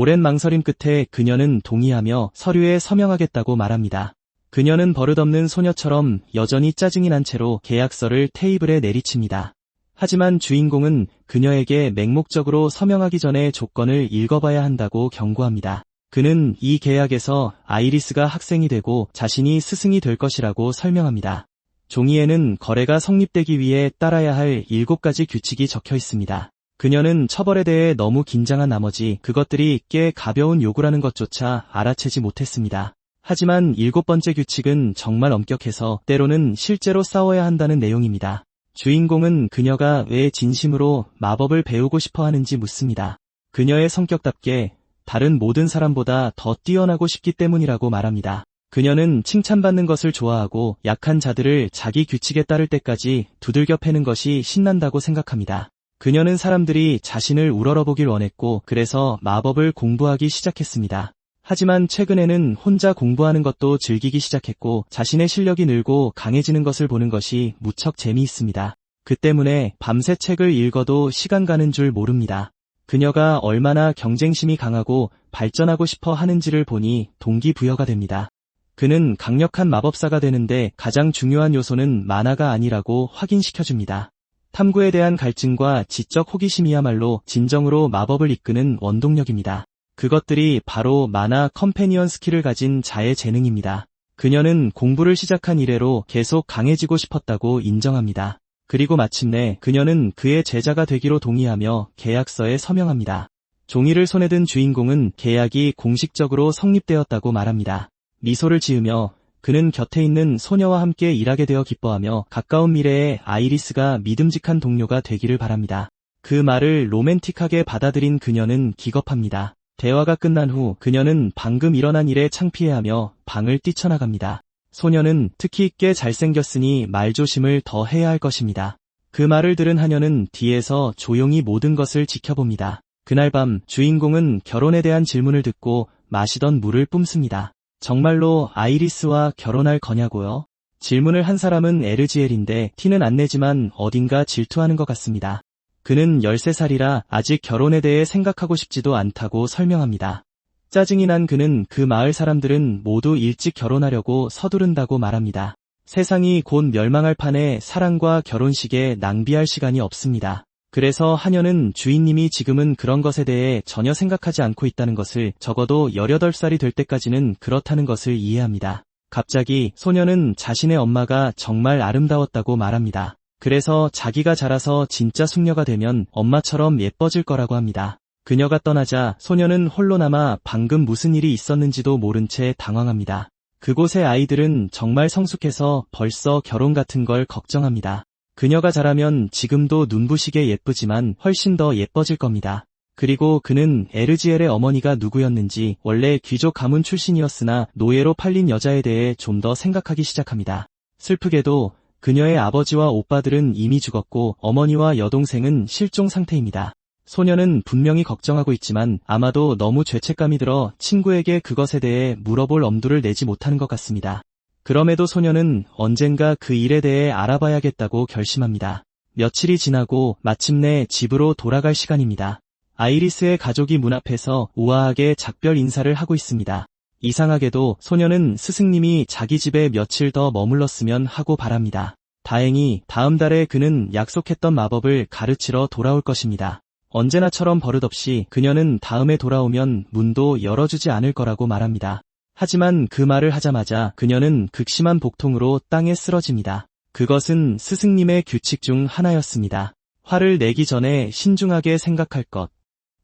오랜 망설임 끝에 그녀는 동의하며 서류에 서명하겠다고 말합니다. 그녀는 버릇없는 소녀처럼 여전히 짜증이 난 채로 계약서를 테이블에 내리칩니다. 하지만 주인공은 그녀에게 맹목적으로 서명하기 전에 조건을 읽어봐야 한다고 경고합니다. 그는 이 계약에서 아이리스가 학생이 되고 자신이 스승이 될 것이라고 설명합니다. 종이에는 거래가 성립되기 위해 따라야 할 7가지 규칙이 적혀 있습니다. 그녀는 처벌에 대해 너무 긴장한 나머지 그것들이 꽤 가벼운 요구라는 것조차 알아채지 못했습니다. 하지만 7번째 규칙은 정말 엄격해서 때로는 실제로 싸워야 한다는 내용입니다. 주인공은 그녀가 왜 진심으로 마법을 배우고 싶어 하는지 묻습니다. 그녀의 성격답게 다른 모든 사람보다 더 뛰어나고 싶기 때문이라고 말합니다. 그녀는 칭찬받는 것을 좋아하고 약한 자들을 자기 규칙에 따를 때까지 두들겨 패는 것이 신난다고 생각합니다. 그녀는 사람들이 자신을 우러러보길 원했고 그래서 마법을 공부하기 시작했습니다. 하지만 최근에는 혼자 공부하는 것도 즐기기 시작했고 자신의 실력이 늘고 강해지는 것을 보는 것이 무척 재미있습니다. 그 때문에 밤새 책을 읽어도 시간 가는 줄 모릅니다. 그녀가 얼마나 경쟁심이 강하고 발전하고 싶어 하는지를 보니 동기부여가 됩니다. 그는 강력한 마법사가 되는데 가장 중요한 요소는 만화가 아니라고 확인시켜줍니다. 탐구에 대한 갈증과 지적 호기심이야말로 진정으로 마법을 이끄는 원동력입니다. 그것들이 바로 만화 컴패니언 스킬을 가진 자의 재능입니다. 그녀는 공부를 시작한 이래로 계속 강해지고 싶었다고 인정합니다. 그리고 마침내 그녀는 그의 제자가 되기로 동의하며 계약서에 서명합니다. 종이를 손에 든 주인공은 계약이 공식적으로 성립되었다고 말합니다. 미소를 지으며 그는 곁에 있는 소녀와 함께 일하게 되어 기뻐하며 가까운 미래에 아이리스가 믿음직한 동료가 되기를 바랍니다. 그 말을 로맨틱하게 받아들인 그녀는 기겁합니다. 대화가 끝난 후 그녀는 방금 일어난 일에 창피해하며 방을 뛰쳐나갑니다. 소녀는 특히 꽤 잘생겼으니 말조심을 더 해야 할 것입니다. 그 말을 들은 하녀는 뒤에서 조용히 모든 것을 지켜봅니다. 그날 밤 주인공은 결혼에 대한 질문을 듣고 마시던 물을 뿜습니다. 정말로 아이리스와 결혼할 거냐고요? 질문을 한 사람은 에르지엘인데 티는 안 내지만 어딘가 질투하는 것 같습니다. 그는 13살이라 아직 결혼에 대해 생각하고 싶지도 않다고 설명합니다. 짜증이 난 그는 그 마을 사람들은 모두 일찍 결혼하려고 서두른다고 말합니다. 세상이 곧 멸망할 판에 사랑과 결혼식에 낭비할 시간이 없습니다. 그래서 하녀는 주인님이 지금은 그런 것에 대해 전혀 생각하지 않고 있다는 것을, 적어도 18살이 될 때까지는 그렇다는 것을 이해합니다. 갑자기 소녀는 자신의 엄마가 정말 아름다웠다고 말합니다. 그래서 자기가 자라서 진짜 숙녀가 되면 엄마처럼 예뻐질 거라고 합니다. 그녀가 떠나자 소녀는 홀로 남아 방금 무슨 일이 있었는지도 모른 채 당황합니다. 그곳의 아이들은 정말 성숙해서 벌써 결혼 같은 걸 걱정합니다. 그녀가 자라면 지금도 눈부시게 예쁘지만 훨씬 더 예뻐질 겁니다. 그리고 그는 에르지엘의 어머니가 누구였는지, 원래 귀족 가문 출신이었으나 노예로 팔린 여자에 대해 좀 더 생각하기 시작합니다. 슬프게도 그녀의 아버지와 오빠들은 이미 죽었고 어머니와 여동생은 실종 상태입니다. 소녀는 분명히 걱정하고 있지만 아마도 너무 죄책감이 들어 친구에게 그것에 대해 물어볼 엄두를 내지 못하는 것 같습니다. 그럼에도 소녀는 언젠가 그 일에 대해 알아봐야겠다고 결심합니다. 며칠이 지나고 마침내 집으로 돌아갈 시간입니다. 아이리스의 가족이 문 앞에서 우아하게 작별 인사를 하고 있습니다. 이상하게도 소녀는 스승님이 자기 집에 며칠 더 머물렀으면 하고 바랍니다. 다행히 다음 달에 그는 약속했던 마법을 가르치러 돌아올 것입니다. 언제나처럼 버릇없이 그녀는 다음에 돌아오면 문도 열어주지 않을 거라고 말합니다. 하지만 그 말을 하자마자 그녀는 극심한 복통으로 땅에 쓰러집니다. 그것은 스승님의 규칙 중 하나였습니다. 화를 내기 전에 신중하게 생각할 것.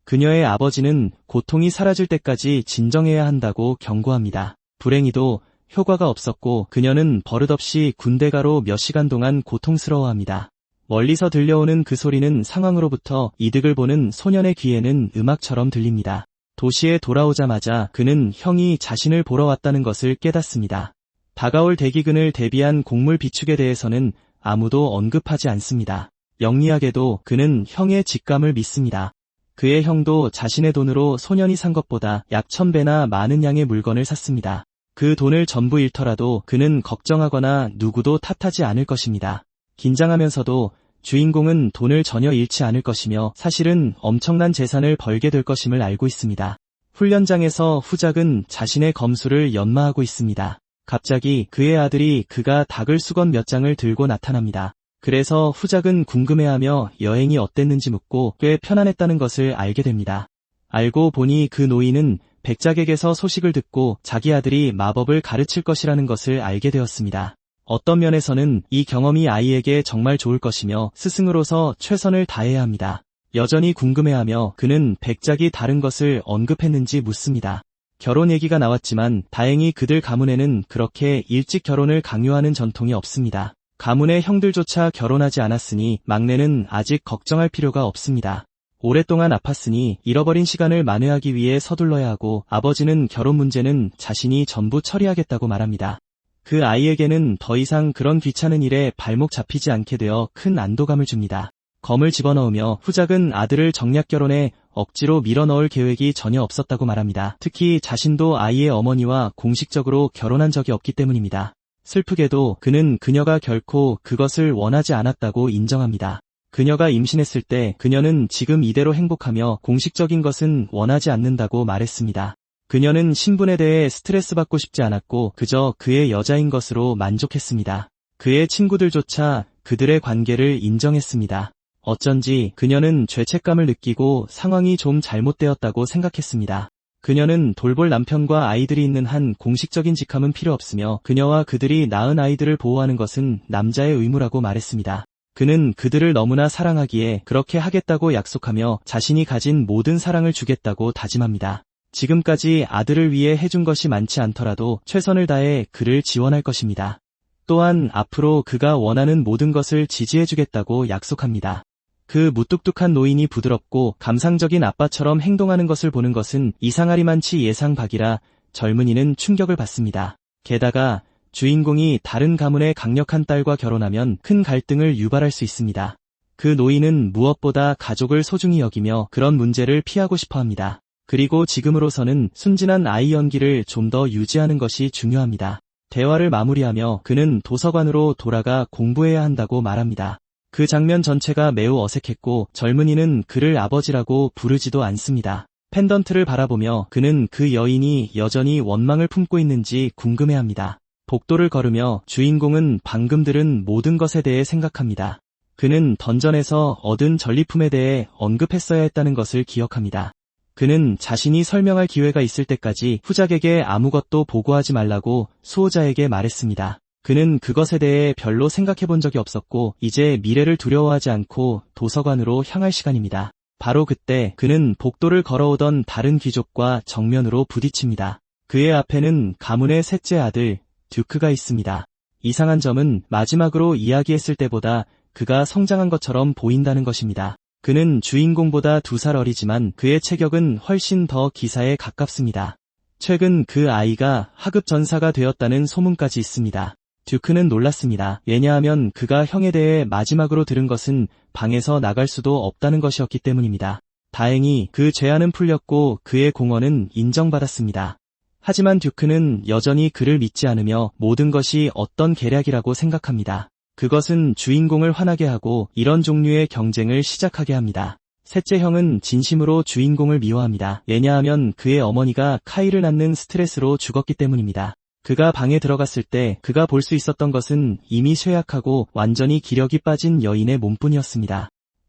그녀의 아버지는 고통이 사라질 때까지 진정해야 한다고 경고합니다. 불행히도 효과가 없었고 그녀는 버릇없이 군대가로 몇 시간 동안 고통스러워합니다. 멀리서 들려오는 그 소리는 상황으로부터 이득을 보는 소년의 귀에는 음악처럼 들립니다. 도시에 돌아오자마자 그는 형이 자신을 보러 왔다는 것을 깨닫습니다. 다가올 대기근을 대비한 곡물 비축에 대해서는 아무도 언급하지 않습니다. 영리하게도 그는 형의 직감을 믿습니다. 그의 형도 자신의 돈으로 소년이 산 것보다 약 1000배나 많은 양의 물건을 샀습니다. 그 돈을 전부 잃더라도 그는 걱정하거나 누구도 탓하지 않을 것입니다. 긴장하면서도 주인공은 돈을 전혀 잃지 않을 것이며 사실은 엄청난 재산을 벌게 될 것임을 알고 있습니다. 훈련장에서 후작은 자신의 검술을 연마하고 있습니다. 갑자기 그의 아들이 그가 닭을 수건 몇 장을 들고 나타납니다. 그래서 후작은 궁금해하며 여행이 어땠는지 묻고 꽤 편안했다는 것을 알게 됩니다. 알고 보니 그 노인은 백작에게서 소식을 듣고 자기 아들이 마법을 가르칠 것이라는 것을 알게 되었습니다. 어떤 면에서는 이 경험이 아이에게 정말 좋을 것이며 스승으로서 최선을 다해야 합니다. 여전히 궁금해하며 그는 백작이 다른 것을 언급했는지 묻습니다. 결혼 얘기가 나왔지만 다행히 그들 가문에는 그렇게 일찍 결혼을 강요하는 전통이 없습니다. 가문의 형들조차 결혼하지 않았으니 막내는 아직 걱정할 필요가 없습니다. 오랫동안 아팠으니 잃어버린 시간을 만회하기 위해 서둘러야 하고 아버지는 결혼 문제는 자신이 전부 처리하겠다고 말합니다. 그 아이에게는 더 이상 그런 귀찮은 일에 발목 잡히지 않게 되어 큰 안도감을 줍니다. 검을 집어넣으며 후작은 아들을 정략 결혼에 억지로 밀어넣을 계획이 전혀 없었다고 말합니다. 특히 자신도 아이의 어머니와 공식적으로 결혼한 적이 없기 때문입니다. 슬프게도 그는 그녀가 결코 그것을 원하지 않았다고 인정합니다. 그녀가 임신했을 때 그녀는 지금 이대로 행복하며 공식적인 것은 원하지 않는다고 말했습니다. 그녀는 신분에 대해 스트레스 받고 싶지 않았고 그저 그의 여자인 것으로 만족했습니다. 그의 친구들조차 그들의 관계를 인정했습니다. 어쩐지 그녀는 죄책감을 느끼고 상황이 좀 잘못되었다고 생각했습니다. 그녀는 돌볼 남편과 아이들이 있는 한 공식적인 직함은 필요 없으며 그녀와 그들이 낳은 아이들을 보호하는 것은 남자의 의무라고 말했습니다. 그는 그들을 너무나 사랑하기에 그렇게 하겠다고 약속하며 자신이 가진 모든 사랑을 주겠다고 다짐합니다. 지금까지 아들을 위해 해준 것이 많지 않더라도 최선을 다해 그를 지원할 것입니다. 또한 앞으로 그가 원하는 모든 것을 지지해주겠다고 약속합니다. 그 무뚝뚝한 노인이 부드럽고 감상적인 아빠처럼 행동하는 것을 보는 것은 이상하리만치 예상 밖이라 젊은이는 충격을 받습니다. 게다가 주인공이 다른 가문의 강력한 딸과 결혼하면 큰 갈등을 유발할 수 있습니다. 그 노인은 무엇보다 가족을 소중히 여기며 그런 문제를 피하고 싶어 합니다. 그리고 지금으로서는 순진한 아이 연기를 좀 더 유지하는 것이 중요합니다. 대화를 마무리하며 그는 도서관으로 돌아가 공부해야 한다고 말합니다. 그 장면 전체가 매우 어색했고 젊은이는 그를 아버지라고 부르지도 않습니다. 펜던트를 바라보며 그는 그 여인이 여전히 원망을 품고 있는지 궁금해합니다. 복도를 걸으며 주인공은 방금 들은 모든 것에 대해 생각합니다. 그는 던전에서 얻은 전리품에 대해 언급했어야 했다는 것을 기억합니다. 그는 자신이 설명할 기회가 있을 때까지 후작에게 아무것도 보고하지 말라고 수호자에게 말했습니다. 그는 그것에 대해 별로 생각해본 적이 없었고 이제 미래를 두려워하지 않고 도서관으로 향할 시간입니다. 바로 그때 그는 복도를 걸어오던 다른 귀족과 정면으로 부딪힙니다. 그의 앞에는 가문의 셋째 아들 듀크가 있습니다. 이상한 점은 마지막으로 이야기했을 때보다 그가 성장한 것처럼 보인다는 것입니다. 그는 주인공보다 2살 어리지만 그의 체격은 훨씬 더 기사에 가깝습니다. 최근 그 아이가 하급 전사가 되었다는 소문까지 있습니다. 듀크는 놀랐습니다. 왜냐하면 그가 형에 대해 마지막으로 들은 것은 방에서 나갈 수도 없다는 것이었기 때문입니다. 다행히 그 죄안은 풀렸고 그의 공헌은 인정받았습니다. 하지만 듀크는 여전히 그를 믿지 않으며 모든 것이 어떤 계략이라고 생각합니다. 그것은 주인공을 화나게 하고 이런 종류의 경쟁을 시작하게 합니다. 셋째 형은 진심으로 주인공을 미워합니다. 왜냐하면 그의 어머니가 카이를 낳는 스트레스로 죽었기 때문입니다. 그가 방에 들어갔을 때 그가 볼 수 있었던 것은 이미 쇠약하고 완전히 기력이 빠진 여인의 몸뿐이었습니다.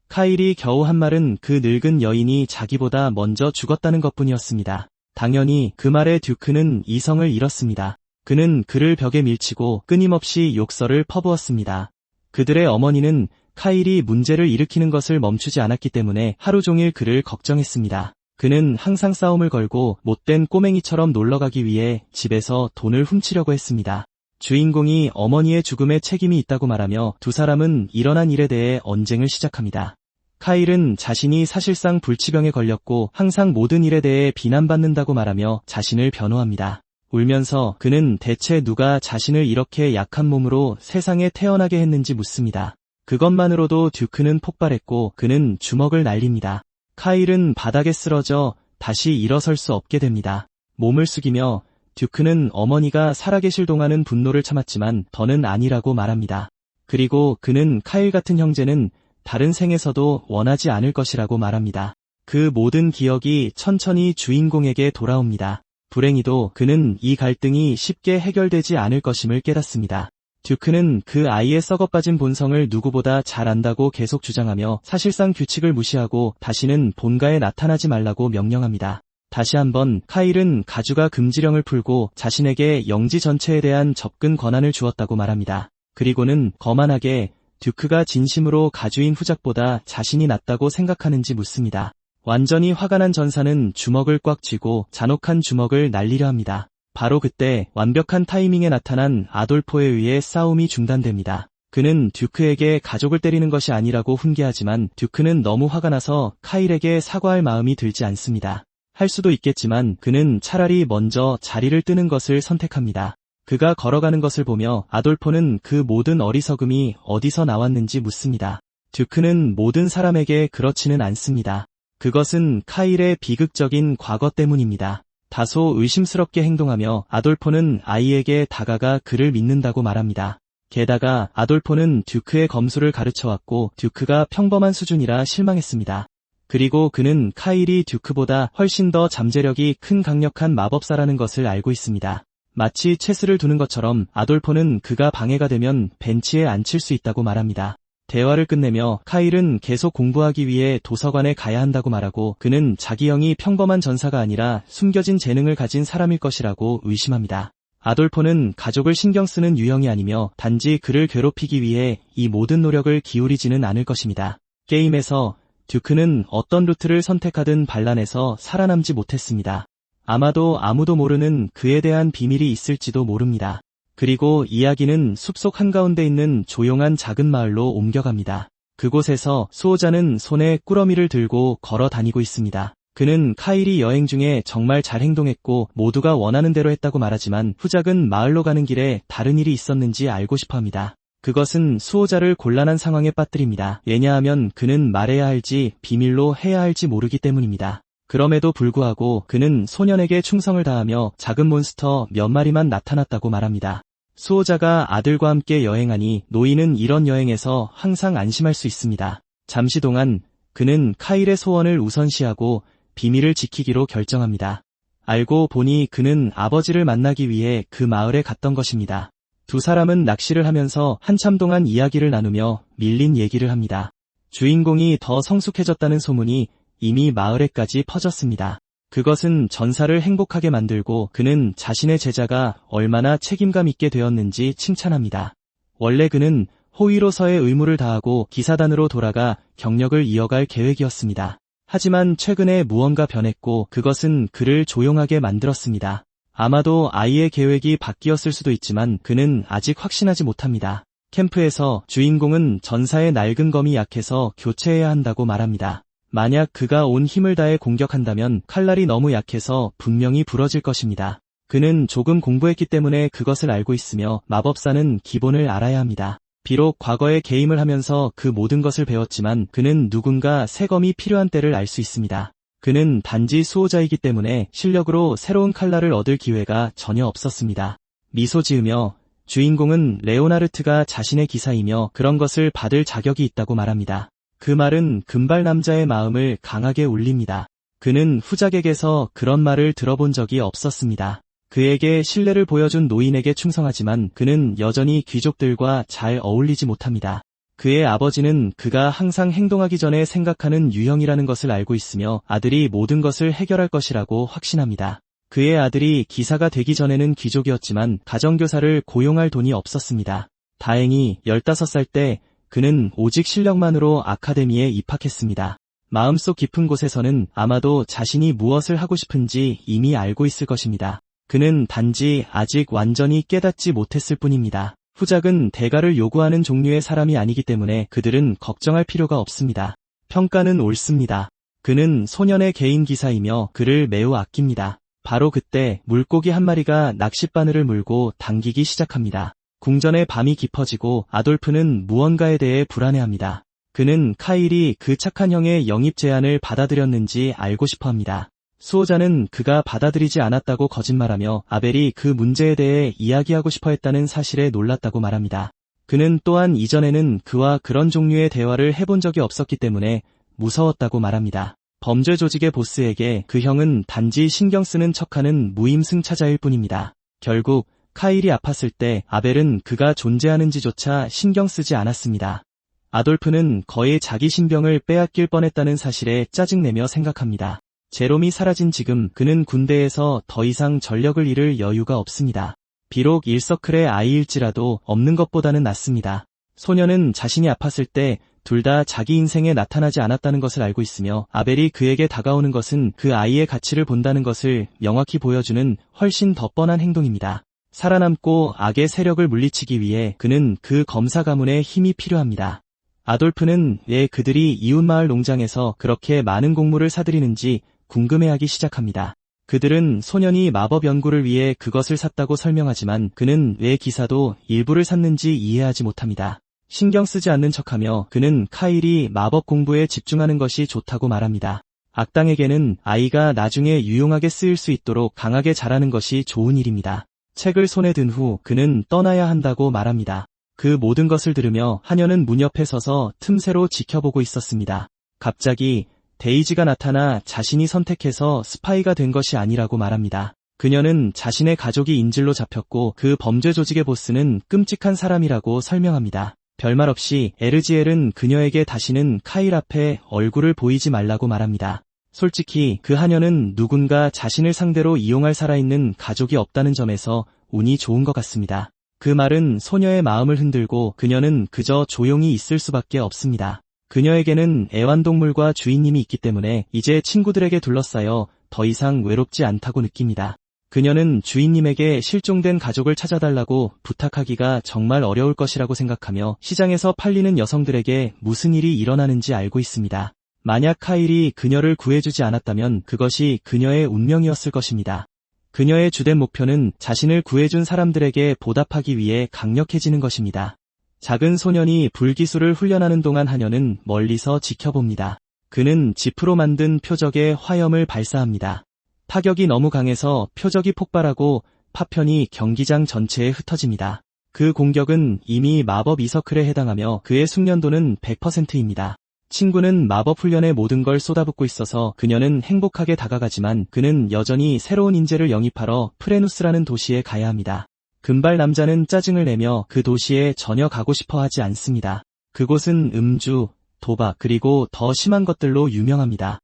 카일이 겨우 한 말은 그 늙은 여인이 자기보다 먼저 죽었다는 것뿐이었습니다. 당연히 그 말에 듀크는 이성을 잃었습니다. 그는 그를 벽에 밀치고 끊임없이 욕설을 퍼부었습니다. 그들의 어머니는 카일이 문제를 일으키는 것을 멈추지 않았기 때문에 하루 종일 그를 걱정했습니다. 그는 항상 싸움을 걸고 못된 꼬맹이처럼 놀러가기 위해 집에서 돈을 훔치려고 했습니다. 주인공이 어머니의 죽음에 책임이 있다고 말하며 두 사람은 일어난 일에 대해 언쟁을 시작합니다. 카일은 자신이 사실상 불치병에 걸렸고 항상 모든 일에 대해 비난받는다고 말하며 자신을 변호합니다. 울면서 그는 대체 누가 자신을 이렇게 약한 몸으로 세상에 태어나게 했는지 묻습니다. 그것만으로도 듀크는 폭발했고 그는 주먹을 날립니다. 카일은 바닥에 쓰러져 다시 일어설 수 없게 됩니다. 몸을 숙이며 듀크는 어머니가 살아계실 동안은 분노를 참았지만 더는 아니라고 말합니다. 그리고 그는 카일 같은 형제는 다른 생에서도 원하지 않을 것이라고 말합니다. 그 모든 기억이 천천히 주인공에게 돌아옵니다. 불행히도 그는 이 갈등이 쉽게 해결되지 않을 것임을 깨닫습니다. 듀크는 그 아이의 썩어빠진 본성을 누구보다 잘 안다고 계속 주장하며 사실상 규칙을 무시하고 다시는 본가에 나타나지 말라고 명령합니다. 다시 한번 카일은 가주가 금지령을 풀고 자신에게 영지 전체에 대한 접근 권한을 주었다고 말합니다. 그리고는 거만하게 듀크가 진심으로 가주인 후작보다 자신이 낫다고 생각하는지 묻습니다. 완전히 화가 난 전사는 주먹을 꽉 쥐고 잔혹한 주먹을 날리려 합니다. 바로 그때 완벽한 타이밍에 나타난 아돌포에 의해 싸움이 중단됩니다. 그는 듀크에게 가족을 때리는 것이 아니라고 훈계하지만 듀크는 너무 화가 나서 카일에게 사과할 마음이 들지 않습니다. 할 수도 있겠지만 그는 차라리 먼저 자리를 뜨는 것을 선택합니다. 그가 걸어가는 것을 보며 아돌포는 그 모든 어리석음이 어디서 나왔는지 묻습니다. 듀크는 모든 사람에게 그렇지는 않습니다. 그것은 카일의 비극적인 과거 때문입니다. 다소 의심스럽게 행동하며 아돌포는 아이에게 다가가 그를 믿는다고 말합니다. 게다가 아돌포는 듀크의 검술을 가르쳐왔고 듀크가 평범한 수준이라 실망했습니다. 그리고 그는 카일이 듀크보다 훨씬 더 잠재력이 큰 강력한 마법사라는 것을 알고 있습니다. 마치 체스를 두는 것처럼 아돌포는 그가 방해가 되면 벤치에 앉힐 수 있다고 말합니다. 대화를 끝내며 카일은 계속 공부하기 위해 도서관에 가야 한다고 말하고 그는 자기 형이 평범한 전사가 아니라 숨겨진 재능을 가진 사람일 것이라고 의심합니다. 아돌포는 가족을 신경 쓰는 유형이 아니며 단지 그를 괴롭히기 위해 이 모든 노력을 기울이지는 않을 것입니다. 게임에서 듀크는 어떤 루트를 선택하든 반란에서 살아남지 못했습니다. 아마도 아무도 모르는 그에 대한 비밀이 있을지도 모릅니다. 그리고 이야기는 숲속 한가운데 있는 조용한 작은 마을로 옮겨갑니다. 그곳에서 수호자는 손에 꾸러미를 들고 걸어 다니고 있습니다. 그는 카일이 여행 중에 정말 잘 행동했고 모두가 원하는 대로 했다고 말하지만 후작은 마을로 가는 길에 다른 일이 있었는지 알고 싶어합니다. 그것은 수호자를 곤란한 상황에 빠뜨립니다. 왜냐하면 그는 말해야 할지 비밀로 해야 할지 모르기 때문입니다. 그럼에도 불구하고 그는 소년에게 충성을 다하며 작은 몬스터 몇 마리만 나타났다고 말합니다. 수호자가 아들과 함께 여행하니 노인은 이런 여행에서 항상 안심할 수 있습니다. 잠시 동안 그는 카일의 소원을 우선시하고 비밀을 지키기로 결정합니다. 알고 보니 그는 아버지를 만나기 위해 그 마을에 갔던 것입니다. 두 사람은 낚시를 하면서 한참 동안 이야기를 나누며 밀린 얘기를 합니다. 주인공이 더 성숙해졌다는 소문이 이미 마을에까지 퍼졌습니다. 그것은 전사를 행복하게 만들고 그는 자신의 제자가 얼마나 책임감 있게 되었는지 칭찬합니다. 원래 그는 호위로서의 의무를 다하고 기사단으로 돌아가 경력을 이어갈 계획이었습니다. 하지만 최근에 무언가 변했고 그것은 그를 조용하게 만들었습니다. 아마도 아이의 계획이 바뀌었을 수도 있지만 그는 아직 확신하지 못합니다. 캠프에서 주인공은 전사의 낡은 검이 약해서 교체해야 한다고 말합니다. 만약 그가 온 힘을 다해 공격한다면 칼날이 너무 약해서 분명히 부러질 것입니다. 그는 조금 공부했기 때문에 그것을 알고 있으며 마법사는 기본을 알아야 합니다. 비록 과거에 게임을 하면서 그 모든 것을 배웠지만 그는 누군가 새 검이 필요한 때를 알 수 있습니다. 그는 단지 수호자이기 때문에 실력으로 새로운 칼날을 얻을 기회가 전혀 없었습니다. 미소 지으며 주인공은 레오나르트가 자신의 기사이며 그런 것을 받을 자격이 있다고 말합니다. 그 말은 금발 남자의 마음을 강하게 울립니다. 그는 후작에게서 그런 말을 들어본 적이 없었습니다. 그에게 신뢰를 보여준 노인에게 충성하지만 그는 여전히 귀족들과 잘 어울리지 못합니다. 그의 아버지는 그가 항상 행동하기 전에 생각하는 유형이라는 것을 알고 있으며 아들이 모든 것을 해결할 것이라고 확신합니다. 그의 아들이 기사가 되기 전에는 귀족이었지만 가정교사를 고용할 돈이 없었습니다. 다행히 15살 때 그는 오직 실력만으로 아카데미에 입학했습니다. 마음속 깊은 곳에서는 아마도 자신이 무엇을 하고 싶은지 이미 알고 있을 것입니다. 그는 단지 아직 완전히 깨닫지 못했을 뿐입니다. 후작은 대가를 요구하는 종류의 사람이 아니기 때문에 그들은 걱정할 필요가 없습니다. 평가는 옳습니다. 그는 소년의 개인 기사이며 그를 매우 아낍니다. 바로 그때 물고기 한 마리가 낚싯바늘을 물고 당기기 시작합니다. 궁전의 밤이 깊어지고 아돌프는 무언가에 대해 불안해합니다. 그는 카일이 그 착한 형의 영입 제안을 받아들였는지 알고 싶어합니다. 수호자는 그가 받아들이지 않았다고 거짓말하며 아벨이 그 문제에 대해 이야기하고 싶어했다는 사실에 놀랐다고 말합니다. 그는 또한 이전에는 그와 그런 종류의 대화를 해본 적이 없었기 때문에 무서웠다고 말합니다. 범죄 조직의 보스에게 그 형은 단지 신경 쓰는 척하는 무임승차자일 뿐입니다. 결국 카일이 아팠을 때 아벨은 그가 존재하는지조차 신경 쓰지 않았습니다. 아돌프는 거의 자기 신병을 빼앗길 뻔했다는 사실에 짜증내며 생각합니다. 제롬이 사라진 지금 그는 군대에서 더 이상 전력을 잃을 여유가 없습니다. 비록 1서클의 아이일지라도 없는 것보다는 낫습니다. 소년은 자신이 아팠을 때 둘 다 자기 인생에 나타나지 않았다는 것을 알고 있으며 아벨이 그에게 다가오는 것은 그 아이의 가치를 본다는 것을 명확히 보여주는 훨씬 더 뻔한 행동입니다. 살아남고 악의 세력을 물리치기 위해 그는 그 검사 가문의 힘이 필요합니다. 아돌프는 왜 그들이 이웃마을 농장에서 그렇게 많은 곡물을 사들이는지 궁금해하기 시작합니다. 그들은 소년이 마법 연구를 위해 그것을 샀다고 설명하지만 그는 왜 기사도 일부를 샀는지 이해하지 못합니다. 신경 쓰지 않는 척하며 그는 카일이 마법 공부에 집중하는 것이 좋다고 말합니다. 악당에게는 아이가 나중에 유용하게 쓰일 수 있도록 강하게 자라는 것이 좋은 일입니다. 책을 손에 든 후 그는 떠나야 한다고 말합니다. 그 모든 것을 들으며 하녀는 문 옆에 서서 틈새로 지켜보고 있었습니다. 갑자기 데이지가 나타나 자신이 선택해서 스파이가 된 것이 아니라고 말합니다. 그녀는 자신의 가족이 인질로 잡혔고 그 범죄 조직의 보스는 끔찍한 사람이라고 설명합니다. 별말 없이 에르지엘은 그녀에게 다시는 카일 앞에 얼굴을 보이지 말라고 말합니다. 솔직히 그 하녀는 누군가 자신을 상대로 이용할 살아있는 가족이 없다는 점에서 운이 좋은 것 같습니다. 그 말은 소녀의 마음을 흔들고 그녀는 그저 조용히 있을 수밖에 없습니다. 그녀에게는 애완동물과 주인님이 있기 때문에 이제 친구들에게 둘러싸여 더 이상 외롭지 않다고 느낍니다. 그녀는 주인님에게 실종된 가족을 찾아달라고 부탁하기가 정말 어려울 것이라고 생각하며 시장에서 팔리는 여성들에게 무슨 일이 일어나는지 알고 있습니다. 만약 카일이 그녀를 구해주지 않았다면 그것이 그녀의 운명이었을 것입니다. 그녀의 주된 목표는 자신을 구해준 사람들에게 보답하기 위해 강력해지는 것입니다. 작은 소년이 불기술을 훈련하는 동안 하녀는 멀리서 지켜봅니다. 그는 지프로 만든 표적에 화염을 발사합니다. 타격이 너무 강해서 표적이 폭발하고 파편이 경기장 전체에 흩어집니다. 그 공격은 이미 마법 이서클에 해당하며 그의 숙련도는 100%입니다. 친구는 마법 훈련에 모든 걸 쏟아붓고 있어서 그녀는 행복하게 다가가지만 그는 여전히 새로운 인재를 영입하러 프레누스라는 도시에 가야 합니다. 금발 남자는 짜증을 내며 그 도시에 전혀 가고 싶어 하지 않습니다. 그곳은 음주, 도박 그리고 더 심한 것들로 유명합니다.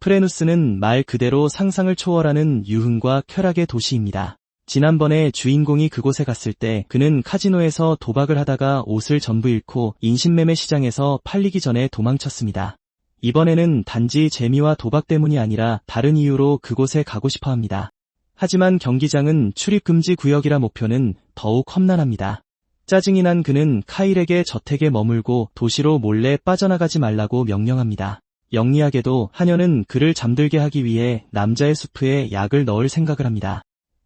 프레누스는 말 그대로 상상을 초월하는 유흥과 쾌락의 도시입니다. 지난번에 주인공이 그곳에 갔을 때 그는 카지노에서 도박을 하다가 옷을 전부 잃고 인신매매 시장에서 팔리기 전에 도망쳤습니다. 이번에는 단지 재미와 도박 때문이 아니라 다른 이유로 그곳에 가고 싶어 합니다. 하지만 경기장은 출입금지 구역이라 목표는 더욱 험난합니다. 짜증이 난 그는 카일에게 저택에 머물고 도시로 몰래 빠져나가지 말라고 명령합니다. 영리하게도 하녀는 그를 잠들게 하기 위해 남자의 수프에 약을 넣을 생각을 합니다.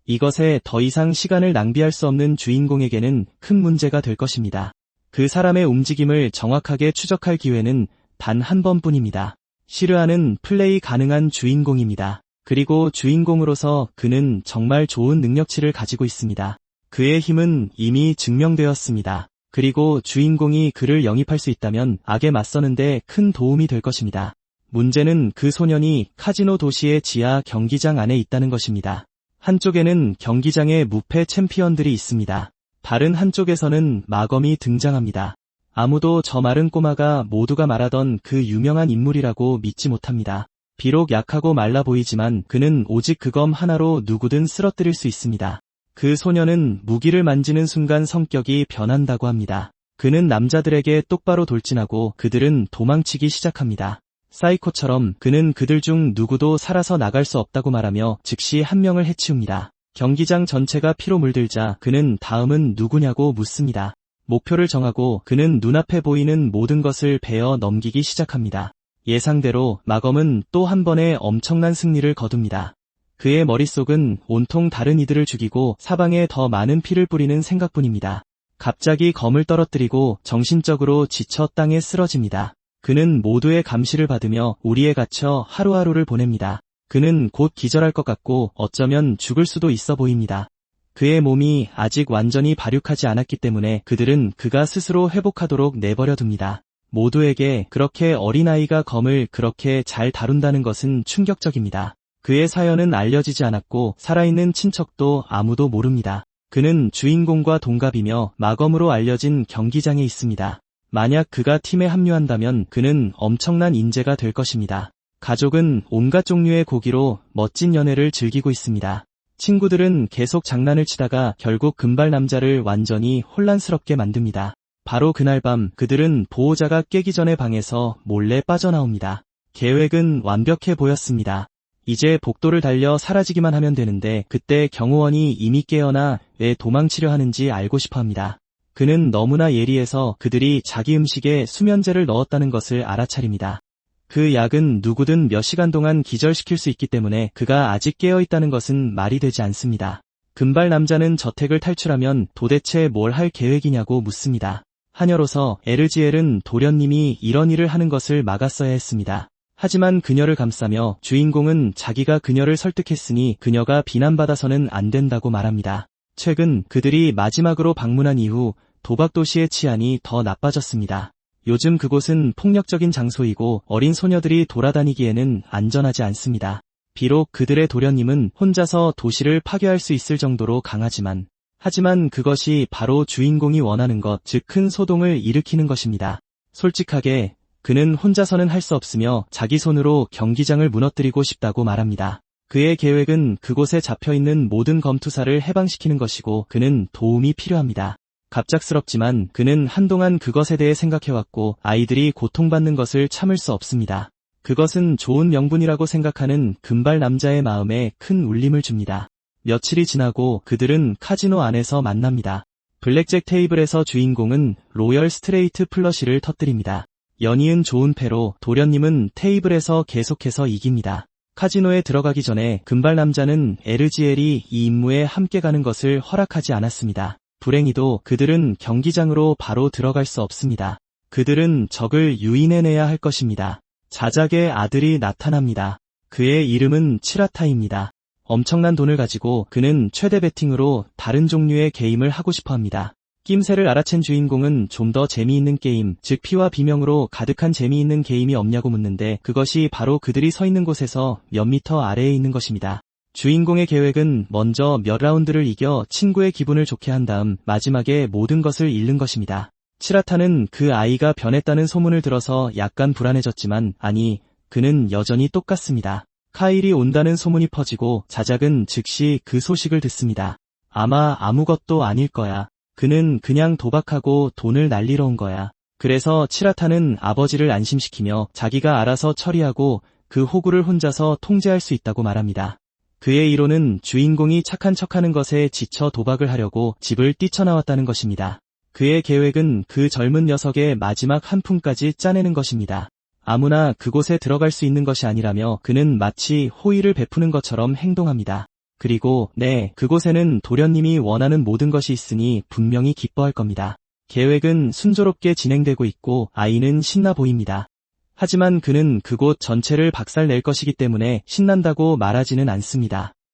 이것에 더 이상 시간을 낭비할 수 없는 주인공에게는 큰 문제가 될 것입니다. 그 사람의 움직임을 정확하게 추적할 기회는 단 한 번뿐입니다. 시르아는 플레이 가능한 주인공입니다. 그리고 주인공으로서 그는 정말 좋은 능력치를 가지고 있습니다. 그의 힘은 이미 증명되었습니다. 그리고 주인공이 그를 영입할 수 있다면 악에 맞서는데 큰 도움이 될 것입니다. 문제는 그 소년이 카지노 도시의 지하 경기장 안에 있다는 것입니다. 한쪽에는 경기장의 무패 챔피언들이 있습니다. 다른 한쪽에서는 마검이 등장합니다. 아무도 저 마른 꼬마가 모두가 말하던 그 유명한 인물이라고 믿지 못합니다. 비록 약하고 말라 보이지만 그는 오직 그 검 하나로 누구든 쓰러뜨릴 수 있습니다. 그 소년은 무기를 만지는 순간 성격이 변한다고 합니다. 그는 남자들에게 똑바로 돌진하고 그들은 도망치기 시작합니다. 사이코처럼 그는 그들 중 누구도 살아서 나갈 수 없다고 말하며 즉시 한 명을 해치웁니다. 경기장 전체가 피로 물들자 그는 다음은 누구냐고 묻습니다. 목표를 정하고 그는 눈앞에 보이는 모든 것을 베어 넘기기 시작합니다. 예상대로 마검은 또 한 번의 엄청난 승리를 거둡니다. 그의 머릿속은 온통 다른 이들을 죽이고 사방에 더 많은 피를 뿌리는 생각뿐입니다. 갑자기 검을 떨어뜨리고 정신적으로 지쳐 땅에 쓰러집니다. 그는 모두의 감시를 받으며 우리에 갇혀 하루하루를 보냅니다. 그는 곧 기절할 것 같고 어쩌면 죽을 수도 있어 보입니다. 그의 몸이 아직 완전히 발육하지 않았기 때문에 그들은 그가 스스로 회복하도록 내버려 둡니다. 모두에게 그렇게 어린아이가 검을 그렇게 잘 다룬다는 것은 충격적입니다. 그의 사연은 알려지지 않았고 살아있는 친척도 아무도 모릅니다. 그는 주인공과 동갑이며 마검으로 알려진 경기장에 있습니다. 만약 그가 팀에 합류한다면 그는 엄청난 인재가 될 것입니다. 가족은 온갖 종류의 고기로 멋진 연애를 즐기고 있습니다. 친구들은 계속 장난을 치다가 결국 금발 남자를 완전히 혼란스럽게 만듭니다. 바로 그날 밤 그들은 보호자가 깨기 전에 방에서 몰래 빠져나옵니다. 계획은 완벽해 보였습니다. 이제 복도를 달려 사라지기만 하면 되는데 그때 경호원이 이미 깨어나 왜 도망치려 하는지 알고 싶어합니다. 그는 너무나 예리해서 그들이 자기 음식에 수면제를 넣었다는 것을 알아차립니다. 그 약은 누구든 몇 시간 동안 기절시킬 수 있기 때문에 그가 아직 깨어있다는 것은 말이 되지 않습니다. 금발 남자는 저택을 탈출하면 도대체 뭘 할 계획이냐고 묻습니다. 하녀로서 에르지엘은 도련님이 이런 일을 하는 것을 막았어야 했습니다. 하지만 그녀를 감싸며 주인공은 자기가 그녀를 설득했으니 그녀가 비난받아서는 안 된다고 말합니다. 최근 그들이 마지막으로 방문한 이후 도박도시의 치안이 더 나빠졌습니다. 요즘 그곳은 폭력적인 장소이고 어린 소녀들이 돌아다니기에는 안전하지 않습니다. 비록 그들의 도련님은 혼자서 도시를 파괴할 수 있을 정도로 강하지만 하지만 그것이 바로 주인공이 원하는 것, 즉 큰 소동을 일으키는 것입니다. 솔직하게 그는 혼자서는 할 수 없으며 자기 손으로 경기장을 무너뜨리고 싶다고 말합니다. 그의 계획은 그곳에 잡혀있는 모든 검투사를 해방시키는 것이고 그는 도움이 필요합니다. 갑작스럽지만 그는 한동안 그것에 대해 생각해왔고 아이들이 고통받는 것을 참을 수 없습니다. 그것은 좋은 명분이라고 생각하는 금발 남자의 마음에 큰 울림을 줍니다. 며칠이 지나고 그들은 카지노 안에서 만납니다. 블랙잭 테이블에서 주인공은 로열 스트레이트 플러시를 터뜨립니다. 연이은 좋은 패로 도련님은 테이블에서 계속해서 이깁니다. 카지노에 들어가기 전에 금발 남자는 에르지엘이 이 임무에 함께 가는 것을 허락하지 않았습니다. 불행히도 그들은 경기장으로 바로 들어갈 수 없습니다. 그들은 적을 유인해내야 할 것입니다. 자작의 아들이 나타납니다. 그의 이름은 칠하타입니다. 엄청난 돈을 가지고 그는 최대 베팅으로 다른 종류의 게임을 하고 싶어 합니다. 낌새를 알아챈 주인공은 좀 더 재미있는 게임, 즉 피와 비명으로 가득한 재미있는 게임이 없냐고 묻는데 그것이 바로 그들이 서 있는 곳에서 몇 미터 아래에 있는 것입니다. 주인공의 계획은 먼저 몇 라운드를 이겨 친구의 기분을 좋게 한 다음 마지막에 모든 것을 잃는 것입니다. 칠하타는 그 아이가 변했다는 소문을 들어서 약간 불안해졌지만 아니, 그는 여전히 똑같습니다. 카일이 온다는 소문이 퍼지고 자작은 즉시 그 소식을 듣습니다. 아마 아무것도 아닐 거야. 그는 그냥 도박하고 돈을 날리러 온 거야. 그래서 칠하타는 아버지를 안심시키며 자기가 알아서 처리하고 그 호구를 혼자서 통제할 수 있다고 말합니다. 그의 이론은 주인공이 착한 척하는 것에 지쳐 도박을 하려고 집을 뛰쳐나왔다는 것입니다. 그의 계획은 그 젊은 녀석의 마지막 한 푼까지 짜내는 것입니다. 아무나 그곳에 들어갈 수 있는 것이 아니라며 그는 마치 호의를 베푸는 것처럼 행동합니다. 그리고 그곳에는 도련님이 원하는 모든 것이 있으니 분명히 기뻐할 겁니다. 계획은 순조롭게 진행되고 있고 아이는 신나 보입니다. 하지만 그는 그곳 전체를 박살낼 것이기 때문에 신난다고 말하지는 않습니다.